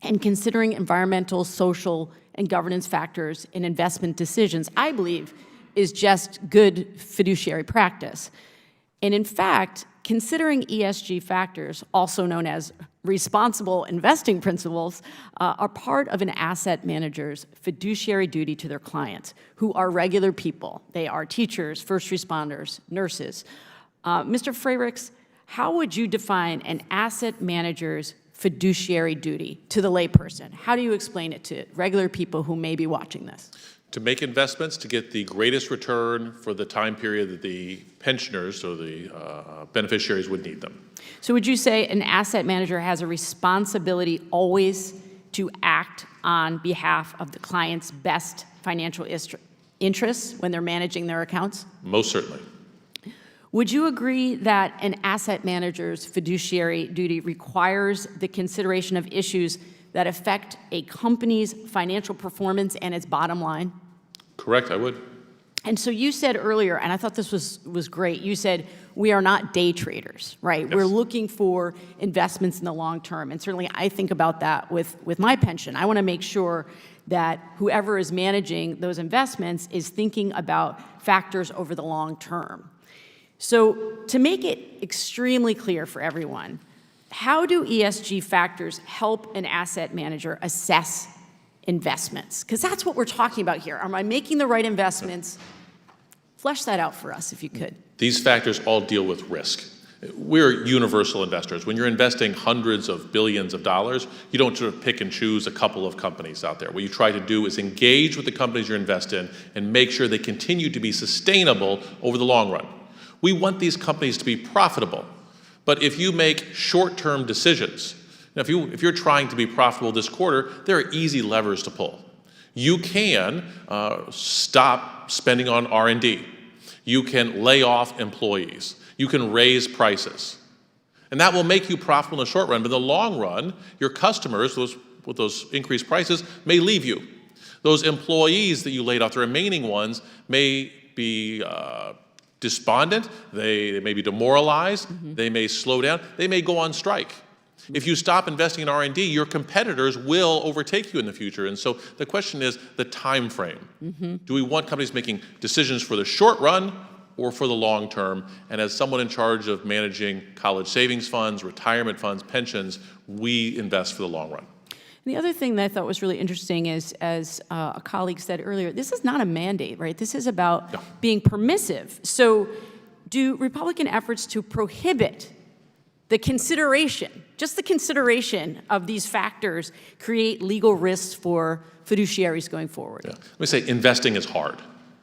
And considering environmental, social, and governance factors in investment decisions, I believe, is just good fiduciary practice. And in fact, considering ESG factors, also known as responsible investing principles, are part of an asset manager's fiduciary duty to their clients, who are regular people. They are teachers, first responders, nurses. Mr. Frerichs, how would you define an asset manager's fiduciary duty to the layperson? How do you explain it to regular people who may be watching this? To make investments to get the greatest return for the time period that the pensioners or the beneficiaries would need them. So would you say an asset manager has a responsibility always to act on behalf of the client's best financial interests when they're managing their accounts? Most certainly. Would you agree that an asset manager's fiduciary duty requires the consideration of issues that affect a company's financial performance and its bottom line? Correct, I would. And so you said earlier, and I thought this was great, you said we are not day traders, right? Yes. We're looking for investments in the long term. And certainly I think about that with my pension. I want to make sure that whoever is managing those investments is thinking about factors over the long term. So to make it extremely clear for everyone, how do ESG factors help an asset manager assess investments? Because that's what we're talking about here. Am I making the right investments? Flesh that out for us, if you could. These factors all deal with risk. We're universal investors. When you're investing hundreds of billions of dollars, you don't sort of pick and choose a couple of companies out there. What you try to do is engage with the companies you invest in and make sure they continue to be sustainable over the long run. We want these companies to be profitable. But if you make short-term decisions, if you're trying to be profitable this quarter, there are easy levers to pull. You can stop spending on R&D. You can lay off employees. You can raise prices. And that will make you profitable in the short run, but in the long run, your customers, with those increased prices, may leave you. Those employees that you laid off, the remaining ones, may be despondent, they may be demoralized, they may slow down, they may go on strike. If you stop investing in R&D, your competitors will overtake you in the future. And so the question is the time frame. Do we want companies making decisions for the short run or for the long term? And as someone in charge of managing college savings funds, retirement funds, pensions, we invest for the long run. And the other thing that I thought was really interesting is, as a colleague said earlier, this is not a mandate, right? This is about being permissive. So do Republican efforts to prohibit the consideration, just the consideration of these factors, create legal risks for fiduciaries going forward? Let me say, investing is hard.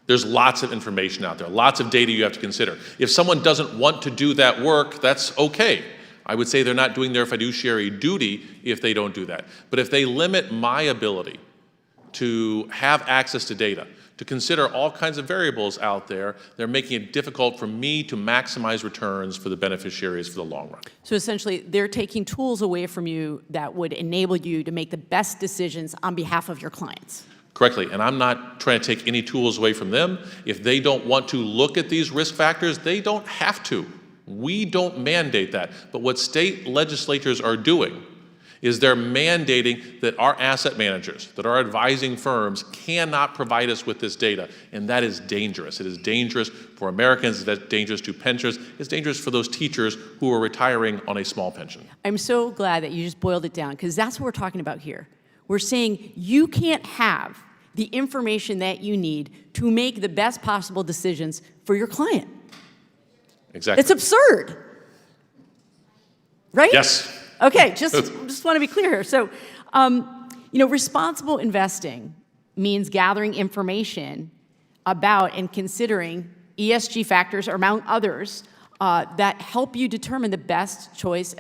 There's lots of information out there, lots of data you have to consider. If someone doesn't want to do that work, that's okay. I would say they're not doing their fiduciary duty if they don't do that. But if they limit my ability to have access to data, to consider all kinds of variables out there, they're making it difficult for me to maximize returns for the beneficiaries for the long run. So essentially, they're taking tools away from you that would enable you to make the best decisions on behalf of your clients. Correctly, and I'm not trying to take any tools away from them. If they don't want to look at these risk factors, they don't have to. We don't mandate that. But what state legislatures are doing is they're mandating that our asset managers, that our advising firms cannot provide us with this data, and that is dangerous. It is dangerous for Americans, it's dangerous to pensioners, it's dangerous for those teachers who are retiring on a small pension. I'm so glad that you just boiled it down, because that's what we're talking about here. We're saying you can't have the information that you need to make the best possible decisions for your client. Exactly. It's absurd, right? Yes. Okay, just want to be clear here. So, responsible investing means gathering information about and considering ESG factors, or among others, that help you determine the best choice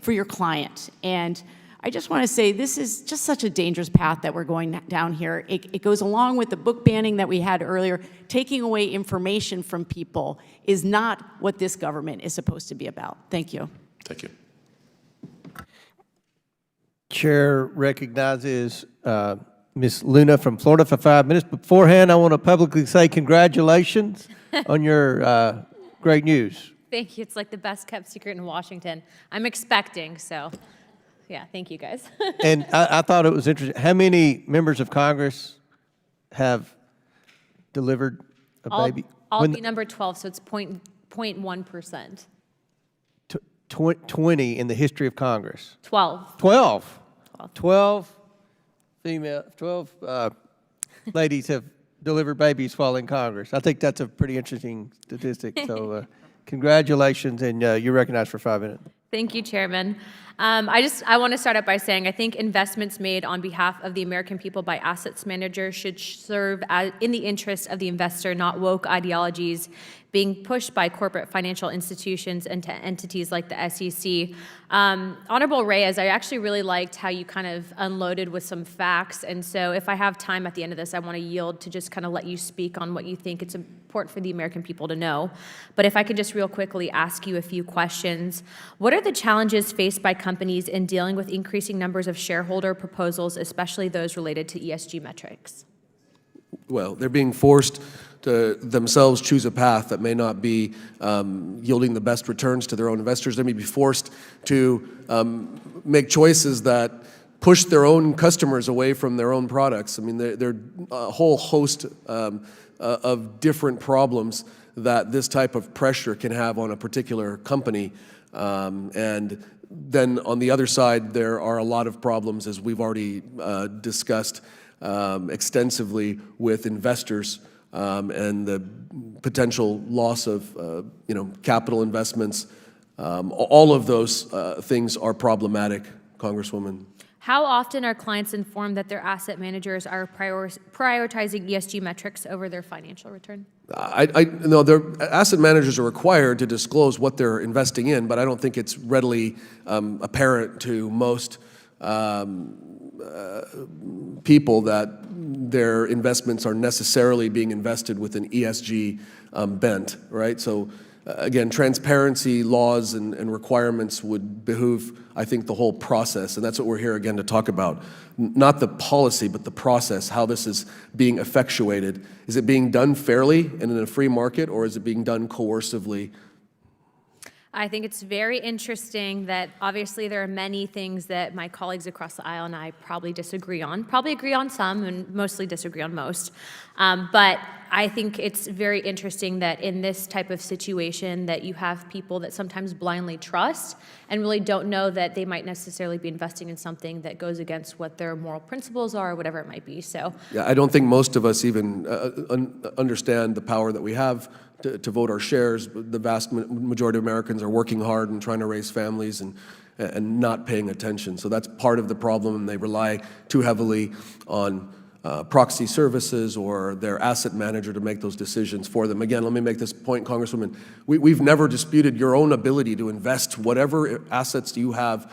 for your client. And I just want to say this is just such a dangerous path that we're going down here. It goes along with the book banning that we had earlier. Taking away information from people is not what this government is supposed to be about. Thank you. Thank you. Chair recognizes Ms. Luna from Florida for 5 minutes. Beforehand, I want to publicly say congratulations on your great news. Thank you. It's like the best kept secret in Washington. I'm expecting, so yeah, thank you guys. And I thought it was interesting. How many members of Congress have delivered a baby? I'll be number 12, so it's 0.1%. 20 in the history of Congress. 12. 12 ladies have delivered babies while in Congress. I think that's a pretty interesting statistic. So congratulations, and you're recognized for 5 minutes. Thank you, Chairman. I want to start out by saying I think investments made on behalf of the American people by assets managers should serve in the interest of the investor, not woke ideologies being pushed by corporate financial institutions and to entities like the SEC. Honorable Reyes, I actually really liked how you kind of unloaded with some facts, and so if I have time at the end of this, I want to yield to just kind of let you speak on what you think it's important for the American people to know. But if I could just real quickly ask you a few questions. What are the challenges faced by companies in dealing with increasing numbers of shareholder proposals, especially those related to ESG metrics? Well, they're being forced to themselves choose a path that may not be yielding the best returns to their own investors. They may be forced to make choices that push their own customers away from their own products. I mean, there are a whole host of different problems that this type of pressure can have on a particular company. And then on the other side, there are a lot of problems, as we've already discussed extensively, with investors and the potential loss of capital investments. All of those things are problematic, Congresswoman. How often are clients informed that their asset managers are prioritizing ESG metrics over their financial return? No, their asset managers are required to disclose what they're investing in, but I don't think it's readily apparent to most people that their investments are necessarily being invested with an ESG bent, right? So again, transparency laws and requirements would behoove, I think, the whole process, and that's what we're here again to talk about. Not the policy, but the process, how this is being effectuated. Is it being done fairly and in a free market, or is it being done coercively? I think it's very interesting that obviously there are many things that my colleagues across the aisle and I probably disagree on. Probably agree on some and mostly disagree on most. But I think it's very interesting that in this type of situation that you have people that sometimes blindly trust and really don't know that they might necessarily be investing in something that goes against what their moral principles are or whatever it might be. So yeah, I don't think most of us even understand the power that we have to vote our shares. The vast majority of Americans are working hard and trying to raise families and not paying attention. So that's part of the problem, and they rely too heavily on proxy services or their asset manager to make those decisions for them. Again, let me make this point, Congresswoman. We've never disputed your own ability to invest whatever assets you have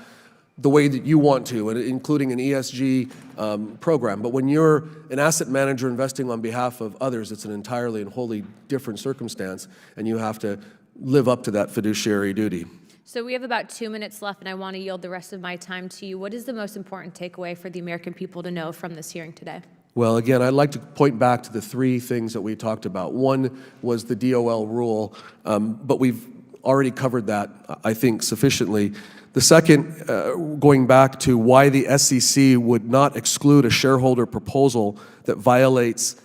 the way that you want to, including an ESG program. But when you're an asset manager investing on behalf of others, it's an entirely and wholly different circumstance, and you have to live up to that fiduciary duty. So we have about 2 minutes left, and I want to yield the rest of my time to you. What is the most important takeaway for the American people to know from this hearing today? Well, again, I'd like to point back to the three things that we talked about. One was the DOL rule, but we've already covered that, I think, sufficiently. The second, going back to why the SEC would not exclude a shareholder proposal that violates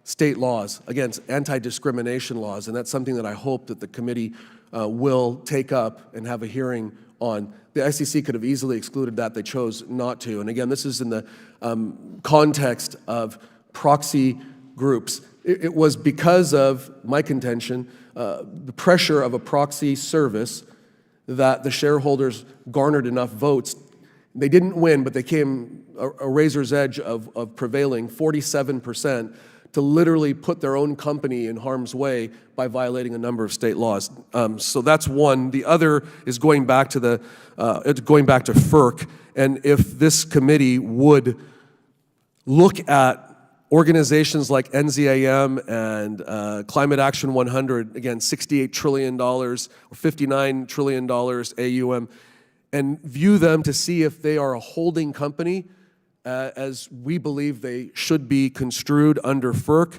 state laws, against anti-discrimination laws, and that's something that I hope that the committee will take up and have a hearing on. The SEC could have easily excluded that. They chose not to. And again, this is in the context of proxy groups. It was because of my contention, the pressure of a proxy service, that the shareholders garnered enough votes. They didn't win, but they came a razor's edge of prevailing 47% to literally put their own company in harm's way by violating a number of state laws. So that's one. The other is going back to FERC, and if this committee would look at organizations like NZAM and Climate Action 100, again, $68 trillion or $59 trillion AUM, and view them to see if they are a holding company, as we believe they should be construed under FERC.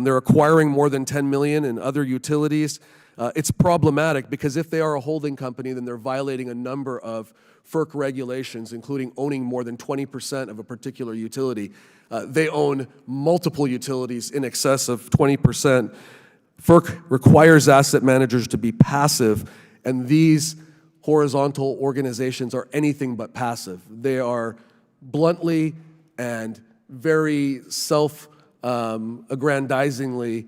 They're acquiring more than $10 million in other utilities. It's problematic because if they are a holding company, then they're violating a number of FERC regulations, including owning more than 20% of a particular utility. They own multiple utilities in excess of 20%. FERC requires asset managers to be passive, and these horizontal organizations are anything but passive. They are bluntly and very self-aggrandizingly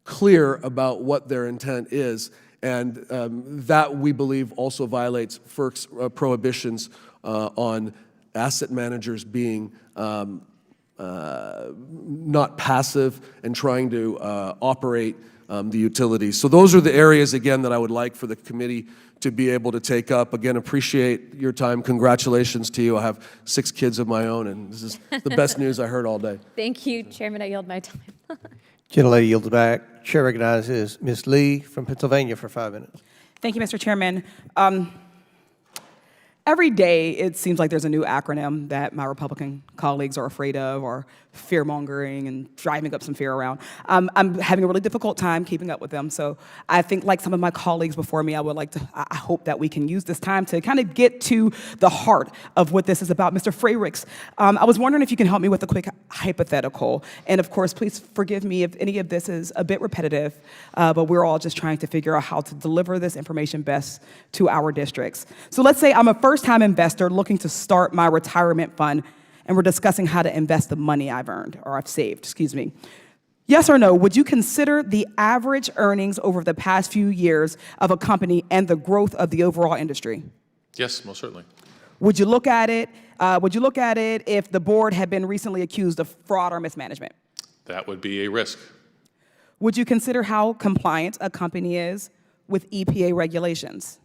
clear about what their intent is, and that, we believe, also violates FERC's prohibitions on asset managers being not passive and trying to operate the utilities. So those are the areas, again, that I would like for the committee to be able to take up. Again, appreciate your time. Congratulations to you. I have 6 kids of my own, and this is the best news I heard all day. Thank you, Chairman. I yield my time. Gentlelady yields back. Chair recognizes Ms. Lee from Pennsylvania for 5 minutes. Thank you, Mr. Chairman. Every day, it seems like there's a new acronym that my Republican colleagues are afraid of, or fear-mongering and driving up some fear around. I'm having a really difficult time keeping up with them. So I think, like some of my colleagues before me, I hope that we can use this time to kind of get to the heart of what this is about. Mr. Frerichs, I was wondering if you can help me with a quick hypothetical. And of course, please forgive me if any of this is a bit repetitive, but we're all just trying to figure out how to deliver this information best to our districts. So let's say I'm a first-time investor looking to start my retirement fund, and we're discussing how to invest the money I've earned, or I've saved, excuse me. Yes or no, would you consider the average earnings over the past few years of a company and the growth of the overall industry? Yes, most certainly. Would you look at it? If the board had been recently accused of fraud or mismanagement? That would be a risk. Would you consider how compliant a company is with EPA regulations?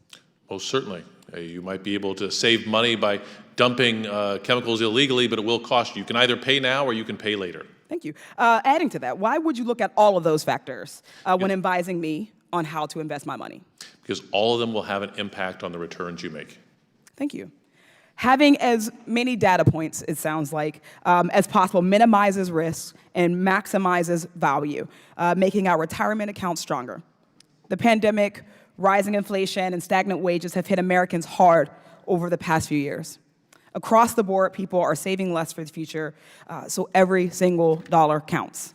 Most certainly. You might be able to save money by dumping chemicals illegally, but it will cost you. You can either pay now or you can pay later. Thank you. Adding to that, why would you look at all of those factors when advising me on how to invest my money? Because all of them will have an impact on the returns you make. Thank you. Having as many data points, it sounds like, as possible minimizes risk and maximizes value, making our retirement accounts stronger. The pandemic, rising inflation, and stagnant wages have hit Americans hard over the past few years. Across the board, people are saving less for the future, so every single dollar counts.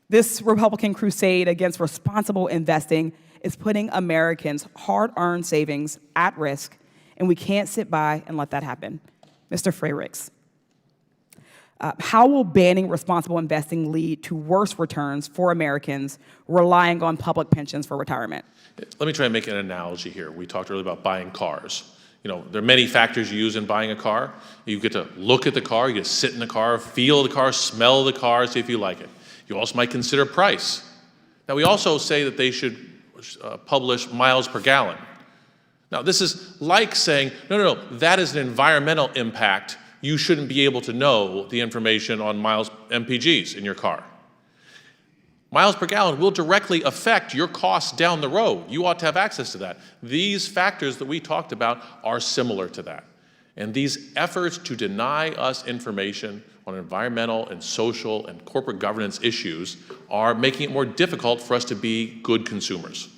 This Republican crusade against responsible investing is putting Americans' hard-earned savings at risk, and we can't sit by and let that happen. Mr. Frayricks, how will banning responsible investing lead to worse returns for Americans relying on public pensions for retirement? Let me try and make an analogy here. We talked earlier about buying cars. You know, there are many factors you use in buying a car. You get to look at the car, you get to sit in the car, feel the car, smell the car, see if you like it. You also might consider price. Now, we also say that they should publish miles per gallon. Now, this is like saying, no, that is an environmental impact. You shouldn't be able to know the information on miles MPGs in your car. Miles per gallon will directly affect your costs down the road. You ought to have access to that. These factors that we talked about are similar to that. And these efforts to deny us information on environmental and social and corporate governance issues are making it more difficult for us to be good consumers.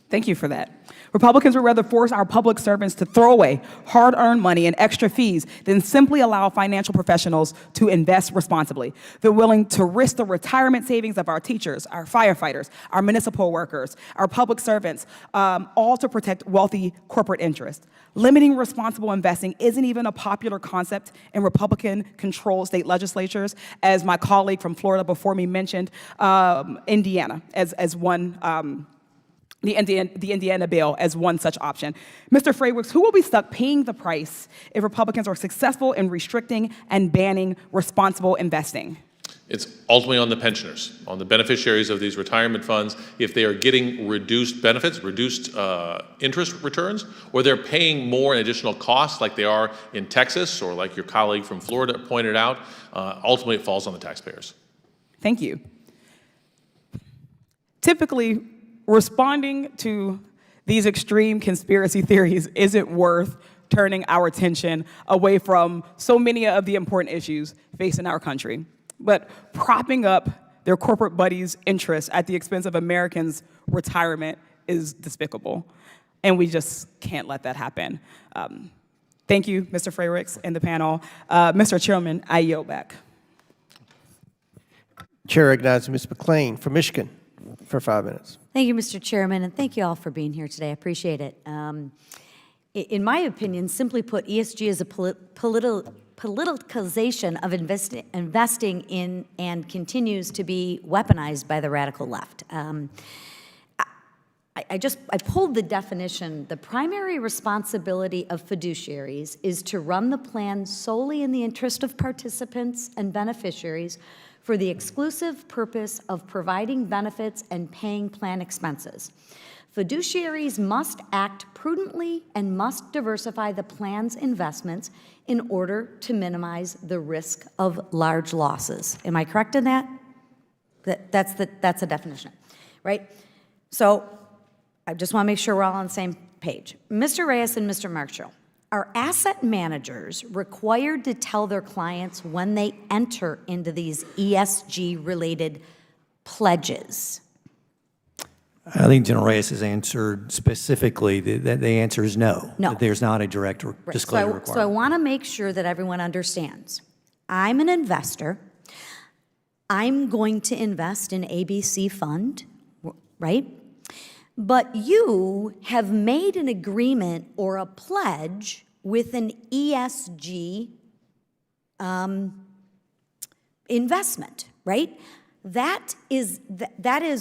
Thank you for that. Republicans would rather force our public servants to throw away hard-earned money and extra fees than simply allow financial professionals to invest responsibly. They're willing to risk the retirement savings of our teachers, our firefighters, our municipal workers, our public servants, all to protect wealthy corporate interests. Limiting responsible investing isn't even a popular concept in Republican-controlled state legislatures, as my colleague from Florida before me mentioned, Indiana as one. The Indiana bill as one such option. Mr. Frayricks, who will be stuck paying the price if Republicans are successful in restricting and banning responsible investing? It's ultimately on the pensioners, on the beneficiaries of these retirement funds, if they are getting reduced benefits, reduced interest returns, or they're paying more in additional costs like they are in Texas or like your colleague from Florida pointed out, ultimately it falls on the taxpayers. Thank you. Typically, responding to these extreme conspiracy theories isn't worth turning our attention away from so many of the important issues facing our country. But propping up their corporate buddies' interests at the expense of Americans' retirement is despicable. And we just can't let that happen. Thank you, Mr. Frayricks and the panel. Mr. Chairman, I yield back. Chair recognizes Ms. McLean from Michigan for 5 minutes. Thank you, Mr. Chairman, and thank you all for being here today. I appreciate it. In my opinion, simply put, ESG is a politicalization of investing in and continues to be weaponized by the radical left. I pulled the definition. The primary responsibility of fiduciaries is to run the plan solely in the interest of participants and beneficiaries for the exclusive purpose of providing benefits and paying plan expenses. Fiduciaries must act prudently and must diversify the plan's investments in order to minimize the risk of large losses. Am I correct in that? That's a definition, right? So I just want to make sure we're all on the same page. Mr. Reyes and Mr. Marshall, are asset managers required to tell their clients when they enter into these ESG-related pledges? I think General Reyes has answered specifically that the answer is no. No. That there's not a direct disclosure requirement. So I want to make sure that everyone understands. I'm an investor. I'm going to invest in ABC fund, right? But you have made an agreement or a pledge with an ESG investment, right? That is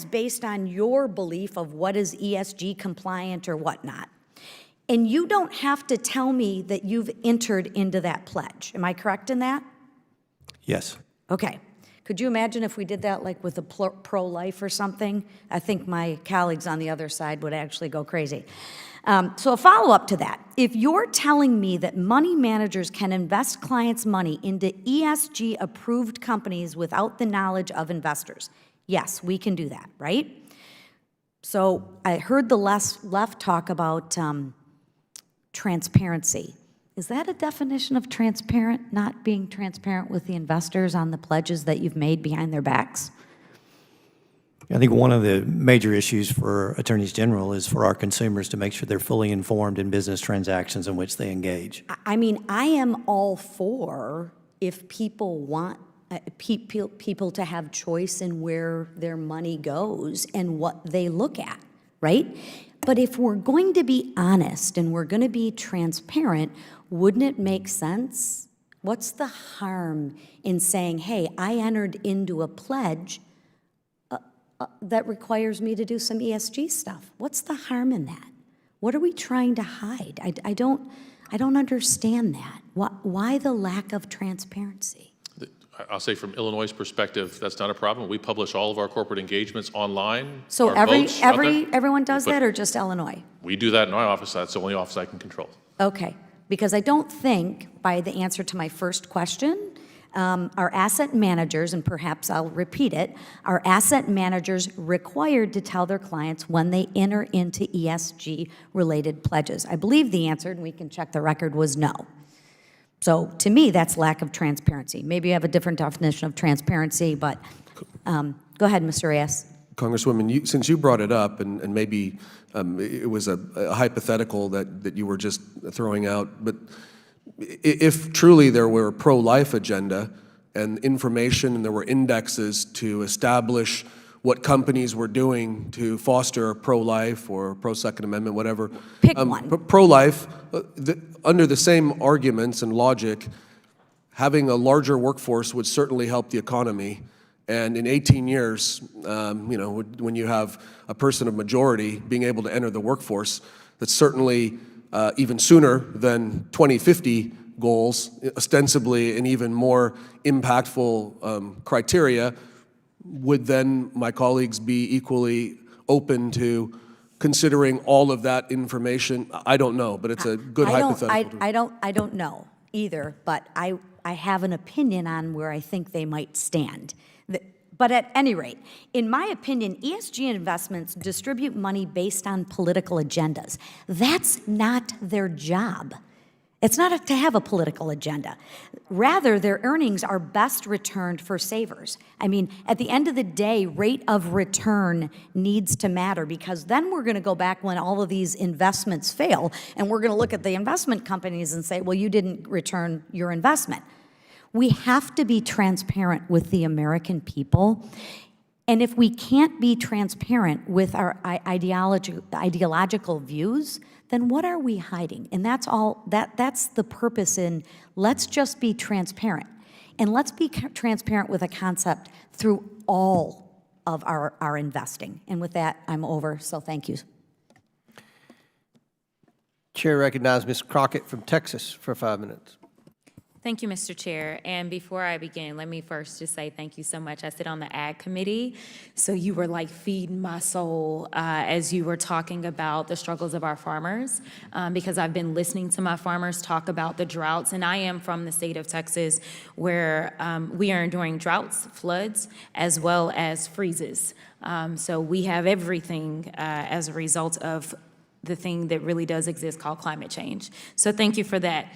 based on your belief of what is ESG compliant or whatnot. And you don't have to tell me that you've entered into that pledge. Am I correct in that? Yes. Okay. Could you imagine if we did that like with a pro-life or something? I think my colleagues on the other side would actually go crazy. So a follow-up to that, if you're telling me that money managers can invest clients' money into ESG-approved companies without the knowledge of investors, yes, we can do that, right? So I heard the left talk about transparency. Is that a definition of transparent, not being transparent with the investors on the pledges that you've made behind their backs? I think one of the major issues for attorneys general is for our consumers to make sure they're fully informed in business transactions in which they engage. I mean, I am all for if people want people to have choice in where their money goes and what they look at, right? But if we're going to be honest and we're going to be transparent, wouldn't it make sense? What's the harm in saying, hey, I entered into a pledge that requires me to do some ESG stuff? What's the harm in that? What are we trying to hide? I don't understand that. Why the lack of transparency? I'll say from Illinois' perspective, that's not a problem. We publish all of our corporate engagements online. So our votes out there. everyone does that, or just Illinois? We do that in our office. That's the only office I can control. Okay, because I don't think, by the answer to my first question, our asset managers, and perhaps I'll repeat it, are asset managers required to tell their clients when they enter into ESG-related pledges? I believe the answer, and we can check the record, was no. So to me, that's lack of transparency. Maybe you have a different definition of transparency, but go ahead, Mr. Reyes. Congresswoman, since you brought it up, and maybe it was a hypothetical that you were just throwing out, but if truly there were a pro-life agenda and information and there were indexes to establish what companies were doing to foster pro-life or pro-Second Amendment, whatever. Pick one. Pro-life, under the same arguments and logic, having a larger workforce would certainly help the economy. And in 18 years, when you have a person of majority being able to enter the workforce, that's certainly even sooner than 2050 goals, ostensibly an even more impactful criteria. Would then my colleagues be equally open to considering all of that information? I don't know, but it's a good hypothetical. I don't know either, but I have an opinion on where I think they might stand. But at any rate, in my opinion, ESG investments distribute money based on political agendas. That's not their job. It's not to have a political agenda. Rather, their earnings are best returned for savers. I mean, at the end of the day, rate of return needs to matter, because then we're going to go back when all of these investments fail, and we're going to look at the investment companies and say, well, you didn't return your investment. We have to be transparent with the American people. And if we can't be transparent with our ideological views, then what are we hiding? And that's all, that's the purpose in let's just be transparent. And let's be transparent with a concept through all of our investing. And with that, I'm over, so thank you. Chair recognizes Ms. Crockett from Texas for 5 minutes. Thank you, Mr. Chair. And before I begin, let me first just say thank you so much. I sit on the Ag Committee, so you were like feeding my soul as you were talking about the struggles of our farmers, because I've been listening to my farmers talk about the droughts, and I am from the state of Texas where we are enduring droughts, floods, as well as freezes. So we have everything as a result of the thing that really does exist called climate change. So thank you for that.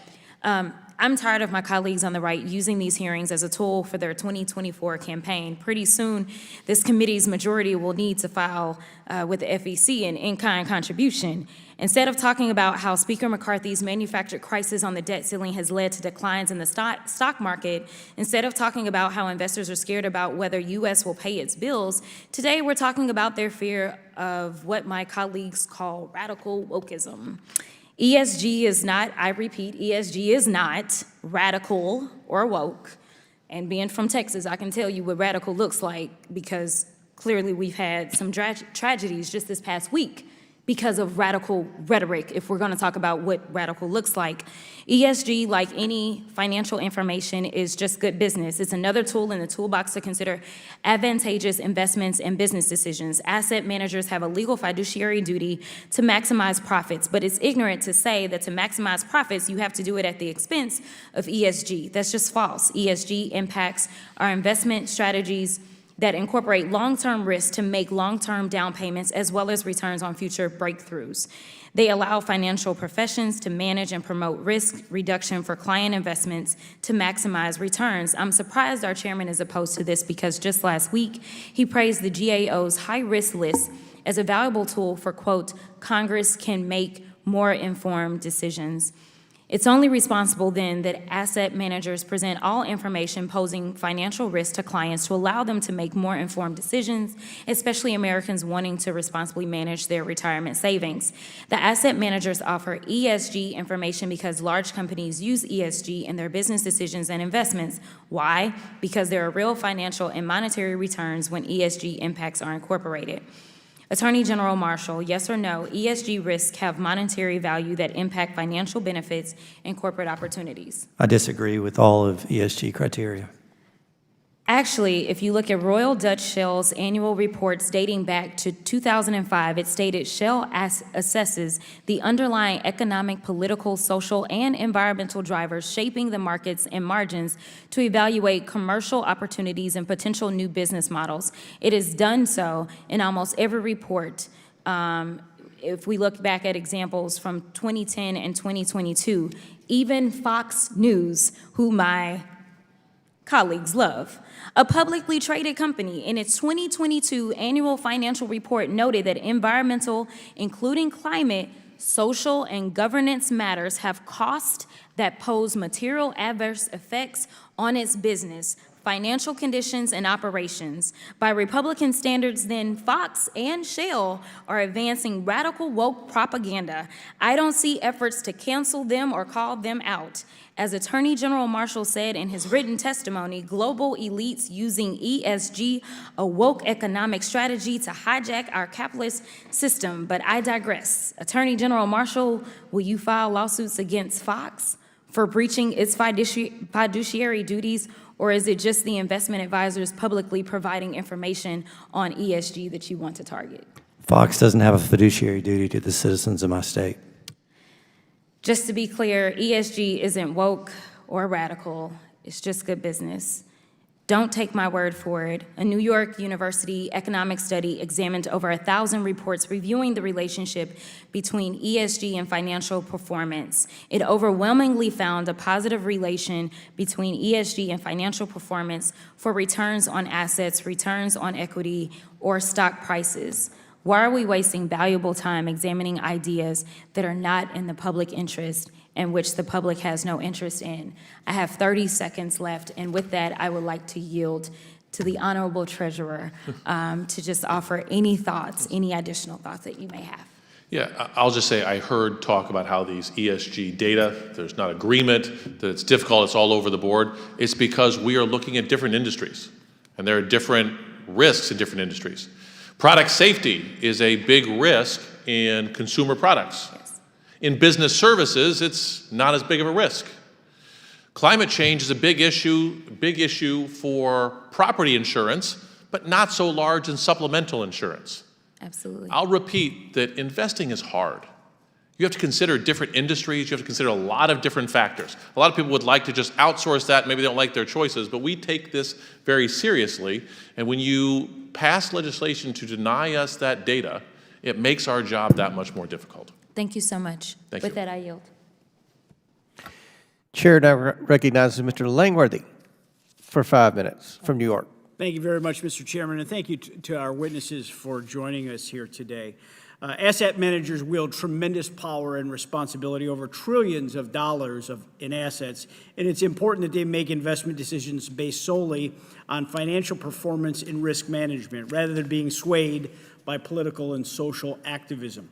I'm tired of my colleagues on the right using these hearings as a tool for their 2024 campaign. Pretty soon, this committee's majority will need to file with the FEC an in-kind contribution. Instead of talking about how Speaker McCarthy's manufactured crisis on the debt ceiling has led to declines in the stock market, instead of talking about how investors are scared about whether U.S. will pay its bills, today we're talking about their fear of what my colleagues call radical wokeism. ESG is not, I repeat, ESG is not radical or woke. And being from Texas, I can tell you what radical looks like, because clearly we've had some tragedies just this past week because of radical rhetoric, if we're going to talk about what radical looks like. ESG, like any financial information, is just good business. It's another tool in the toolbox to consider advantageous investments and business decisions. Asset managers have a legal fiduciary duty to maximize profits, but it's ignorant to say that to maximize profits, you have to do it at the expense of ESG. That's just false. ESG impacts our investment strategies that incorporate long-term risks to make long-term down payments as well as returns on future breakthroughs. They allow financial professions to manage and promote risk reduction for client investments to maximize returns. I'm surprised our chairman is opposed to this because just last week, he praised the GAO's high-risk list as a valuable tool for, quote, Congress can make more informed decisions. It's only responsible then that asset managers present all information posing financial risk to clients to allow them to make more informed decisions, especially Americans wanting to responsibly manage their retirement savings. The asset managers offer ESG information because large companies use ESG in their business decisions and investments. Why? Because there are real financial and monetary returns when ESG impacts are incorporated. Attorney General Marshall, yes or no, ESG risks have monetary value that impact financial benefits and corporate opportunities? I disagree with all of ESG criteria. Actually, if you look at Royal Dutch Shell's annual reports dating back to 2005, it stated Shell assesses the underlying economic, political, social, and environmental drivers shaping the markets and margins to evaluate commercial opportunities and potential new business models. It has done so in almost every report. If we look back at examples from 2010 and 2022, even Fox News, who my colleagues love, a publicly traded company, in its 2022 annual financial report noted that environmental, including climate, social, and governance matters have costs that pose material adverse effects on its business, financial conditions, and operations. By Republican standards, then, Fox and Shell are advancing radical woke propaganda. I don't see efforts to cancel them or call them out. As Attorney General Marshall said in his written testimony, global elites using ESG, a woke economic strategy to hijack our capitalist system. But I digress. Attorney General Marshall, will you file lawsuits against Fox for breaching its fiduciary duties, or is it just the investment advisors publicly providing information on ESG that you want to target? Fox doesn't have a fiduciary duty to the citizens of my state. Just to be clear, ESG isn't woke or radical. It's just good business. Don't take my word for it. A New York University economic study examined over 1,000 reports reviewing the relationship between ESG and financial performance. It overwhelmingly found a positive relation between ESG and financial performance for returns on assets, returns on equity, or stock prices. Why are we wasting valuable time examining ideas that are not in the public interest and which the public has no interest in? I have 30 seconds left, and with that, I would like to yield to the Honorable Treasurer to just offer any thoughts, any additional thoughts that you may have. Yeah, I'll just say I heard talk about how these ESG data, there's not agreement, that it's difficult, it's all over the board. It's because we are looking at different industries, and there are different risks in different industries. Product safety is a big risk in consumer products. Yes. In business services, it's not as big of a risk. Climate change is a big issue for property insurance, but not so large in supplemental insurance. Absolutely. I'll repeat that investing is hard. You have to consider different industries. You have to consider a lot of different factors. A lot of people would like to just outsource that. Maybe they don't like their choices, but we take this very seriously. And when you pass legislation to deny us that data, it makes our job that much more difficult. Thank you so much. Thank With you. that, I yield. Chair now recognizes Mr. Langworthy for 5 minutes from New York. Thank you very much, Mr. Chairman, and thank you to our witnesses for joining us here today. Asset managers wield tremendous power and responsibility over trillions of dollars in assets, and it's important that they make investment decisions based solely on financial performance and risk management, rather than being swayed by political and social activism.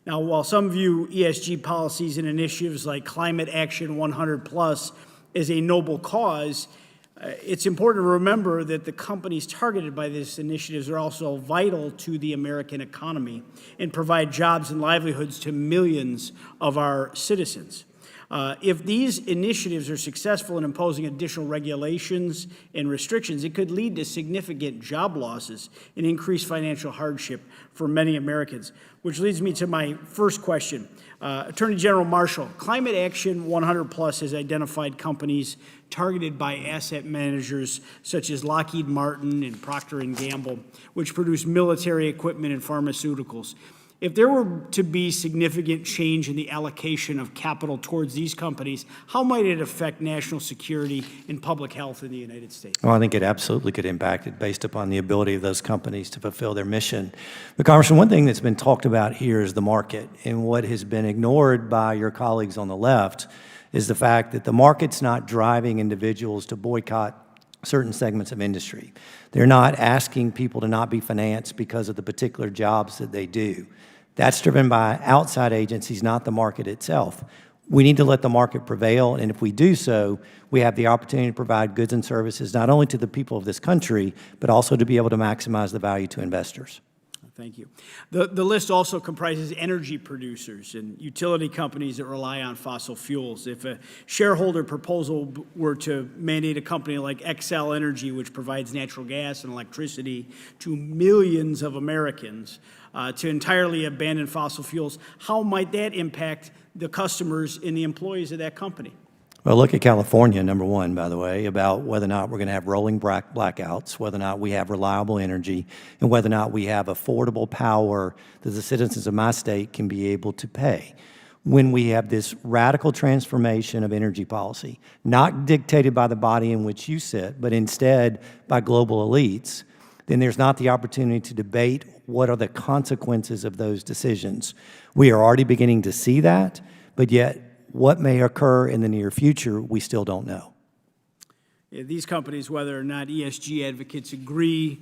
Now, while some view ESG policies and initiatives like Climate Action 100+ as a noble cause, It's important to remember that the companies targeted by these initiatives are also vital to the American economy and provide jobs and livelihoods to millions of our citizens. If these initiatives are successful in imposing additional regulations and restrictions, it could lead to significant job losses and increased financial hardship for many Americans, which leads me to my first question. Attorney General Marshall, Climate Action 100 Plus has identified companies targeted by asset managers such as Lockheed Martin and Procter & Gamble, which produce military equipment and pharmaceuticals. If there were to be significant change in the allocation of capital towards these companies, how might it affect national security and public health in the United States? Well, I think it absolutely could impact it based upon the ability of those companies to fulfill their mission. But Congressman, one thing that's been talked about here is the market. And what has been ignored by your colleagues on the left is the fact that the market's not driving individuals to boycott certain segments of industry. They're not asking people to not be financed because of the particular jobs that they do. That's driven by outside agencies, not the market itself. We need to let the market prevail, and if we do so, we have the opportunity to provide goods and services not only to the people of this country, but also to be able to maximize the value to investors. Thank you. The list also comprises energy producers and utility companies that rely on fossil fuels. If a shareholder proposal were to mandate a company like Xcel Energy, which provides natural gas and electricity to millions of Americans, to entirely abandon fossil fuels, how might that impact the customers and the employees of that company? Well, look at California, number one, by the way, about whether or not we're going to have rolling blackouts, whether or not we have reliable energy, and whether or not we have affordable power that the citizens of my state can be able to pay. When we have this radical transformation of energy policy, not dictated by the body in which you sit, but instead by global elites, then there's not the opportunity to debate what are the consequences of those decisions. We are already beginning to see that, but yet what may occur in the near future, we still don't know. These companies, whether or not ESG advocates agree,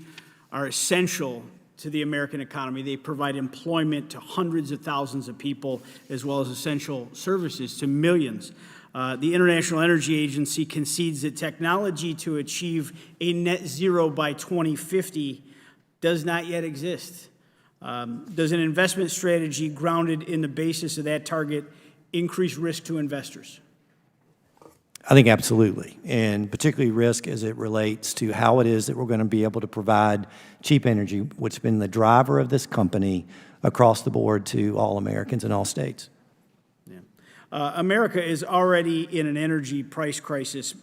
are essential to the American economy. They provide employment to hundreds of thousands of people, as well as essential services to millions. The International Energy Agency concedes that technology to achieve a net zero by 2050 does not yet exist. Does an investment strategy grounded in the basis of that target increase risk to investors? I think absolutely, and particularly risk as it relates to how it is that we're going to be able to provide cheap energy, which has been the driver of this company across the board to all Americans in all states. America is already in an energy price crisis,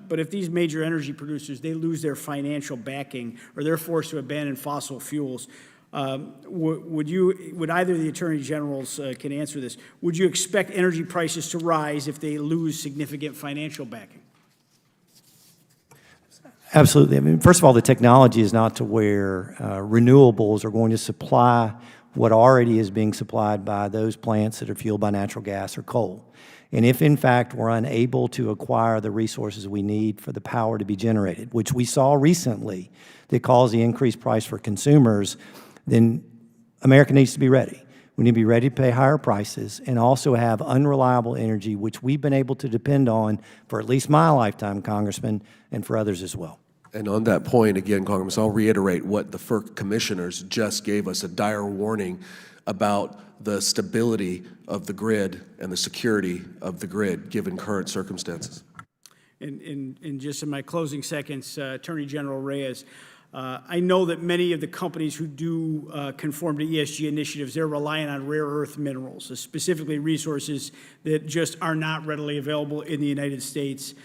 but if these major energy producers, they lose their financial backing or they're forced to abandon fossil fuels, would either of the attorney generals can answer this, would you expect energy prices to rise if they lose significant financial backing? Absolutely. I mean, first of all, the technology is not to where renewables are going to supply what already is being supplied by those plants that are fueled by natural gas or coal. And if, in fact, we're unable to acquire the resources we need for the power to be generated, which we saw recently that caused the increased price for consumers, then America needs to be ready. We need to be ready to pay higher prices and also have unreliable energy, which we've been able to depend on for at least my lifetime, Congressman, and for others as well. And on that point, again, Congressman, I'll reiterate what the FERC commissioners just gave us, a dire warning about the stability of the grid and the security of the grid, given current circumstances. And just in my closing seconds, Attorney General Reyes, I know that many of the companies who do conform to ESG initiatives, they're relying on rare earth minerals, specifically resources that just are not readily available in the United States.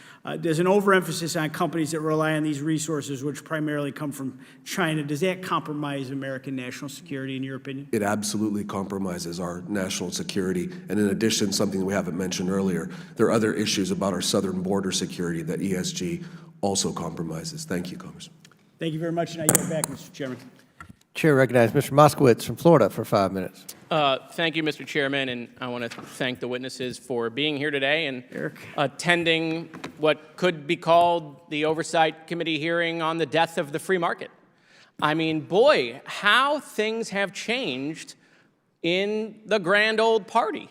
Does an overemphasis on companies that rely on these resources, which primarily come from China, does that compromise American national security, in your opinion? It absolutely compromises our national security. And in addition, something we haven't mentioned earlier, there are other issues about our southern border security that ESG also compromises. Thank you, Congressman. Thank you very much, and I yield back, Mr. Chairman. Chair recognizes Mr. Moskowitz from Florida for 5 minutes. Thank you, Mr. Chairman, and I want to thank the witnesses for being here today and attending what could be called the Oversight Committee hearing on the death of the free market. I mean, boy, how things have changed in the grand old party.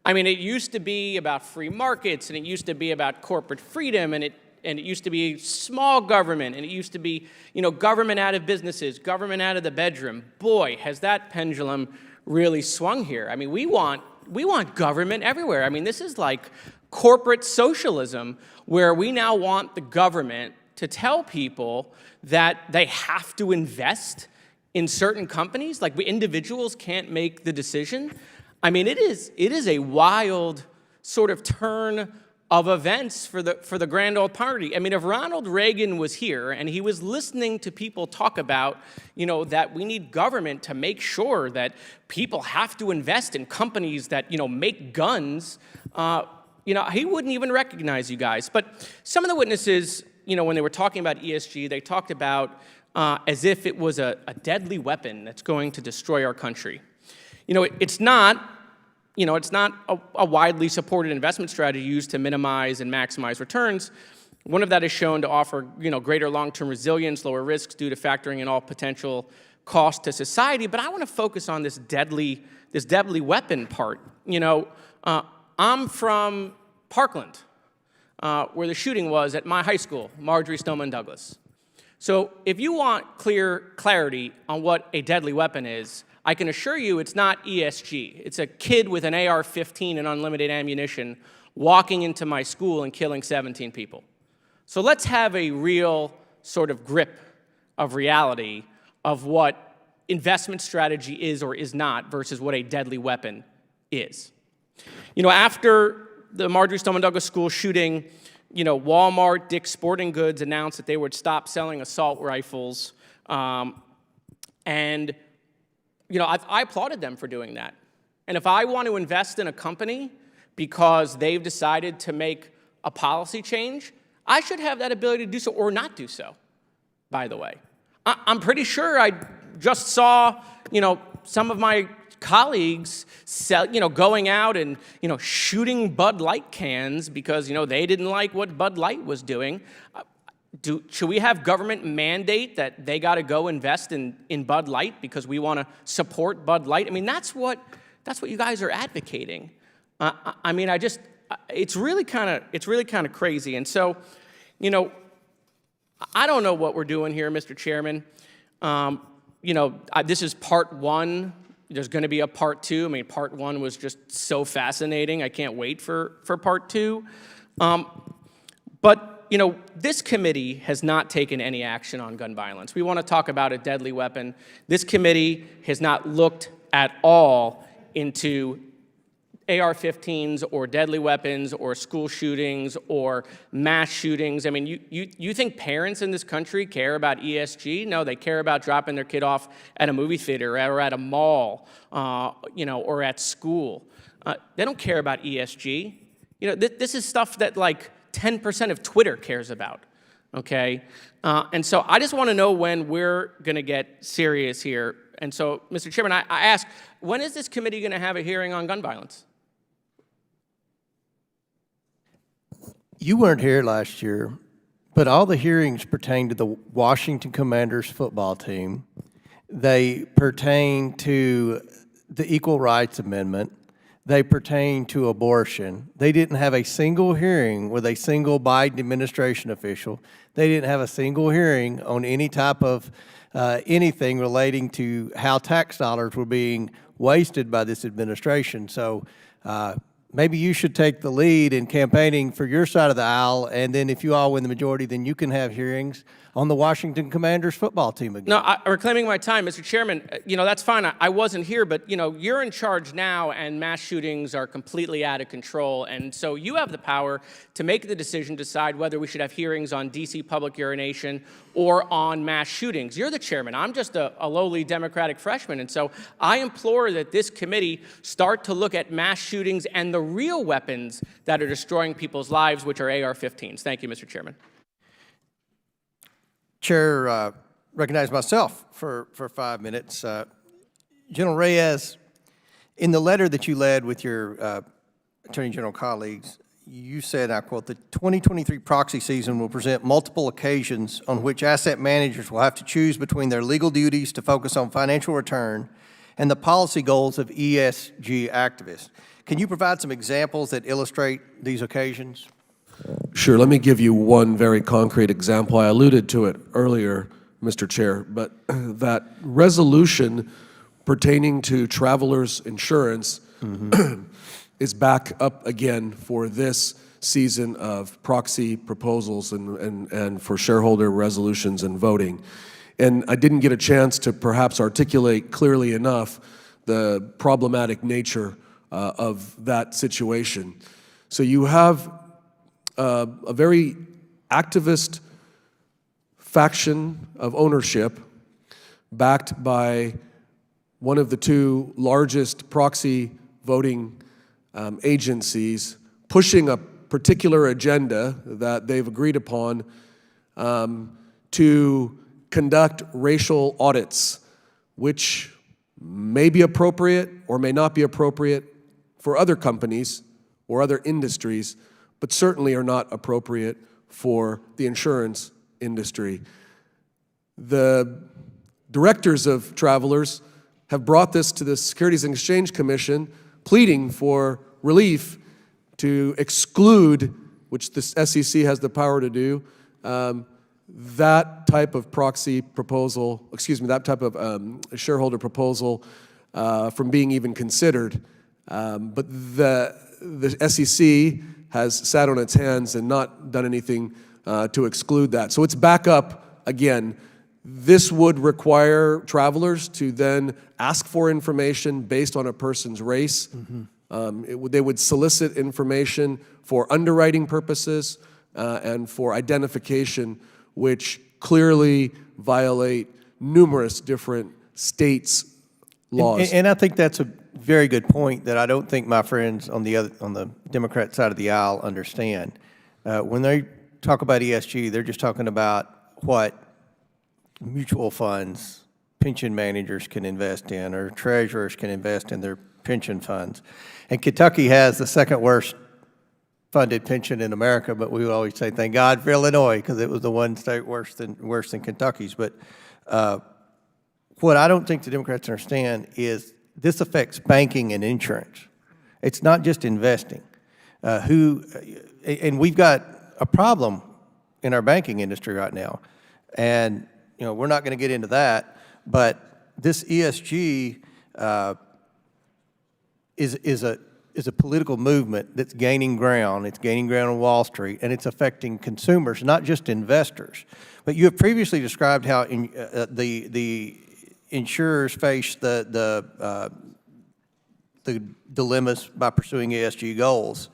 I mean, it used to be about free markets, and it used to be about corporate freedom, and and it used to be small government, and it used to be, government out of businesses, government out of the bedroom. Boy, has that pendulum really swung here. I mean, we want government everywhere. I mean, this is like corporate socialism, where we now want the government to tell people that they have to invest in certain companies, like individuals can't make the decision. I mean, it is a wild sort of turn of events for the grand old party. I mean, if Ronald Reagan was here and he was listening to people talk about, that we need government to make sure that people have to invest in companies that, make guns, he wouldn't even recognize you guys. But some of the witnesses, when they were talking about ESG, they talked about as if it was a deadly weapon that's going to destroy our country. It's not. It's not a widely supported investment strategy used to minimize and maximize returns. One of that is shown to offer, greater long-term resilience, lower risks due to factoring in all potential cost to society. But I want to focus on this deadly weapon part. I'm from Parkland, where the shooting was at my high school, Marjory Stoneman Douglas. So if you want clarity on what a deadly weapon is, I can assure you it's not ESG. It's a kid with an AR-15 and unlimited ammunition walking into my school and killing 17 people. So let's have a real sort of grip of reality of what investment strategy is or is not versus what a deadly weapon is. After the Marjory Stoneman Douglas school shooting, Walmart, Dick's Sporting Goods announced that they would stop selling assault rifles, and I applauded them for doing that. And if I want to invest in a company because they've decided to make a policy change, I should have that ability to do so or not do so, by the way. I'm pretty sure I just saw, some of my colleagues going out and, shooting Bud Light cans because, they didn't like what Bud Light was doing. Should we have government mandate that they got to go invest in Bud Light because we want to support Bud Light? I mean, that's what you guys are advocating. It's really kind of crazy. And so, I don't know what we're doing here, Mr. Chairman. This is part one. There's going to be a part two. I mean, part one was just so fascinating. I can't wait for part two. But this committee has not taken any action on gun violence. We want to talk about a deadly weapon. This committee has not looked at all into AR-15s or deadly weapons or school shootings or mass shootings. I mean, you think parents in this country care about ESG? No, they care about dropping their kid off at a movie theater or at a mall, or at school. They don't care about ESG. This is stuff that 10% of Twitter cares about, okay? And so I just want to know when we're going to get serious here. And so, Mr. Chairman, I ask, when is this committee going to have a hearing on gun violence? You weren't here last year, but all the hearings pertain to the Washington Commanders football team. They pertain to the Equal Rights Amendment. They pertain to abortion. They didn't have a single hearing with a single Biden administration official. They didn't have a single hearing on any type of anything relating to how tax dollars were being wasted by this administration. So maybe you should take the lead in campaigning for your side of the aisle, and then if you all win the majority, then you can have hearings on the Washington Commanders football team again. No, I'm reclaiming my time, Mr. Chairman. That's fine. I wasn't here, but, you're in charge now, and mass shootings are completely out of control. And so you have the power to make the decision, decide whether we should have hearings on D.C. public urination or on mass shootings. You're the chairman. I'm just a lowly Democratic freshman. And so I implore that this committee start to look at mass shootings and the real weapons that are destroying people's lives, which are AR-15s. Thank you, Mr. Chairman. Chair, recognize myself for 5 minutes. General Reyes, in the letter that you led with your Attorney General colleagues, you said, I quote, the 2023 proxy season will present multiple occasions on which asset managers will have to choose between their legal duties to focus on financial return and the policy goals of ESG activists. Can you provide some examples that illustrate these occasions? Sure. Let me give you one very concrete example. I alluded to it earlier, Mr. Chair, but that resolution pertaining to travelers insurance is back up again for this season of proxy proposals and for shareholder resolutions and voting. And I didn't get a chance to perhaps articulate clearly enough the problematic nature of that situation. So you have a very activist faction of ownership backed by one of the two largest proxy voting agencies pushing a particular agenda that they've agreed upon to conduct racial audits, which may be appropriate or may not be appropriate for other companies or other industries, but certainly are not appropriate for the insurance industry. The directors of Travelers have brought this to the Securities and Exchange Commission, pleading for relief to exclude, which the SEC has the power to do, that type of proxy proposal, that type of shareholder proposal from being even considered. But the SEC has sat on its hands and not done anything to exclude that. So it's back up again. This would require travelers to then ask for information based on a person's race. They would solicit information for underwriting purposes and for identification, which clearly violate numerous different states' laws. And I think that's a very good point that I don't think my friends on the Democrat side of the aisle understand. When they talk about ESG, they're just talking about what mutual funds, pension managers can invest in, or treasurers can invest in their pension funds. And Kentucky has the second worst funded pension in America, but we would always say, thank God for Illinois, because it was the one state worse than Kentucky's. But what I don't think the Democrats understand is this affects banking and insurance. It's not just investing. And we've got a problem in our banking industry right now. And we're not going to get into that, but this ESG is a political movement that's gaining ground. It's gaining ground on Wall Street, and it's affecting consumers, not just investors. But you have previously described how the insurers face the dilemmas by pursuing ESG goals.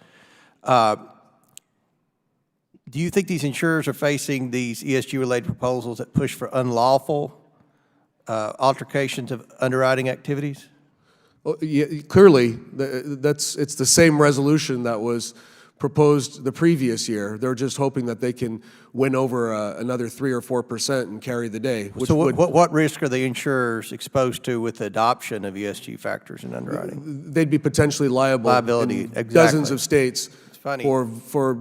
Do you think these insurers are facing these ESG-related proposals that push for unlawful altercations of underwriting activities? Well, yeah, clearly, it's the same resolution that was proposed the previous year. They're just hoping that they can win over another 3 or 4% and carry the day. So what risk are the insurers exposed to with the adoption of ESG factors in underwriting? They'd be potentially liable in dozens of states for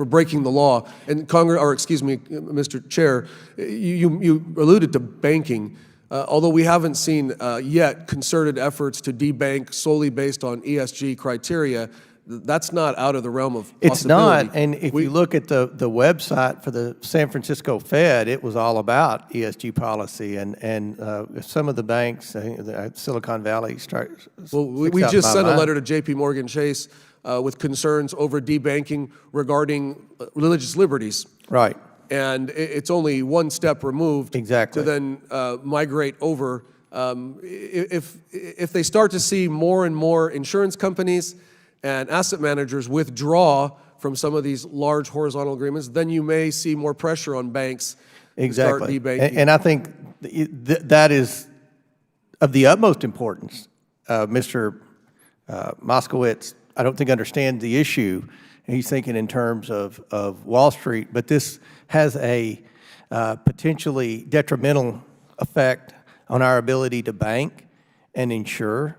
breaking the law. And Mr. Chair, you alluded to banking. Although we haven't seen yet concerted efforts to debank solely based on ESG criteria, that's not out of the realm of possibility. It's not, and if you look at the website for the San Francisco Fed, it was all about ESG policy, and some of the banks, Silicon Valley, we just sent a letter to J.P. Morgan Chase with concerns over debanking regarding religious liberties. Right. And it's only one step removed to then migrate over. If they start to see more and more insurance companies and asset managers withdraw from some of these large horizontal agreements, then you may see more pressure on banks to start debanking. And I think that is of the utmost importance. Mr. Moskowitz, I don't think understands the issue. He's thinking in terms of Wall Street, but this has a potentially detrimental effect on our ability to bank and insure.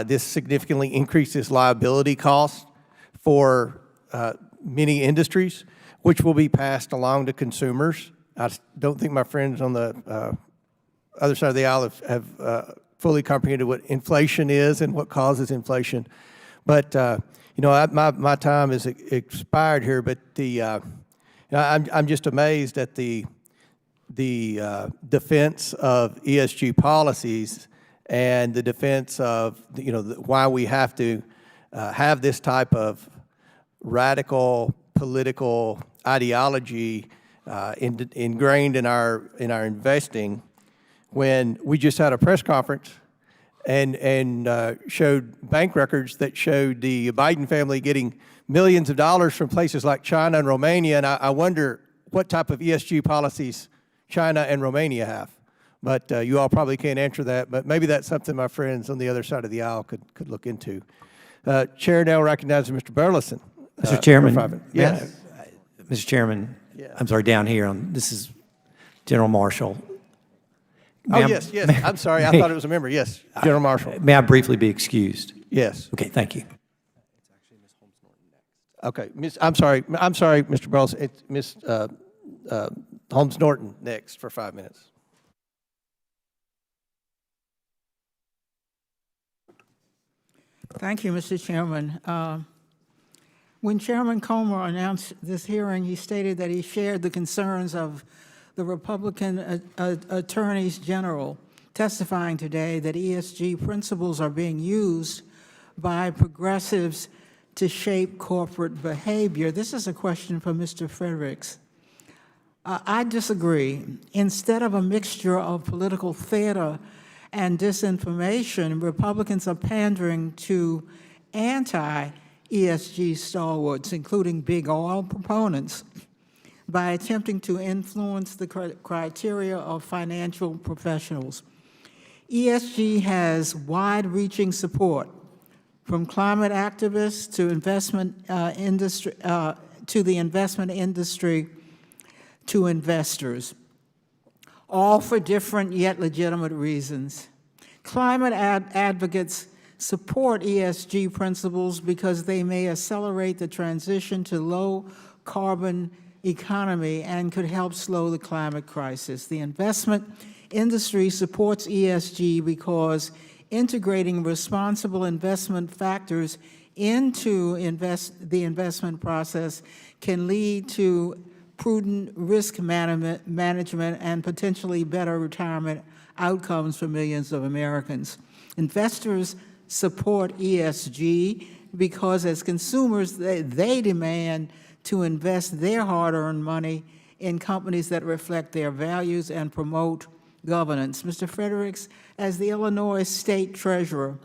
This significantly increases liability costs for many industries, which will be passed along to consumers. I don't think my friends on the other side of the aisle have fully comprehended what inflation is and what causes inflation. But You know, my time is expired here, but I'm just amazed at the defense of ESG policies and the defense of, why we have to have this type of radical political ideology ingrained in our investing, when we just had a press conference and showed bank records that showed the Biden family getting millions of dollars from places like China and Romania, and I wonder what type of ESG policies China and Romania have. But you all probably can't answer that, but maybe that's something my friends on the other side of the aisle could look into. Chair now recognizes Mr. Burleson. Mr. Chairman. Yes. Mr. Chairman, I'm sorry, down here, this is General Marshall. Oh, yes. I'm sorry. I thought it was a member. Yes, General Marshall. May I briefly be excused? Yes. Okay, thank you. Okay, I'm sorry, Mr. Burleson. It's Ms. Holmes Norton next for 5 minutes. Thank you, Mr. Chairman. When Chairman Comer announced this hearing, he stated that he shared the concerns of the Republican attorneys general testifying today that ESG principles are being used by progressives to shape corporate behavior. This is a question for Mr. Fredericks. I disagree. Instead of a mixture of political theater and disinformation, Republicans are pandering to anti-ESG stalwarts, including big oil proponents, by attempting to influence the criteria of financial professionals. ESG has wide-reaching support from climate activists to the investment industry to investors, all for different yet legitimate reasons. Climate advocates support ESG principles because they may accelerate the transition to low-carbon economy and could help slow the climate crisis. The investment industry supports ESG because integrating responsible investment factors into the investment process can lead to prudent risk management and potentially better retirement outcomes for millions of Americans. Investors support ESG because as consumers, they demand to invest their hard-earned money in companies that reflect their values and promote governance. Mr. Fredericks, as the Illinois State Treasurer,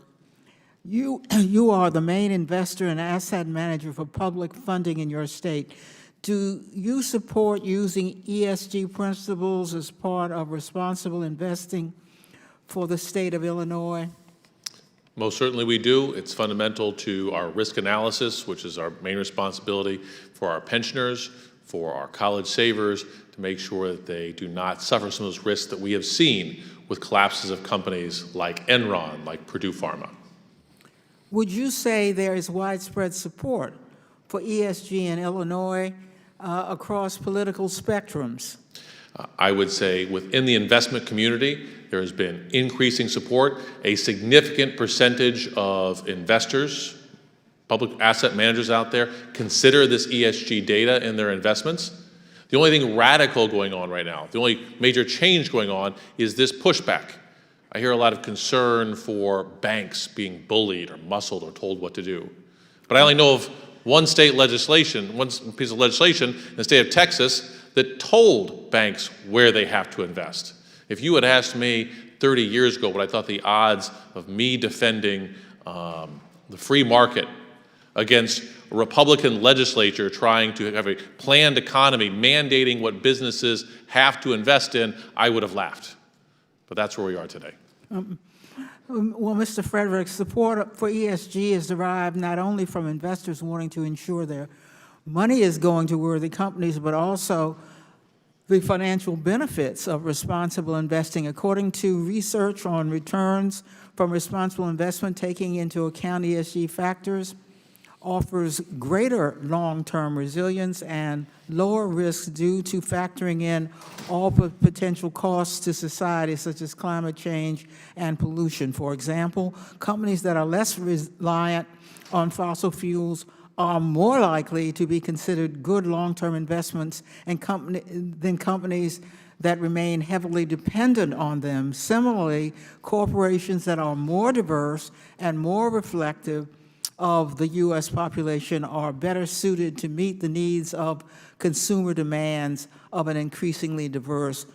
you are the main investor and asset manager for public funding in your state. Do you support using ESG principles as part of responsible investing for the state of Illinois? Most certainly we do. It's fundamental to our risk analysis, which is our main responsibility for our pensioners, for our college savers, to make sure that they do not suffer some of those risks that we have seen with collapses of companies like Enron, like Purdue Pharma. Would you say there is widespread support for ESG in Illinois across political spectrums? I would say within the investment community, there has been increasing support. A significant percentage of investors, public asset managers out there, consider this ESG data in their investments. The only thing radical going on right now, the only major change going on is this pushback. I hear a lot of concern for banks being bullied or muscled or told what to do. But I only know of one piece of legislation in the state of Texas that told banks where they have to invest. If you had asked me 30 years ago what I thought the odds of me defending the free market against a Republican legislature trying to have a planned economy mandating what businesses have to invest in, I would have laughed. But that's where we are today. Well, Mr. Fredericks, support for ESG is derived not only from investors wanting to ensure their money is going to worthy companies, but also the financial benefits of responsible investing. According to research on returns from responsible investment taking into account ESG factors, offers greater long-term resilience and lower risks due to factoring in all potential costs to society, such as climate change and pollution. For example, companies that are less reliant on fossil fuels are more likely to be considered good long-term investments than companies that remain heavily dependent on them. Similarly, corporations that are more diverse and more reflective of the U.S. population are better suited to meet the needs of consumer demands of an increasingly diverse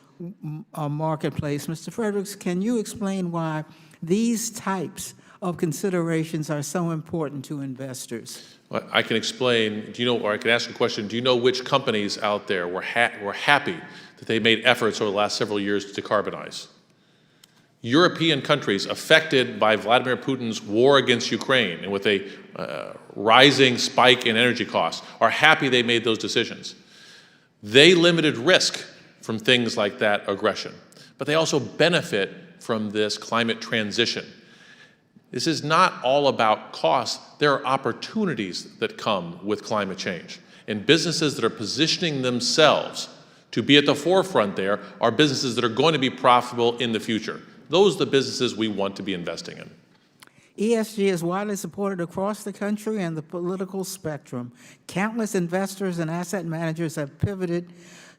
marketplace. Mr. Fredericks, can you explain why these types of considerations are so important to investors? Well, I can explain, or I can ask a question, do you know which companies out there were happy that they made efforts over the last several years to decarbonize? European countries affected by Vladimir Putin's war against Ukraine and with a rising spike in energy costs are happy they made those decisions. They limited risk from things like that aggression, but they also benefit from this climate transition. This is not all about costs. There are opportunities that come with climate change. And businesses that are positioning themselves to be at the forefront there are businesses that are going to be profitable in the future. Those are the businesses we want to be investing in. ESG is widely supported across the country and the political spectrum. Countless investors and asset managers have pivoted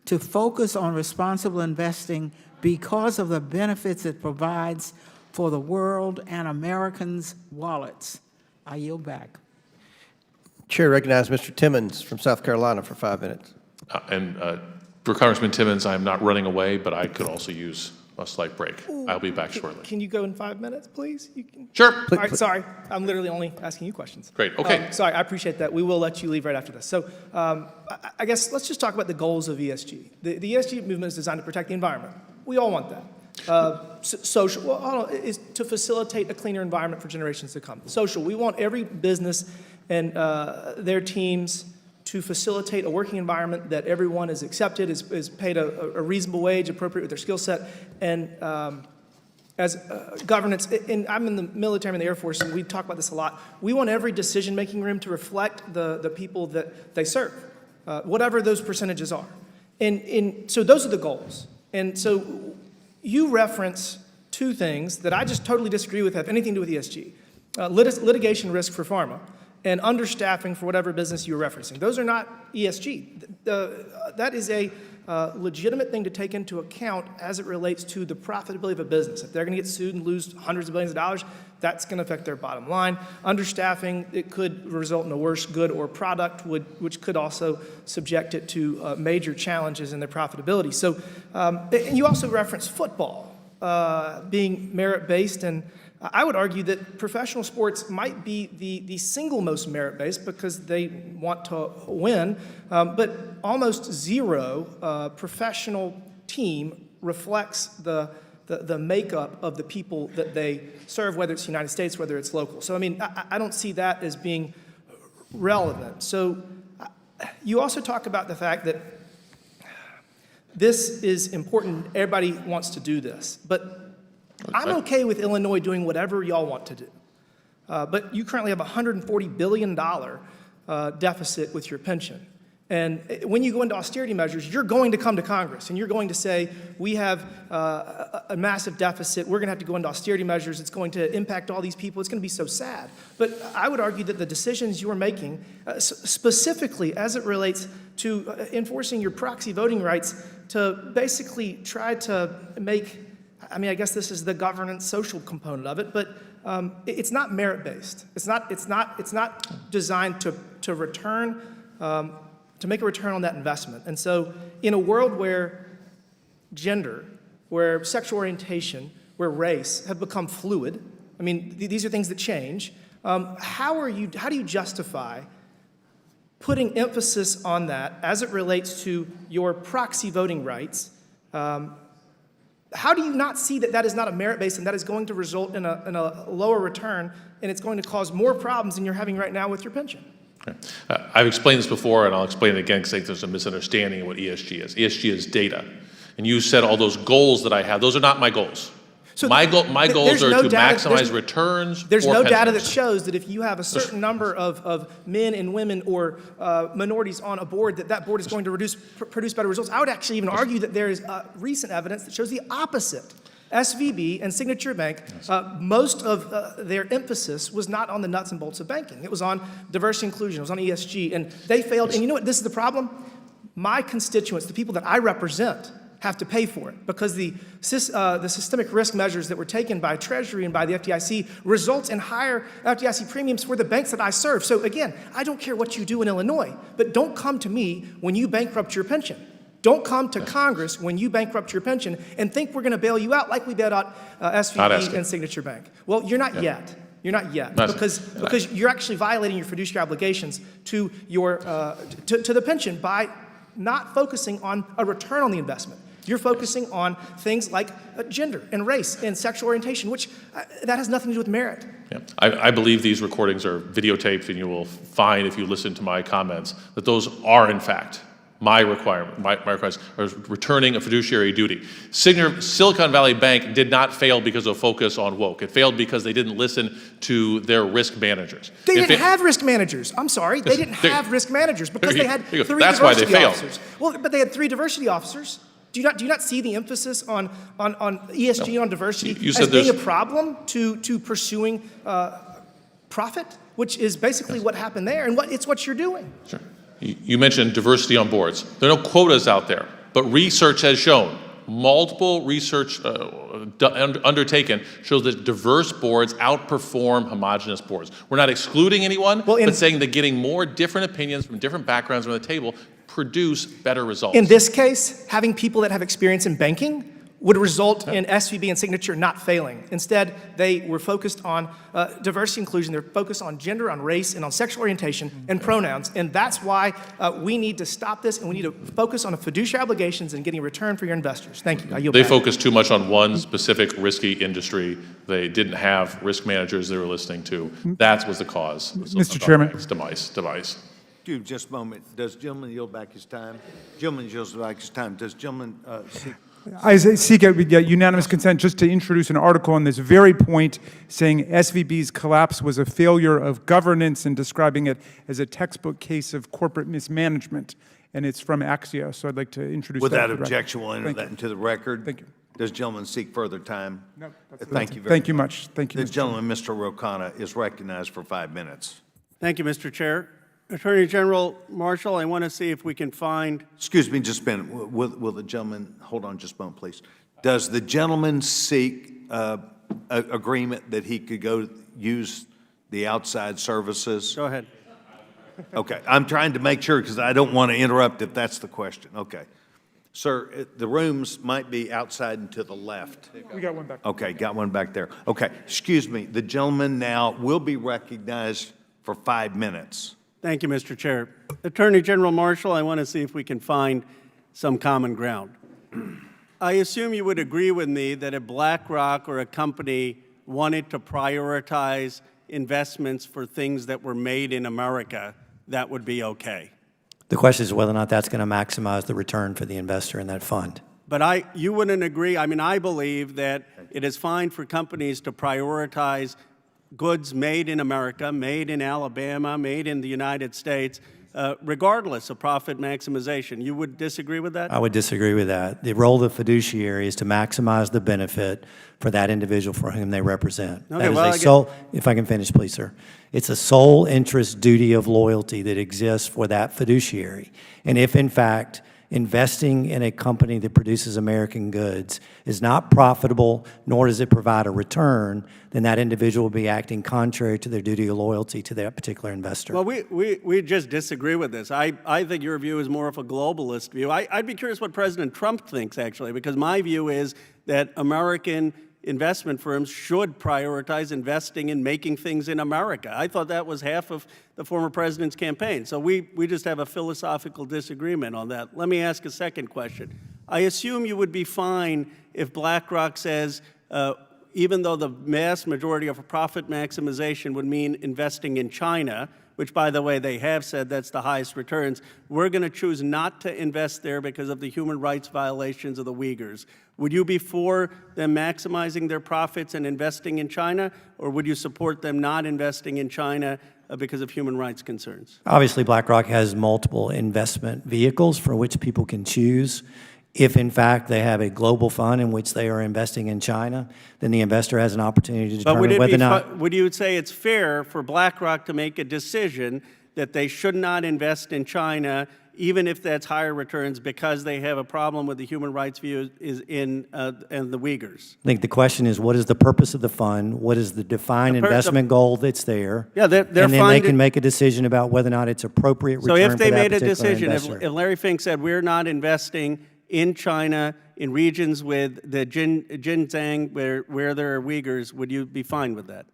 to focus on responsible investing because of the benefits it provides for the world and Americans' wallets. I yield back. Chair recognizes Mr. Timmons from South Carolina for 5 minutes. For Congressman Timmons, I am not running away, but I could also use a slight break. I'll be back shortly. Can you go in 5 minutes, please? Sure. All right, sorry. I'm literally only asking you questions. Great, okay. Sorry, I appreciate that. We will let you leave right after this. So I guess let's just talk about the goals of ESG. The ESG movement is designed to protect the environment. We all want that. Social, well, hold on, is to facilitate a cleaner environment for generations to come. Social, we want every business and their teams to facilitate a working environment that everyone is accepted, is paid a reasonable wage, appropriate with their skill set, and as governance, and I'm in the military, I'm in the Air Force, and we talk about this a lot. We want every decision-making room to reflect the people that they serve, whatever those percentages are. And so those are the goals. And so you reference two things that I just totally disagree with have anything to do with ESG. Litigation risk for pharma and understaffing for whatever business you're referencing. Those are not ESG. That is a legitimate thing to take into account as it relates to the profitability of a business. If they're going to get sued and lose hundreds of billions of dollars, that's going to affect their bottom line. Understaffing, it could result in a worse good or product, which could also subject it to major challenges in their profitability. So, and you also referenced football being merit-based, and I would argue that professional sports might be the single most merit-based because they want to win, but almost zero professional team reflects the makeup of the people that they serve, whether it's the United States, whether it's local. So, I mean, I don't see that as being relevant. So you also talk about the fact that this is important. Everybody wants to do this, but I'm okay with Illinois doing whatever y'all want to do. But you currently have a $140 billion deficit with your pension. And when you go into austerity measures, you're going to come to Congress and you're going to say, we have a massive deficit, we're going to have to go into austerity measures, it's going to impact all these people, it's going to be so sad. But I would argue that the decisions you're making, specifically as it relates to enforcing your proxy voting rights, to basically try to make, I mean, I guess this is the governance social component of it, but it's not merit-based. It's not designed to return, to make a return on that investment. And so in a world where gender, where sexual orientation, where race have become fluid, I mean, these are things that change, how do you justify putting emphasis on that as it relates to your proxy voting rights? How do you not see that that is not a merit base and that is going to result in a lower return, and it's going to cause more problems than you're having right now with your pension? Okay. I've explained this before, and I'll explain it again because I think there's a misunderstanding of what ESG is. ESG is data. And you said all those goals that I have, those are not my goals. My goals there's are no to data- maximize there's- returns There's for no data that pensioners. shows that if you have a certain number of men and women or minorities on a board, that board is going to produce better results. I would actually even argue that there is recent evidence that shows the opposite. SVB and Signature Bank, most of their emphasis was not on the nuts and bolts of banking. It was on diversity inclusion, it was on ESG, and they failed. And you know what, this is the problem? My constituents, the people that I represent, have to pay for it because the systemic risk measures that were taken by Treasury and by the FDIC results in higher FDIC premiums for the banks that I serve. So again, I don't care what you do in Illinois, but don't come to me when you bankrupt your pension. Don't come to Congress when you bankrupt your pension and think we're going to bail you out like we bailed out SVB and Signature Bank. Well, you're not yet. You're not yet because you're actually violating your fiduciary obligations to your to the pension by not focusing on a return on the investment. You're focusing on things like gender and race and sexual orientation, which that has nothing to do with merit. Yeah. I believe these recordings are videotaped, and you will find, if you listen to my comments, that those are, in fact, my requirement. My requirements are returning a fiduciary duty. Silicon Valley Bank did not fail because of focus on woke. It failed because they didn't listen to their risk managers. They didn't have risk managers. I'm sorry. They didn't have risk managers because they had three That's why they diversity failed. officers. Well, but they had 3 diversity officers. Do you not see the emphasis on ESG and on diversity You as said being a there's- problem to pursuing profit, which is basically what happened there, and it's what you're doing. Sure. You mentioned diversity on boards. There are no quotas out there, but research has shown, multiple research undertaken shows that diverse boards outperform homogeneous boards. We're not excluding anyone, but saying that getting more different opinions from different backgrounds around the table produce better results. In this case, having people that have experience in banking would result in SVB and Signature not failing. Instead, they were focused on diversity inclusion. They're focused on gender, on race, and on sexual orientation and pronouns. And that's why we need to stop this, and we need to focus on the fiduciary obligations and getting a return for your investors. Thank you. I yield They back. focused too much on one specific risky industry. They didn't have risk managers they were listening to. That was the cause. of Mr. Chairman. Demise. Excuse me just a moment. Does gentleman yield back his time? Gentleman yields back his time. Does gentleman seek? I seek a unanimous consent just to introduce an article on this very point saying SVB's collapse was a failure of governance and describing it as a textbook case of corporate mismanagement. And it's from Axios, so I'd like to introduce that. Without to the record. objection, we'll enter Thank that you. into the record. Thank you. Does gentleman seek further time? No. Thank you very much. Thank you much. Thank you, The Mr. gentleman, Mr. Rokana, is recognized for 5 minutes. Thank you, Mr. Chair. Attorney General Marshall, I want to see if we can find. Excuse me just a minute. Will the gentleman, hold on just a moment, please. Does the gentleman seek agreement that he could go use the outside services? Go ahead. Okay, I'm trying to make sure because I don't want to interrupt if that's the question. Okay. Sir, the rooms might be outside and to the left. We got one back. Okay, got one back there. Okay, excuse me. The gentleman now will be recognized for 5 minutes. Thank you, Mr. Chair. Attorney General Marshall, I want to see if we can find some common ground. I assume you would agree with me that if BlackRock or a company wanted to prioritize investments for things that were made in America, that would be okay. The question is whether or not that's going to maximize the return for the investor in that fund. But you wouldn't agree. I mean, I believe that it is fine for companies to prioritize goods made in America, made in Alabama, made in the United States, regardless of profit maximization. You would disagree with that? I would disagree with that. The role of the fiduciary is to maximize the benefit for that individual for whom they represent. Okay, That is well, a sole, if I can finish, please, sir. It's a sole interest duty of loyalty that exists for that fiduciary. And if, in fact, investing in a company that produces American goods is not profitable, nor does it provide a return, then that individual will be acting contrary to their duty of loyalty to that particular investor. Well, we just disagree with this. I think your view is more of a globalist view. I'd be curious what President Trump thinks, actually, because my view is that American investment firms should prioritize investing in making things in America. I thought that was half of the former president's campaign. So we just have a philosophical disagreement on that. Let me ask a second question. I assume you would be fine if BlackRock says, even though the vast majority of profit maximization would mean investing in China, which, by the way, they have said that's the highest returns, we're going to choose not to invest there because of the human rights violations of the Uyghurs. Would you be for them maximizing their profits and investing in China, or would you support them not investing in China because of human rights concerns? Obviously, BlackRock has multiple investment vehicles for which people can choose. If, in fact, they have a global fund in which they are investing in China, then the investor has an opportunity to determine whether or not... Would you say it's fair for BlackRock to make a decision that they should not invest in China, even if that's higher returns, because they have a problem with the human rights view and the Uyghurs? I think the question is, what is the purpose of the fund? What is the defined investment goal that's there? Yeah, they're and then they funded- can make a decision about whether or not it's appropriate So return if they for that made a particular decision, investor. if Larry Fink said, we're not investing in China, in regions with the Xinjiang where there are Uyghurs, would you be fine with that?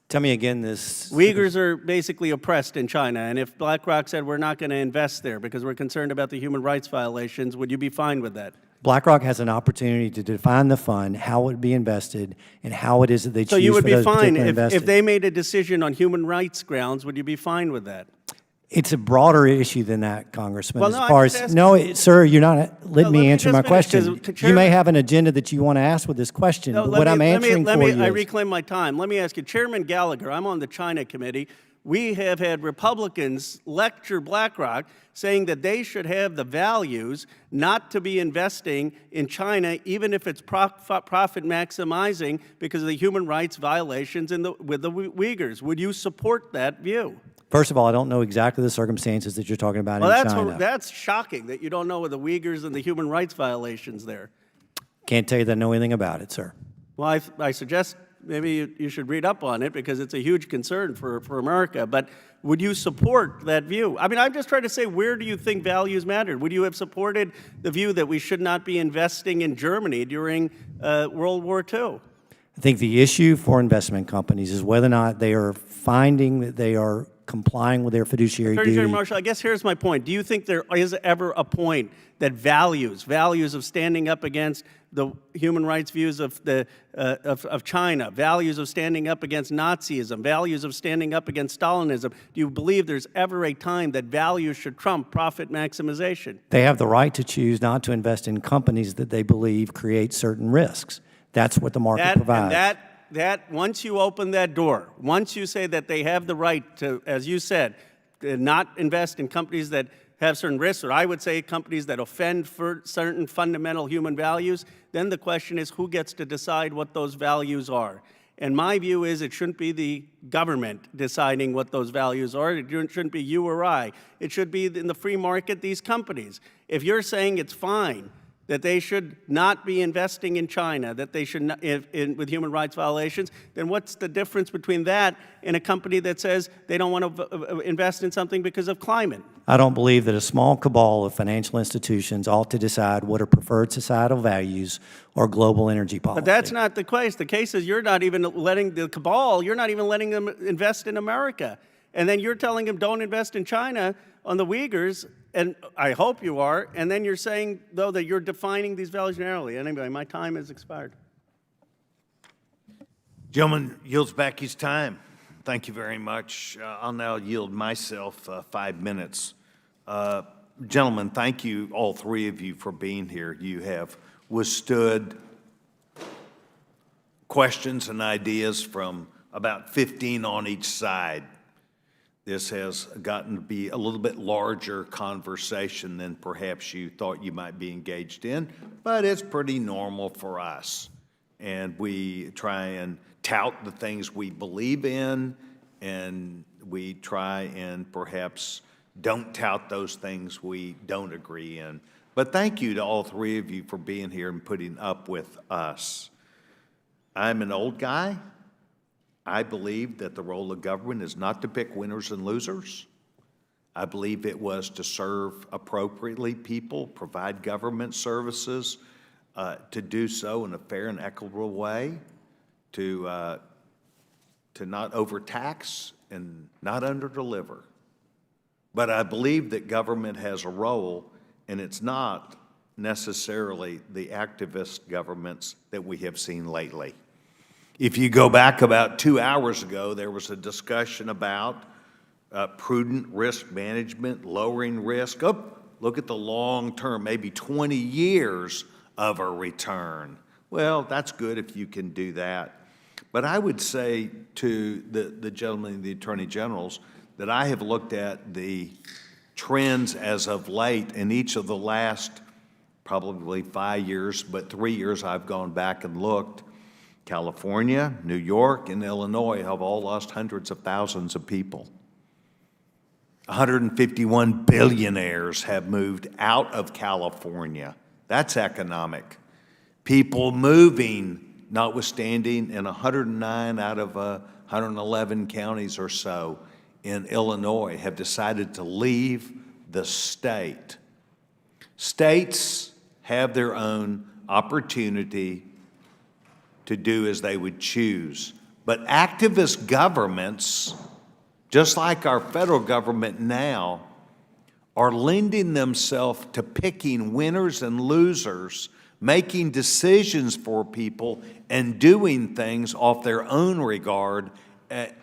Tell me again this... Uyghurs are basically oppressed in China, and if BlackRock said we're not going to invest there because we're concerned about the human rights violations, would you be fine with that? BlackRock has an opportunity to define the fund, how it would be invested, and how it is that they choose So you would for be those fine particular if investors. they made a decision on human rights grounds, would you be fine with that? It's a broader issue than that, Congressman. Well, as no, far I'm as just asking- no, sir, you're not letting me answer my just finish, 'cause question. Chairman- You may have an agenda that you want to ask with this question, No, but let what me- I'm let me- answering let for me- you I is, reclaim my time. Let me ask you, Chairman Gallagher, I'm on the China committee. We have had Republicans lecture BlackRock saying that they should have the values not to be investing in China, even if it's profit maximizing because of the human rights violations with the Uyghurs. Would you support that view? first of all, I don't know exactly the circumstances that you're talking about Well, in China. that's shocking that you don't know the Uyghurs and the human rights violations there. Can't tell you that I know anything about it, sir. Well, I suggest maybe you should read up on it because it's a huge concern for America. But would you support that view? I mean, I'm just trying to say, where do you think values matter? Would you have supported the view that we should not be investing in Germany during World War II? I think the issue for investment companies is whether or not they are finding that they are complying with their fiduciary Attorney General duty. Marshall, I guess here's my point. Do you think there is ever a point that values of standing up against the human rights views of China, values of standing up against Nazism, values of standing up against Stalinism, do you believe there's ever a time that values should trump profit maximization? They have the right to choose not to invest in companies that they believe create certain risks. That's what the market provides. And that once you open that door, once you say that they have the right to, as you said, not invest in companies that have certain risks, or I would say companies that offend for certain fundamental human values, then the question is who gets to decide what those values are? And my view is it shouldn't be the government deciding what those values are. It shouldn't be you or I. It should be in the free market, these companies. If you're saying it's fine that they should not be investing in China, that they should not, with human rights violations, then what's the difference between that and a company that says they don't want to invest in something because of climate? I don't believe that a small cabal of financial institutions ought to decide what are preferred societal values or global energy policy. But that's not the case. The case is you're not even letting the cabal, you're not even letting them invest in America. And then you're telling them don't invest in China on the Uyghurs, and I hope you are, and then you're saying, though, that you're defining these values narrowly. Anyway, my time has expired. Gentleman yields back his time. Thank you very much. I'll now yield myself 5 minutes. Gentlemen, thank you, all three of you, for being here. You have withstood questions and ideas from about 15 on each side. This has gotten to be a little bit larger conversation than perhaps you thought you might be engaged in, but it's pretty normal for us. And we try and tout the things we believe in, and we try and perhaps don't tout those things we don't agree in. But thank you to all three of you for being here and putting up with us. I'm an old guy. I believe that the role of government is not to pick winners and losers. I believe it was to serve appropriately people, provide government services, to do so in a fair and equitable way, to not overtax and not underdeliver. But I believe that government has a role, and it's not necessarily the activist governments that we have seen lately. If you go back about 2 hours ago, there was a discussion about prudent risk management, lowering risk. Oh, look at the long term, maybe 20 years of a return. Well, that's good if you can do that. But I would say to the gentlemen, the Attorney Generals, that I have looked at the trends as of late in each of the last probably 5 years, but 3 years I've gone back and looked. California, New York, and Illinois have all lost hundreds of thousands of people. 151 billionaires have moved out of California. That's economic. People moving, notwithstanding, in 109 out of 111 counties or so in Illinois have decided to leave the state. States have their own opportunity to do as they would choose. But activist governments, just like our federal government now, are lending themselves to picking winners and losers, making decisions for people, and doing things off their own regard,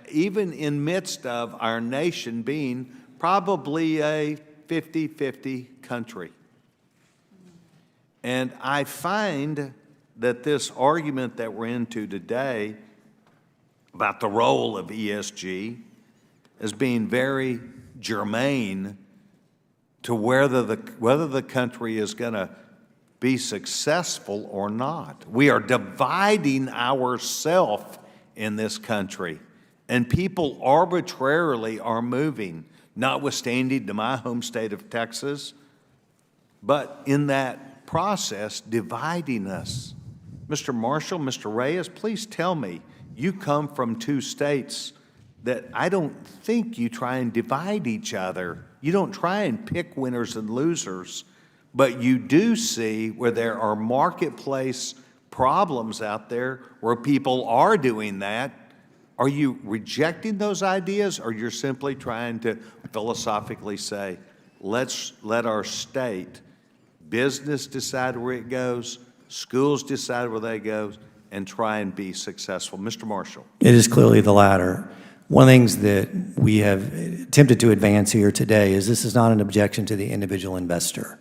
even in midst of our nation being probably a 50-50 country. And I find that this argument that we're into today about the role of ESG as being very germane to whether the country is going to be successful or not. We are dividing ourselves in this country, and people arbitrarily are moving, notwithstanding to my home state of Texas, but in that process, dividing us. Mr. Marshall, Mr. Reyes, please tell me, you come from two states that I don't think you try and divide each other. You don't try and pick winners and losers, but you do see where there are marketplace problems out there where people are doing that. Are you rejecting those ideas, or you're simply trying to philosophically say, let's let our state, business decide where it goes, schools decide where they go, and try and be successful? Mr. Marshall. It is clearly the latter. One of the things that we have attempted to advance here today is this is not an objection to the individual investor.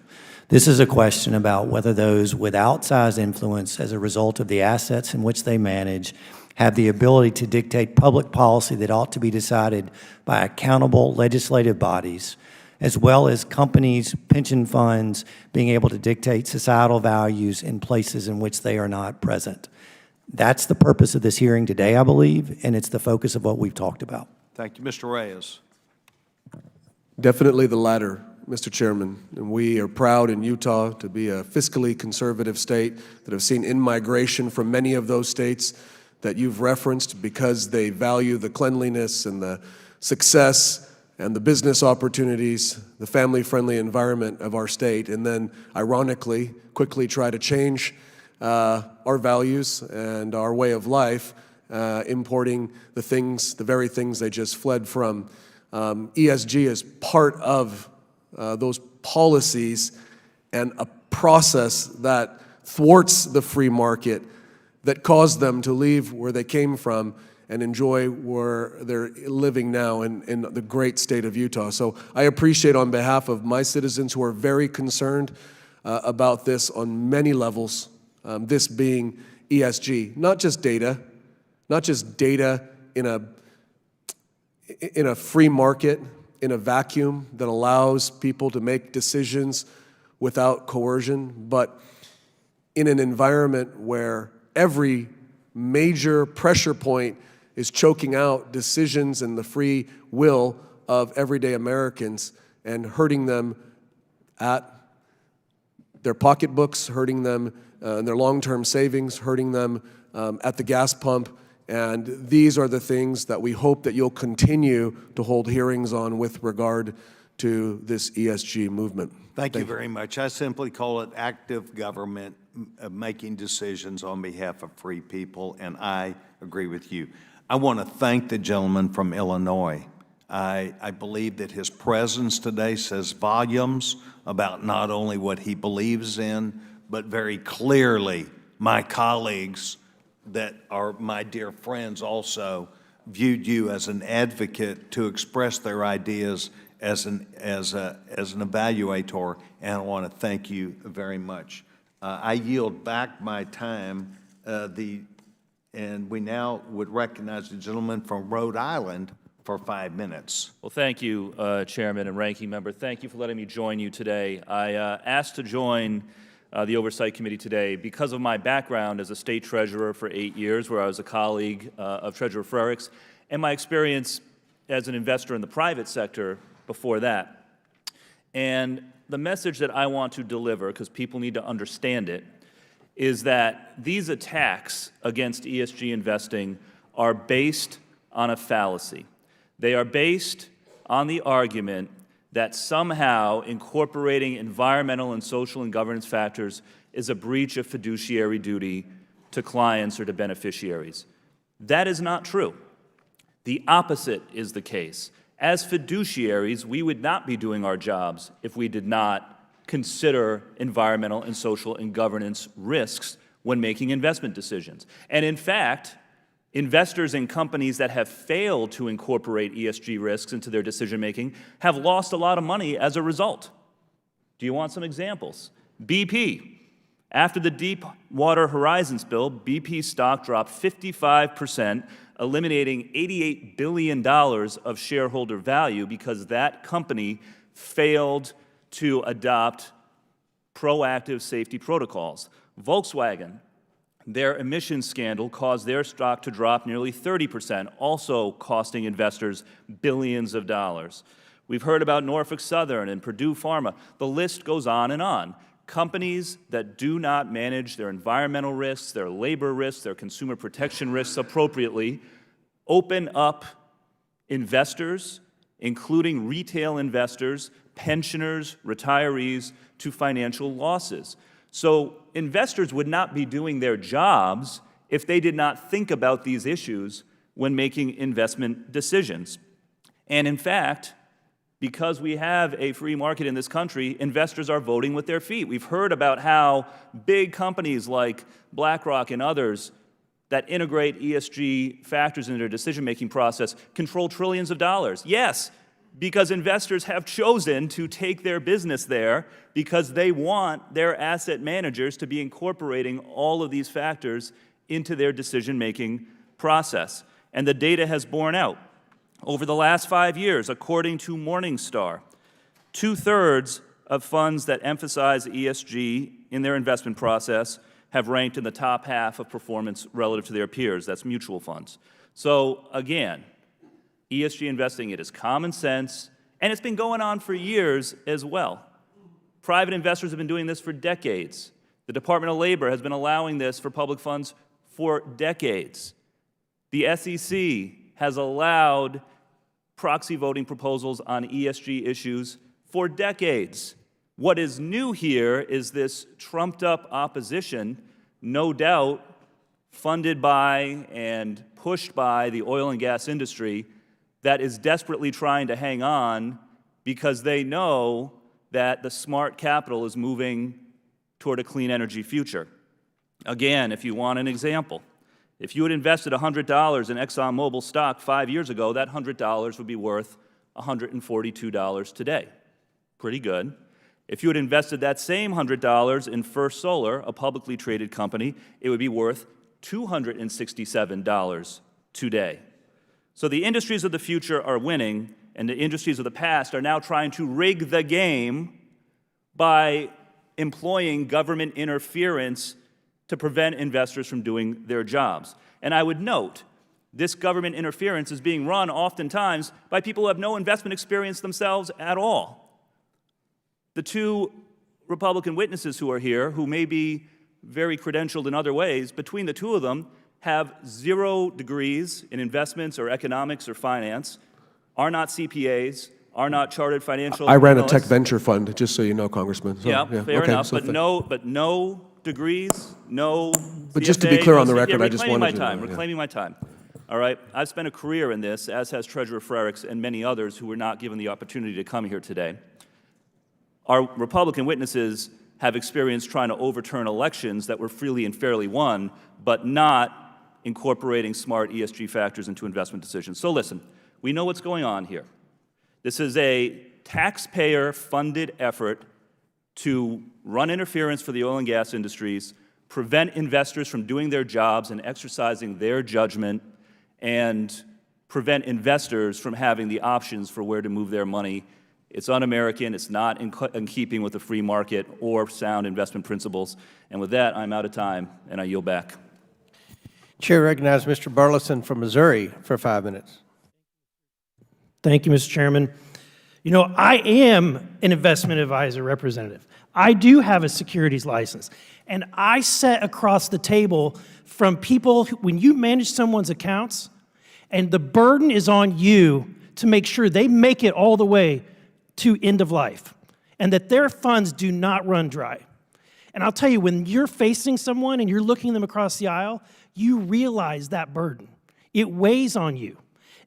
This is a question about whether those with outsized influence as a result of the assets in which they manage have the ability to dictate public policy that ought to be decided by accountable legislative bodies, as well as companies, pension funds, being able to dictate societal values in places in which they are not present. That's the purpose of this hearing today, I believe, and it's the focus of what we've talked about. Thank you. Mr. Reyes. Definitely the latter, Mr. Chairman. And we are proud in Utah to be a fiscally conservative state that have seen in-migration from many of those states that you've referenced because they value the cleanliness and the success and the business opportunities, the family-friendly environment of our state, and then, ironically, quickly try to change our values and our way of life, importing the very things they just fled from. ESG is part of those policies and a process that thwarts the free market, that caused them to leave where they came from and enjoy where they're living now in the great state of Utah. So I appreciate, on behalf of my citizens who are very concerned about this on many levels, this being ESG, not just data in a free market, in a vacuum that allows people to make decisions without coercion, but in an environment where every major pressure point is choking out decisions and the free will of everyday Americans and hurting them at their pocketbooks, hurting them in their long-term savings, hurting them at the gas pump. And these are the things that we hope that you'll continue to hold hearings on with regard to this ESG movement. Thank you very much. I simply call it active government making decisions on behalf of free people, and I agree with you. I want to thank the gentleman from Illinois. I believe that his presence today says volumes about not only what he believes in, but very clearly my colleagues that are my dear friends also viewed you as an advocate to express their ideas as an evaluator, and I want to thank you very much. I yield back my time, and we now would recognize the gentleman from Rhode Island for 5 minutes. Well, thank you, Chairman and Ranking Member. Thank you for letting me join you today. I asked to join the Oversight Committee today because of my background as a state treasurer for 8 years, where I was a colleague of Treasurer Frerichs, and my experience as an investor in the private sector before that. And the message that I want to deliver, because people need to understand it, is that these attacks against ESG investing are based on a fallacy. They are based on the argument that somehow incorporating environmental and social and governance factors is a breach of fiduciary duty to clients or to beneficiaries. That is not true. The opposite is the case. As fiduciaries, we would not be doing our jobs if we did not consider environmental and social and governance risks when making investment decisions. And in fact, investors in companies that have failed to incorporate ESG risks into their decision-making have lost a lot of money as a result. Do you want some examples? BP. After the Deepwater Horizon spill, BP stock dropped 55%, eliminating $88 billion of shareholder value because that company failed to adopt proactive safety protocols. Volkswagen, their emissions scandal caused their stock to drop nearly 30%, also costing investors billions of dollars. We've heard about Norfolk Southern and Purdue Pharma. The list goes on and on. Companies that do not manage their environmental risks, their labor risks, their consumer protection risks appropriately open up investors, including retail investors, pensioners, retirees, to financial losses. So investors would not be doing their jobs if they did not think about these issues when making investment decisions. And in fact, because we have a free market in this country, investors are voting with their feet. We've heard about how big companies like BlackRock and others that integrate ESG factors into their decision-making process control trillions of dollars. Yes, because investors have chosen to take their business there because they want their asset managers to be incorporating all of these factors into their decision-making process. And the data has borne out. Over the last 5 years, according to Morningstar, 2/3 of funds that emphasize ESG in their investment process have ranked in the top half of performance relative to their peers. That's mutual funds. So again, ESG investing, it is common sense, and it's been going on for years as well. Private investors have been doing this for decades. The Department of Labor has been allowing this for public funds for decades. The SEC has allowed proxy voting proposals on ESG issues for decades. What is new here is this trumped-up opposition, no doubt funded by and pushed by the oil and gas industry, that is desperately trying to hang on because they know that the smart capital is moving toward a clean energy future. Again, if you want an example, if you had invested $100 in ExxonMobil stock 5 years ago, that $100 would be worth $142 today. Pretty good. If you had invested that same $100 in First Solar, a publicly traded company, it would be worth $267 today. So the industries of the future are winning, and the industries of the past are now trying to rig the game by employing government interference to prevent investors from doing their jobs. And I would note, this government interference is being run oftentimes by people who have no investment experience themselves at all. The two Republican witnesses who are here, who may be very credentialed in other ways, between the two of them have 0 degrees in investments or economics or finance, are not CPAs, are not chartered financial I ran a analysts. tech venture fund, just so you know, Congressman. So, Yeah, fair okay, enough, so but no degrees, no But just to be CFA, clear on the no record, CPA, I just reclaiming wanted my to time, know, yeah. reclaiming my time. All right, I've spent a career in this, as has Treasurer Frerichs and many others who were not given the opportunity to come here today. Our Republican witnesses have experienced trying to overturn elections that were freely and fairly won, but not incorporating smart ESG factors into investment decisions. So listen, we know what's going on here. This is a taxpayer-funded effort to run interference for the oil and gas industries, prevent investors from doing their jobs and exercising their judgment, and prevent investors from having the options for where to move their money. It's un-American, it's not in keeping with the free market or sound investment principles. And with that, I'm out of time, and I yield back. Chair recognizes Mr. Burleson from Missouri for 5 minutes. Thank you, Mr. Chairman. You know, I am an investment advisor representative. I do have a securities license, and I sat across the table from people when you manage someone's accounts, and the burden is on you to make sure they make it all the way to end of life, and that their funds do not run dry. And I'll tell you, when you're facing someone and you're looking them across the aisle, you realize that burden. It weighs on you.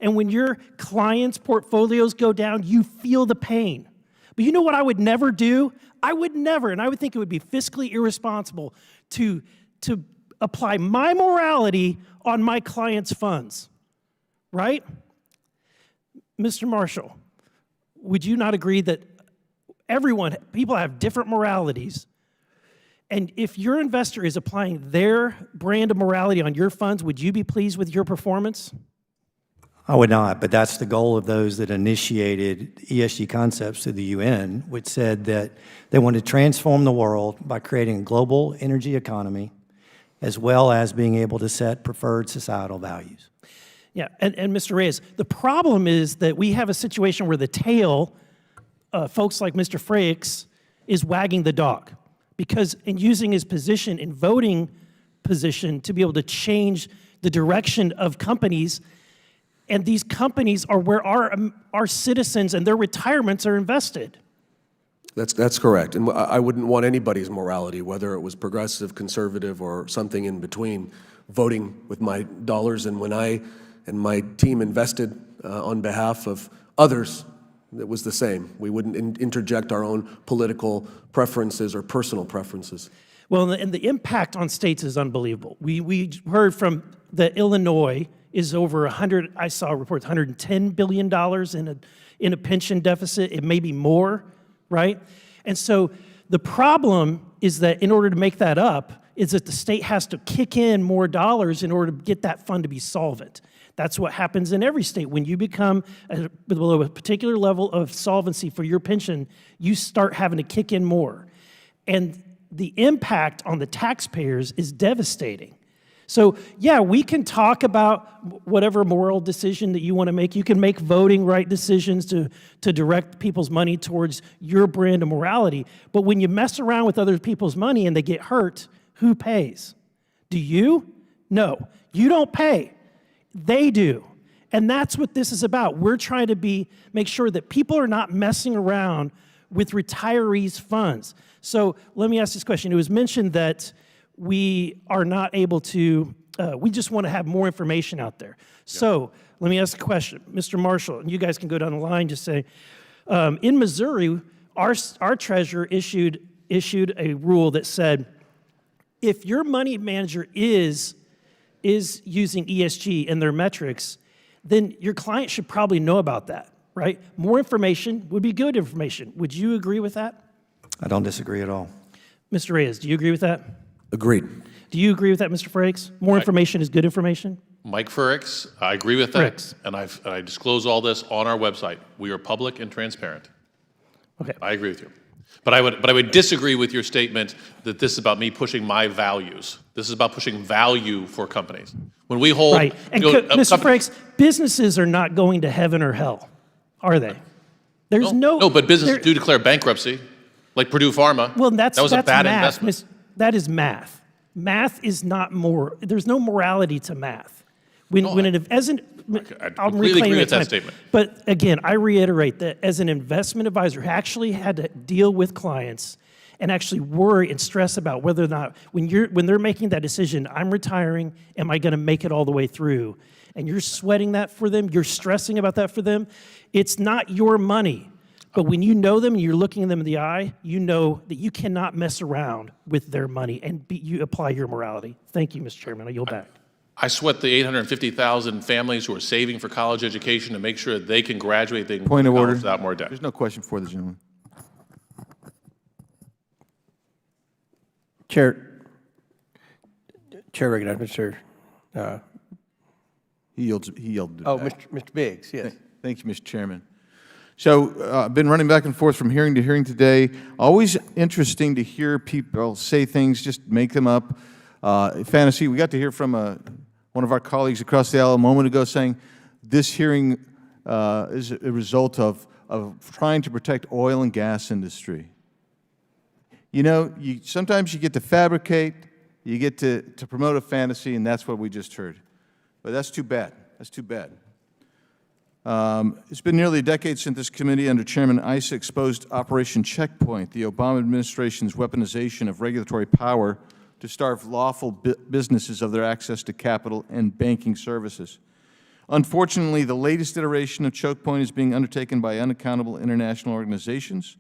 And when your clients' portfolios go down, you feel the pain. But you know what I would never do? I would never, and I would think it would be fiscally irresponsible to apply my morality on my clients' funds, right? Mr. Marshall, would you not agree that people have different moralities, and if your investor is applying their brand of morality on your funds, would you be pleased with your performance? I would not, but that's the goal of those that initiated ESG concepts to the UN, which said that they want to transform the world by creating a global energy economy, as well as being able to set preferred societal values. Yeah, and Mr. Reyes, the problem is that we have a situation where the tail, folks like Mr. Frakes, is wagging the dog, because in using his position, in voting position, to be able to change the direction of companies. And these companies are where our citizens and their retirements are invested. That's correct. And I wouldn't want anybody's morality, whether it was progressive, conservative, or something in between, voting with my dollars. And when I and my team invested on behalf of others, it was the same. We wouldn't interject our own political preferences or personal preferences. Well, and the impact on states is unbelievable. We heard from the Illinois is over 100, I saw reports, $110 billion in a pension deficit. It may be more, right? And so the problem is that in order to make that up, is that the state has to kick in more dollars in order to get that fund to be solvent. That's what happens in every state. When you become below a particular level of solvency for your pension, you start having to kick in more. And the impact on the taxpayers is devastating. So, yeah, we can talk about whatever moral decision that you want to make. You can make voting right decisions to direct people's money towards your brand of morality. But when you mess around with other people's money and they get hurt, who pays? Do you? No, you don't pay. They do. And that's what this is about. We're trying to make sure that people are not messing around with retirees' funds. So let me ask this question. It was mentioned that we are not able to, we just want to have more information out there. So let me ask a question. Mr. Marshall, and you guys can go down the line, just say, in Missouri, our treasurer issued a rule that said, if your money manager is using ESG in their metrics, then your client should probably know about that, right? More information would be good information. Would you agree with that? I don't disagree at all. Mr. Reyes, do you agree with that? Agreed. Do you agree with that, Mr. Frakes? More information is good information? Mike Furix, I agree with that. And I disclose all this on our website. We are public and transparent. Okay. I agree with you. But I would disagree with your statement that this is about me pushing my values. This is about pushing value for companies. When we hold... Right. And Mr. Frakes, businesses are not going to heaven or hell, are they? There's No, but businesses do declare bankruptcy, like Purdue Pharma. Well, that was a bad math. investment. That is math. Math is not there's no morality to math. I'm completely agree with that statement. But again, I reiterate that as an investment advisor who actually had to deal with clients and actually worry and stress about whether or not, when they're making that decision, I'm retiring, am I going to make it all the way through? And you're sweating that for them, you're stressing about that for them, it's not your money. But when you know them and you're looking them in the eye, you know that you cannot mess around with their money and you apply your morality. Thank you, Mr. Chairman. I yield back. I sweat the 850,000 families who are saving for college education to make sure that they can graduate, they can go Point to of college order. without more debt. There's no question for the gentleman. Chair recognizes Mr. He yielded. Oh, back. Mr. Biggs, yes. Thank you, Mr. Chairman. So I've been running back and forth from hearing to hearing today. Always interesting to hear people say things, just make them up. Fantasy, we got to hear from one of our colleagues across the aisle a moment ago saying this hearing is a result of trying to protect oil and gas industry. You know, sometimes you get to fabricate, you get to promote a fantasy, and that's what we just heard. But that's too bad. That's too bad. It's been nearly a decade since this committee under Chairman Issa exposed Operation Checkpoint, the Obama administration's weaponization of regulatory power to starve lawful businesses of their access to capital and banking services. Unfortunately, the latest iteration of Choke Point is being undertaken by unaccountable international organizations,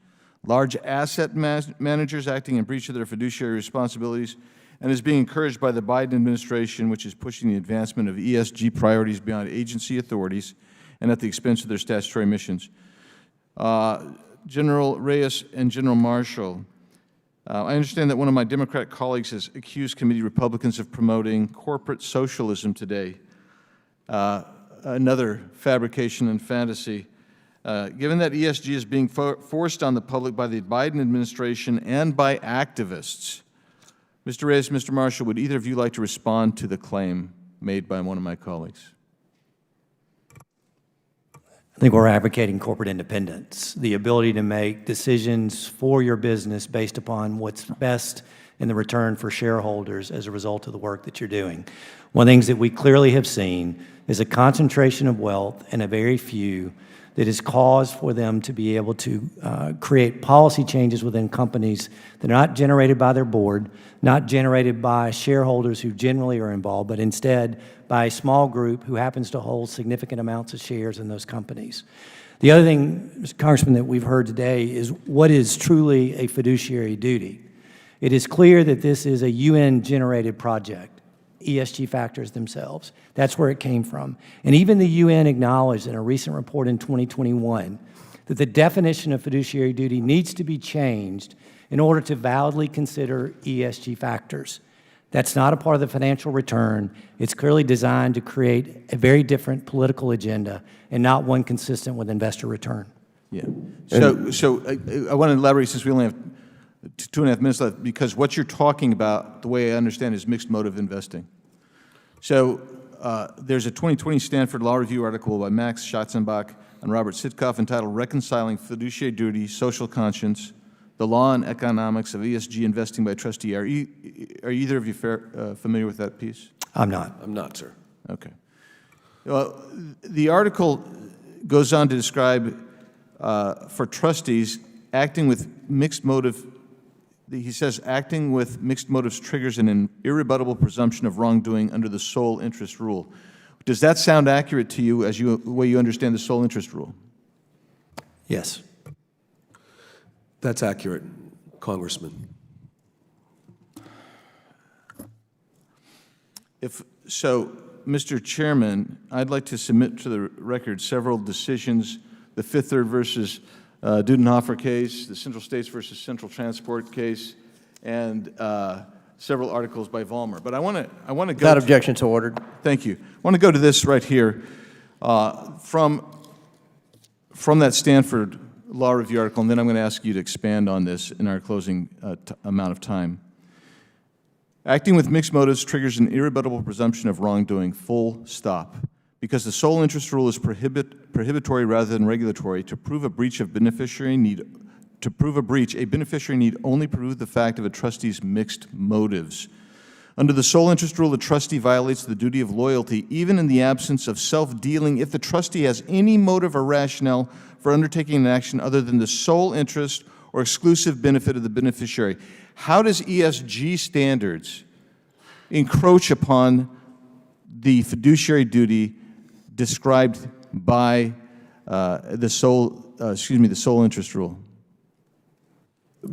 large asset managers acting in breach of their fiduciary responsibilities, and is being encouraged by the Biden administration, which is pushing the advancement of ESG priorities beyond agency authorities and at the expense of their statutory missions. General Reyes and General Marshall, I understand that one of my Democrat colleagues has accused committee Republicans of promoting corporate socialism today, another fabrication and fantasy. Given that ESG is being forced on the public by the Biden administration and by activists, Mr. Reyes, Mr. Marshall, would either of you like to respond to the claim made by one of my colleagues? I think we're advocating corporate independence, the ability to make decisions for your business based upon what's best in the return for shareholders as a result of the work that you're doing. One of the things that we clearly have seen is a concentration of wealth in a very few that is cause for them to be able to create policy changes within companies that are not generated by their board, not generated by shareholders who generally are involved, but instead by a small group who happens to hold significant amounts of shares in those companies. The other thing, Mr. Congressman, that we've heard today is what is truly a fiduciary duty. It is clear that this is a UN-generated project, ESG factors themselves. That's where it came from. And even the UN acknowledged in a recent report in 2021 that the definition of fiduciary duty needs to be changed in order to validly consider ESG factors. That's not a part of the financial return. It's clearly designed to create a very different political agenda and not one consistent with investor return. Yeah. So I want to elaborate, since we only have 2.5 minutes left, because what you're talking about, the way I understand, is mixed motive investing. So there's a 2020 Stanford Law Review article by Max Schatzenbach and Robert Sitkoff entitled Reconciling Fiduciary Duty, Social Conscience, the Law and Economics of ESG Investing by Trustee. Are either of you familiar with that piece? I'm not. I'm not, sir. Okay. Well, the article goes on to describe, for trustees, acting with mixed motive. He says, acting with mixed motives triggers an irrebuttable presumption of wrongdoing under the sole interest rule. Does that sound accurate to you as the way you understand the sole interest rule? Yes. That's accurate, Congressman. If so, Mr. Chairman, I'd like to submit to the record several decisions: the Fifth Third versus Dudenhofer case, the Central States versus Central Transport case, and several articles by Vollmer. But I want to go. Without objection, so ordered. Thank you. I want to go to this right here, from that Stanford Law Review article, and then I'm going to ask you to expand on this in our closing amount of time. Acting with mixed motives triggers an irrebuttable presumption of wrongdoing, full stop. Because the sole interest rule is prohibitory rather than regulatory, to prove a breach, a beneficiary need only prove the fact of a trustee's mixed motives. Under the sole interest rule, the trustee violates the duty of loyalty, even in the absence of self-dealing, if the trustee has any motive or rationale for undertaking an action other than the sole interest or exclusive benefit of the beneficiary. How does ESG standards encroach upon the fiduciary duty described by the sole interest rule?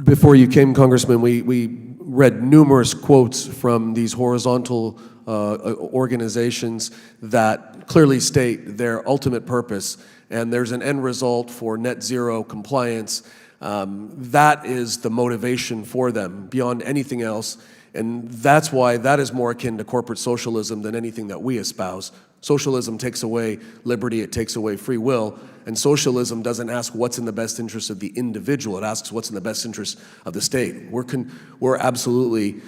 Before you came, Congressman, we read numerous quotes from these horizontal organizations that clearly state their ultimate purpose, and there's an end result for net zero compliance. That is the motivation for them beyond anything else, and that's why that is more akin to corporate socialism than anything that we espouse. Socialism takes away liberty, it takes away free will, and socialism doesn't ask what's in the best interest of the individual, it asks what's in the best interest of the state. We're absolutely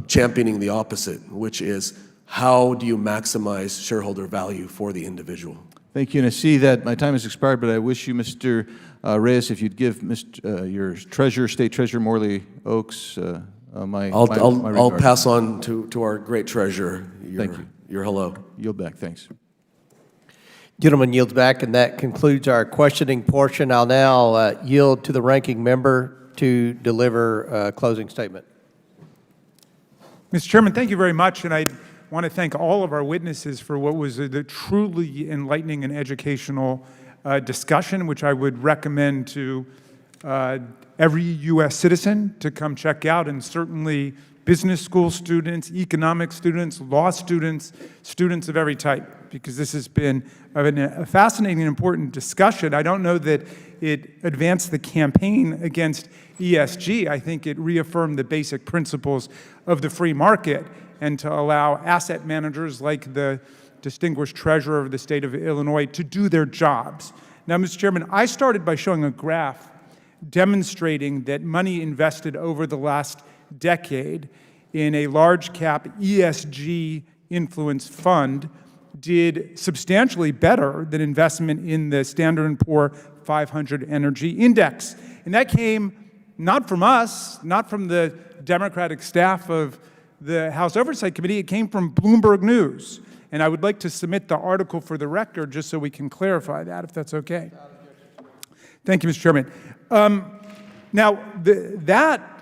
championing the opposite, which is how do you maximize shareholder value for the individual? Thank you, and I see that my time has expired, but I wish you, Mr. Reyes, if you'd give your treasurer, State Treasurer Morley Oaks, my I'll regards. pass on to our great treasurer. Thank you. Your hello. Yield back, thanks. Gentleman yields back, and that concludes our questioning portion. I'll now yield to the ranking member to deliver a closing statement. Mr. Chairman, thank you very much, and I want to thank all of our witnesses for what was a truly enlightening and educational discussion, which I would recommend to every U.S. citizen to come check out, and certainly business school students, economics students, law students, students of every type, because this has been a fascinating and important discussion. I don't know that it advanced the campaign against ESG. I think it reaffirmed the basic principles of the free market, and to allow asset managers like the distinguished treasurer of the state of Illinois to do their jobs. Now, Mr. Chairman, I started by showing a graph demonstrating that money invested over the last decade in a large cap ESG influence fund did substantially better than investment in the Standard & Poor 500 Energy Index. And that came not from us, not from the Democratic staff of the House Oversight Committee, it came from Bloomberg News. And I would like to submit the article for the record just so we can clarify that, if that's okay. Thank you, Mr. Chairman. Now, that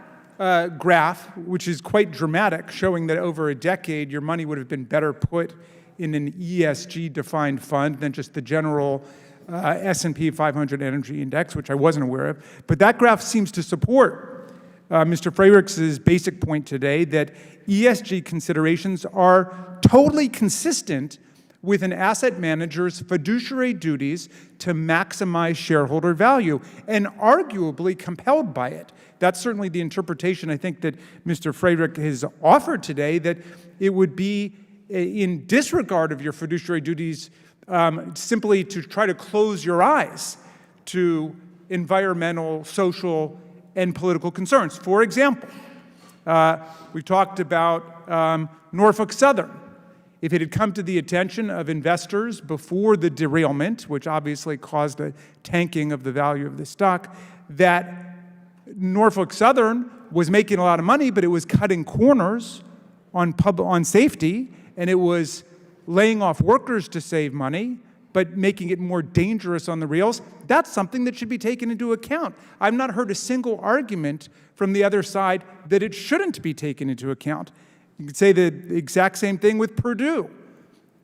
graph, which is quite dramatic, showing that over a decade your money would have been better put in an ESG-defined fund than just the general S&P 500 Energy Index, which I wasn't aware of. But that graph seems to support Mr. Frerichs' basic point today that ESG considerations are totally consistent with an asset manager's fiduciary duties to maximize shareholder value, and arguably compelled by it. That's certainly the interpretation I think that Mr. Frerich has offered today, that it would be in disregard of your fiduciary duties simply to try to close your eyes to environmental, social, and political concerns. For example, we talked about Norfolk Southern. If it had come to the attention of investors before the derailment, which obviously caused a tanking of the value of the stock, that Norfolk Southern was making a lot of money, but it was cutting corners on safety, and it was laying off workers to save money, but making it more dangerous on the rails, that's something that should be taken into account. I've not heard a single argument from the other side that it shouldn't be taken into account. You could say the exact same thing with Purdue.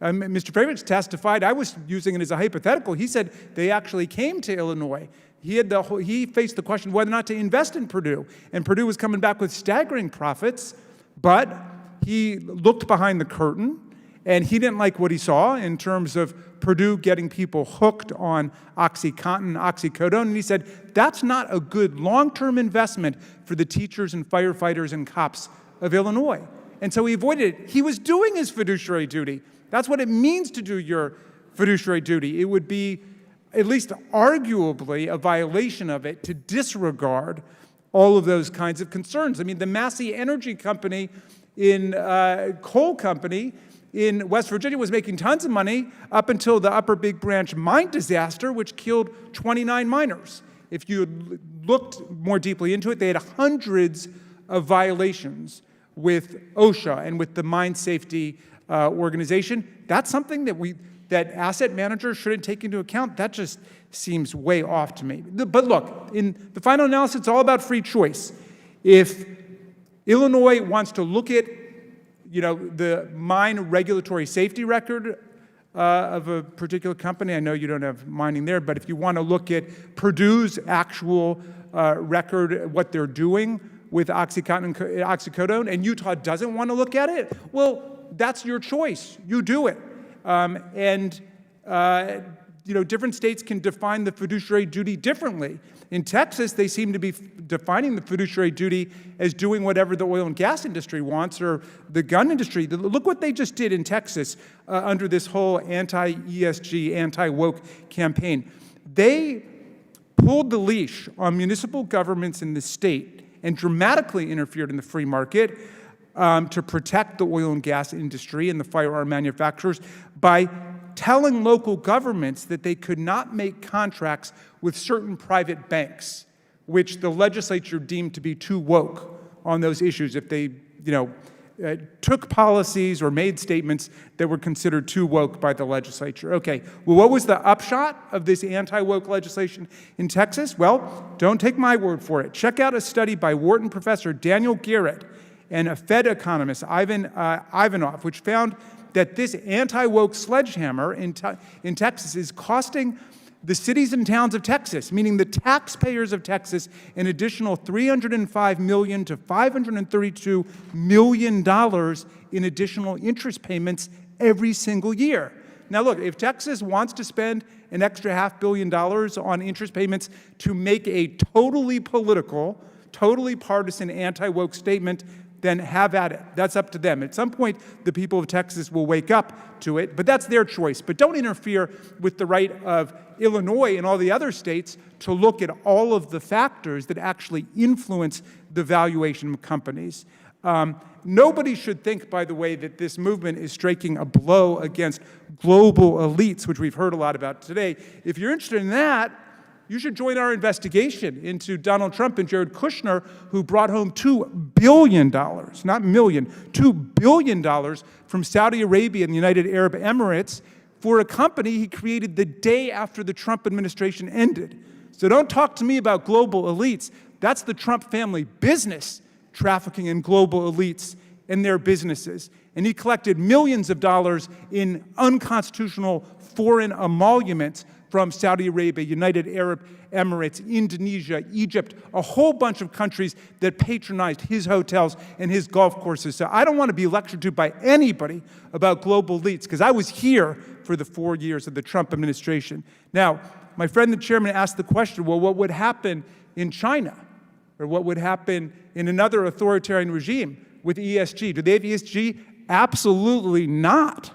Mr. Frerichs testified, I was using it as a hypothetical, he said they actually came to Illinois. He faced the question whether or not to invest in Purdue, and Purdue was coming back with staggering profits, but he looked behind the curtain, and he didn't like what he saw in terms of Purdue getting people hooked on OxyContin, oxycodone, and he said, that's not a good long-term investment for the teachers and firefighters and cops of Illinois. And so he avoided it. He was doing his fiduciary duty. That's what it means to do your fiduciary duty. It would be, at least arguably, a violation of it to disregard all of those kinds of concerns. I mean, the Massey Energy Company coal company in West Virginia was making tons of money up until the Upper Big Branch mine disaster, which killed 29 miners. If you looked more deeply into it, they had hundreds of violations with OSHA and with the Mine Safety Organization. That's something that asset managers shouldn't take into account. That just seems way off to me. But look, in the final analysis, it's all about free choice. If Illinois wants to look at the mine regulatory safety record of a particular company, I know you don't have mining there, but if you want to look at Purdue's actual record, what they're doing with oxycodone, and Utah doesn't want to look at it, well, that's your choice. You do it. Different states can define the fiduciary duty differently. In Texas, they seem to be defining the fiduciary duty as doing whatever the oil and gas industry wants or the gun industry. Look what they just did in Texas under this whole anti-ESG, anti-woke campaign. They pulled the leash on municipal governments in the state and dramatically interfered in the free market to protect the oil and gas industry and the firearm manufacturers by telling local governments that they could not make contracts with certain private banks, which the legislature deemed to be too woke on those issues if they, took policies or made statements that were considered too woke by the legislature. Okay, well, what was the upshot of this anti-woke legislation in Texas? Well, don't take my word for it. Check out a study by Wharton professor Daniel Garrett and a Fed economist, Ivan Ivanov, which found that this anti-woke sledgehammer in Texas is costing the cities and towns of Texas, meaning the taxpayers of Texas, an additional $305 million to $532 million in additional interest payments every single year. Now look, if Texas wants to spend an extra $500 million on interest payments to make a totally political, totally partisan anti-woke statement, then have at it. That's up to them. At some point, the people of Texas will wake up to it, but that's their choice. But don't interfere with the right of Illinois and all the other states to look at all of the factors that actually influence the valuation of companies. Nobody should think, by the way, that this movement is striking a blow against global elites, which we've heard a lot about today. If you're interested in that, you should join our investigation into Donald Trump and Jared Kushner, who brought home $2 billion, not million, $2 billion from Saudi Arabia and the United Arab Emirates for a company he created the day after the Trump administration ended. So don't talk to me about global elites. That's the Trump family business, trafficking in global elites and their businesses. And he collected millions of dollars in unconstitutional foreign emoluments from Saudi Arabia, United Arab Emirates, Indonesia, Egypt, a whole bunch of countries that patronized his hotels and his golf courses. So I don't want to be lectured to by anybody about global elites, because I was here for the 4 years of the Trump administration. Now, my friend the chairman asked the question, well, what would happen in China? Or what would happen in another authoritarian regime with ESG? Do they have ESG? Absolutely not.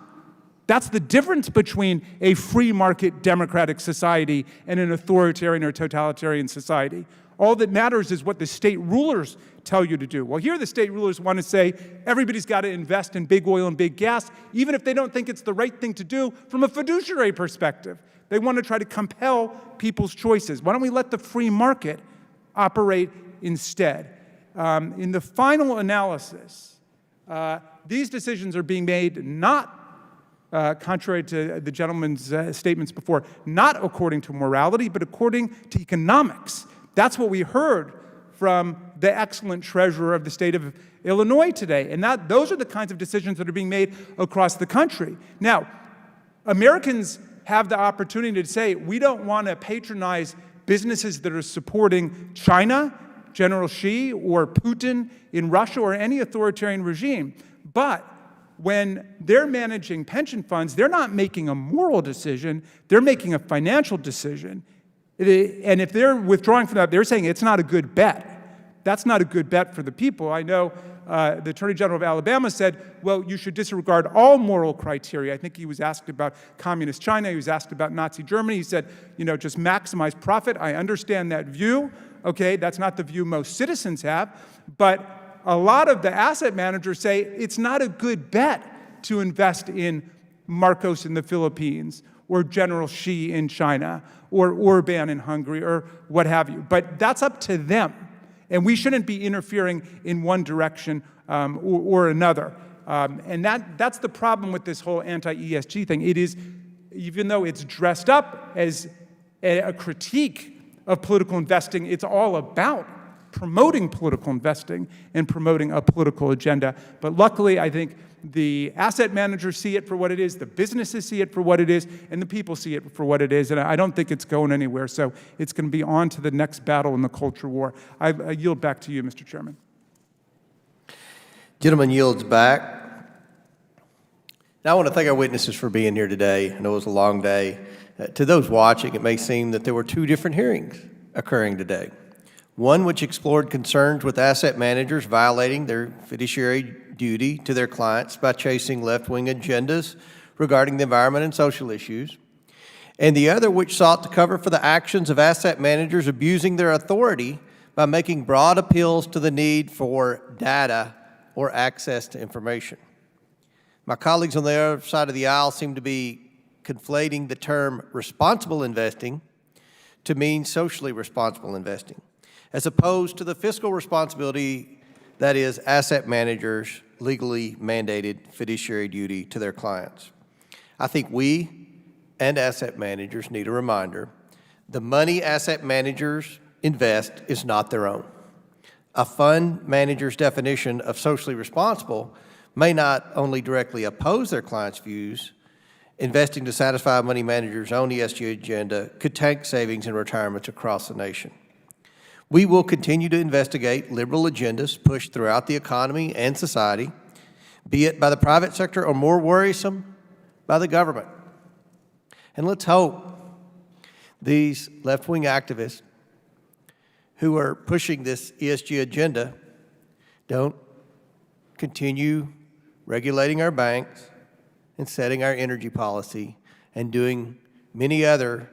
That's the difference between a free market democratic society and an authoritarian or totalitarian society. All that matters is what the state rulers tell you to do. Well, here the state rulers want to say everybody's got to invest in big oil and big gas, even if they don't think it's the right thing to do from a fiduciary perspective. They want to try to compel people's choices. Why don't we let the free market operate instead? In the final analysis, these decisions are being made not contrary to the gentleman's statements before, not according to morality, but according to economics. That's what we heard from the excellent treasurer of the state of Illinois today. And those are the kinds of decisions that are being made across the country. Now, Americans have the opportunity to say, we don't want to patronize businesses that are supporting China, General Xi, or Putin in Russia, or any authoritarian regime. But when they're managing pension funds, they're not making a moral decision, they're making a financial decision. And if they're withdrawing from that, they're saying it's not a good bet. That's not a good bet for the people. I know the Attorney General of Alabama said, well, you should disregard all moral criteria. I think he was asked about communist China, he was asked about Nazi Germany. He said, just maximize profit. I understand that view. Okay, that's not the view most citizens have, but a lot of the asset managers say it's not a good bet to invest in Marcos in the Philippines or General Xi in China or Orban in Hungary or what have you. But that's up to them. And we shouldn't be interfering in one direction or another. And that's the problem with this whole anti-ESG thing. It is, even though it's dressed up as a critique of political investing, it's all about promoting political investing and promoting a political agenda. But luckily, I think the asset managers see it for what it is, the businesses see it for what it is, and the people see it for what it is. And I don't think it's going anywhere. So it's going to be on to the next battle in the culture war. I yield back to you, Mr. Chairman. Gentleman yields back. Now, I want to thank our witnesses for being here today. I know it was a long day. To those watching, it may seem that there were two different hearings occurring today. One which explored concerns with asset managers violating their fiduciary duty to their clients by chasing left-wing agendas regarding the environment and social issues, and the other which sought to cover for the actions of asset managers abusing their authority by making broad appeals to the need for data or access to information. My colleagues on the other side of the aisle seem to be conflating the term responsible investing to mean socially responsible investing, as opposed to the fiscal responsibility that is asset managers' legally mandated fiduciary duty to their clients. I think we and asset managers need a reminder: the money asset managers invest is not their own. A fund manager's definition of socially responsible may not only directly oppose their clients' views, investing to satisfy a money manager's own ESG agenda could tank savings and retirements across the nation. We will continue to investigate liberal agendas pushed throughout the economy and society, be it by the private sector or, more worrisome, by the government. And let's hope these left-wing activists who are pushing this ESG agenda don't continue regulating our banks and setting our energy policy and doing many other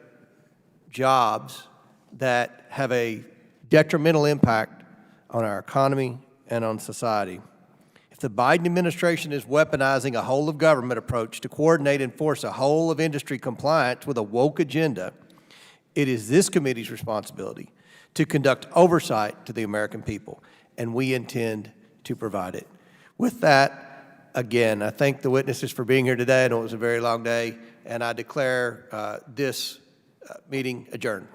jobs that have a detrimental impact on our economy and on society. If the Biden administration is weaponizing a whole-of-government approach to coordinate and force a whole-of-industry compliance with a woke agenda, it is this committee's responsibility to conduct oversight to the American people, and we intend to provide it. With that, again, I thank the witnesses for being here today. I know it was a very long day, and I declare this meeting adjourned.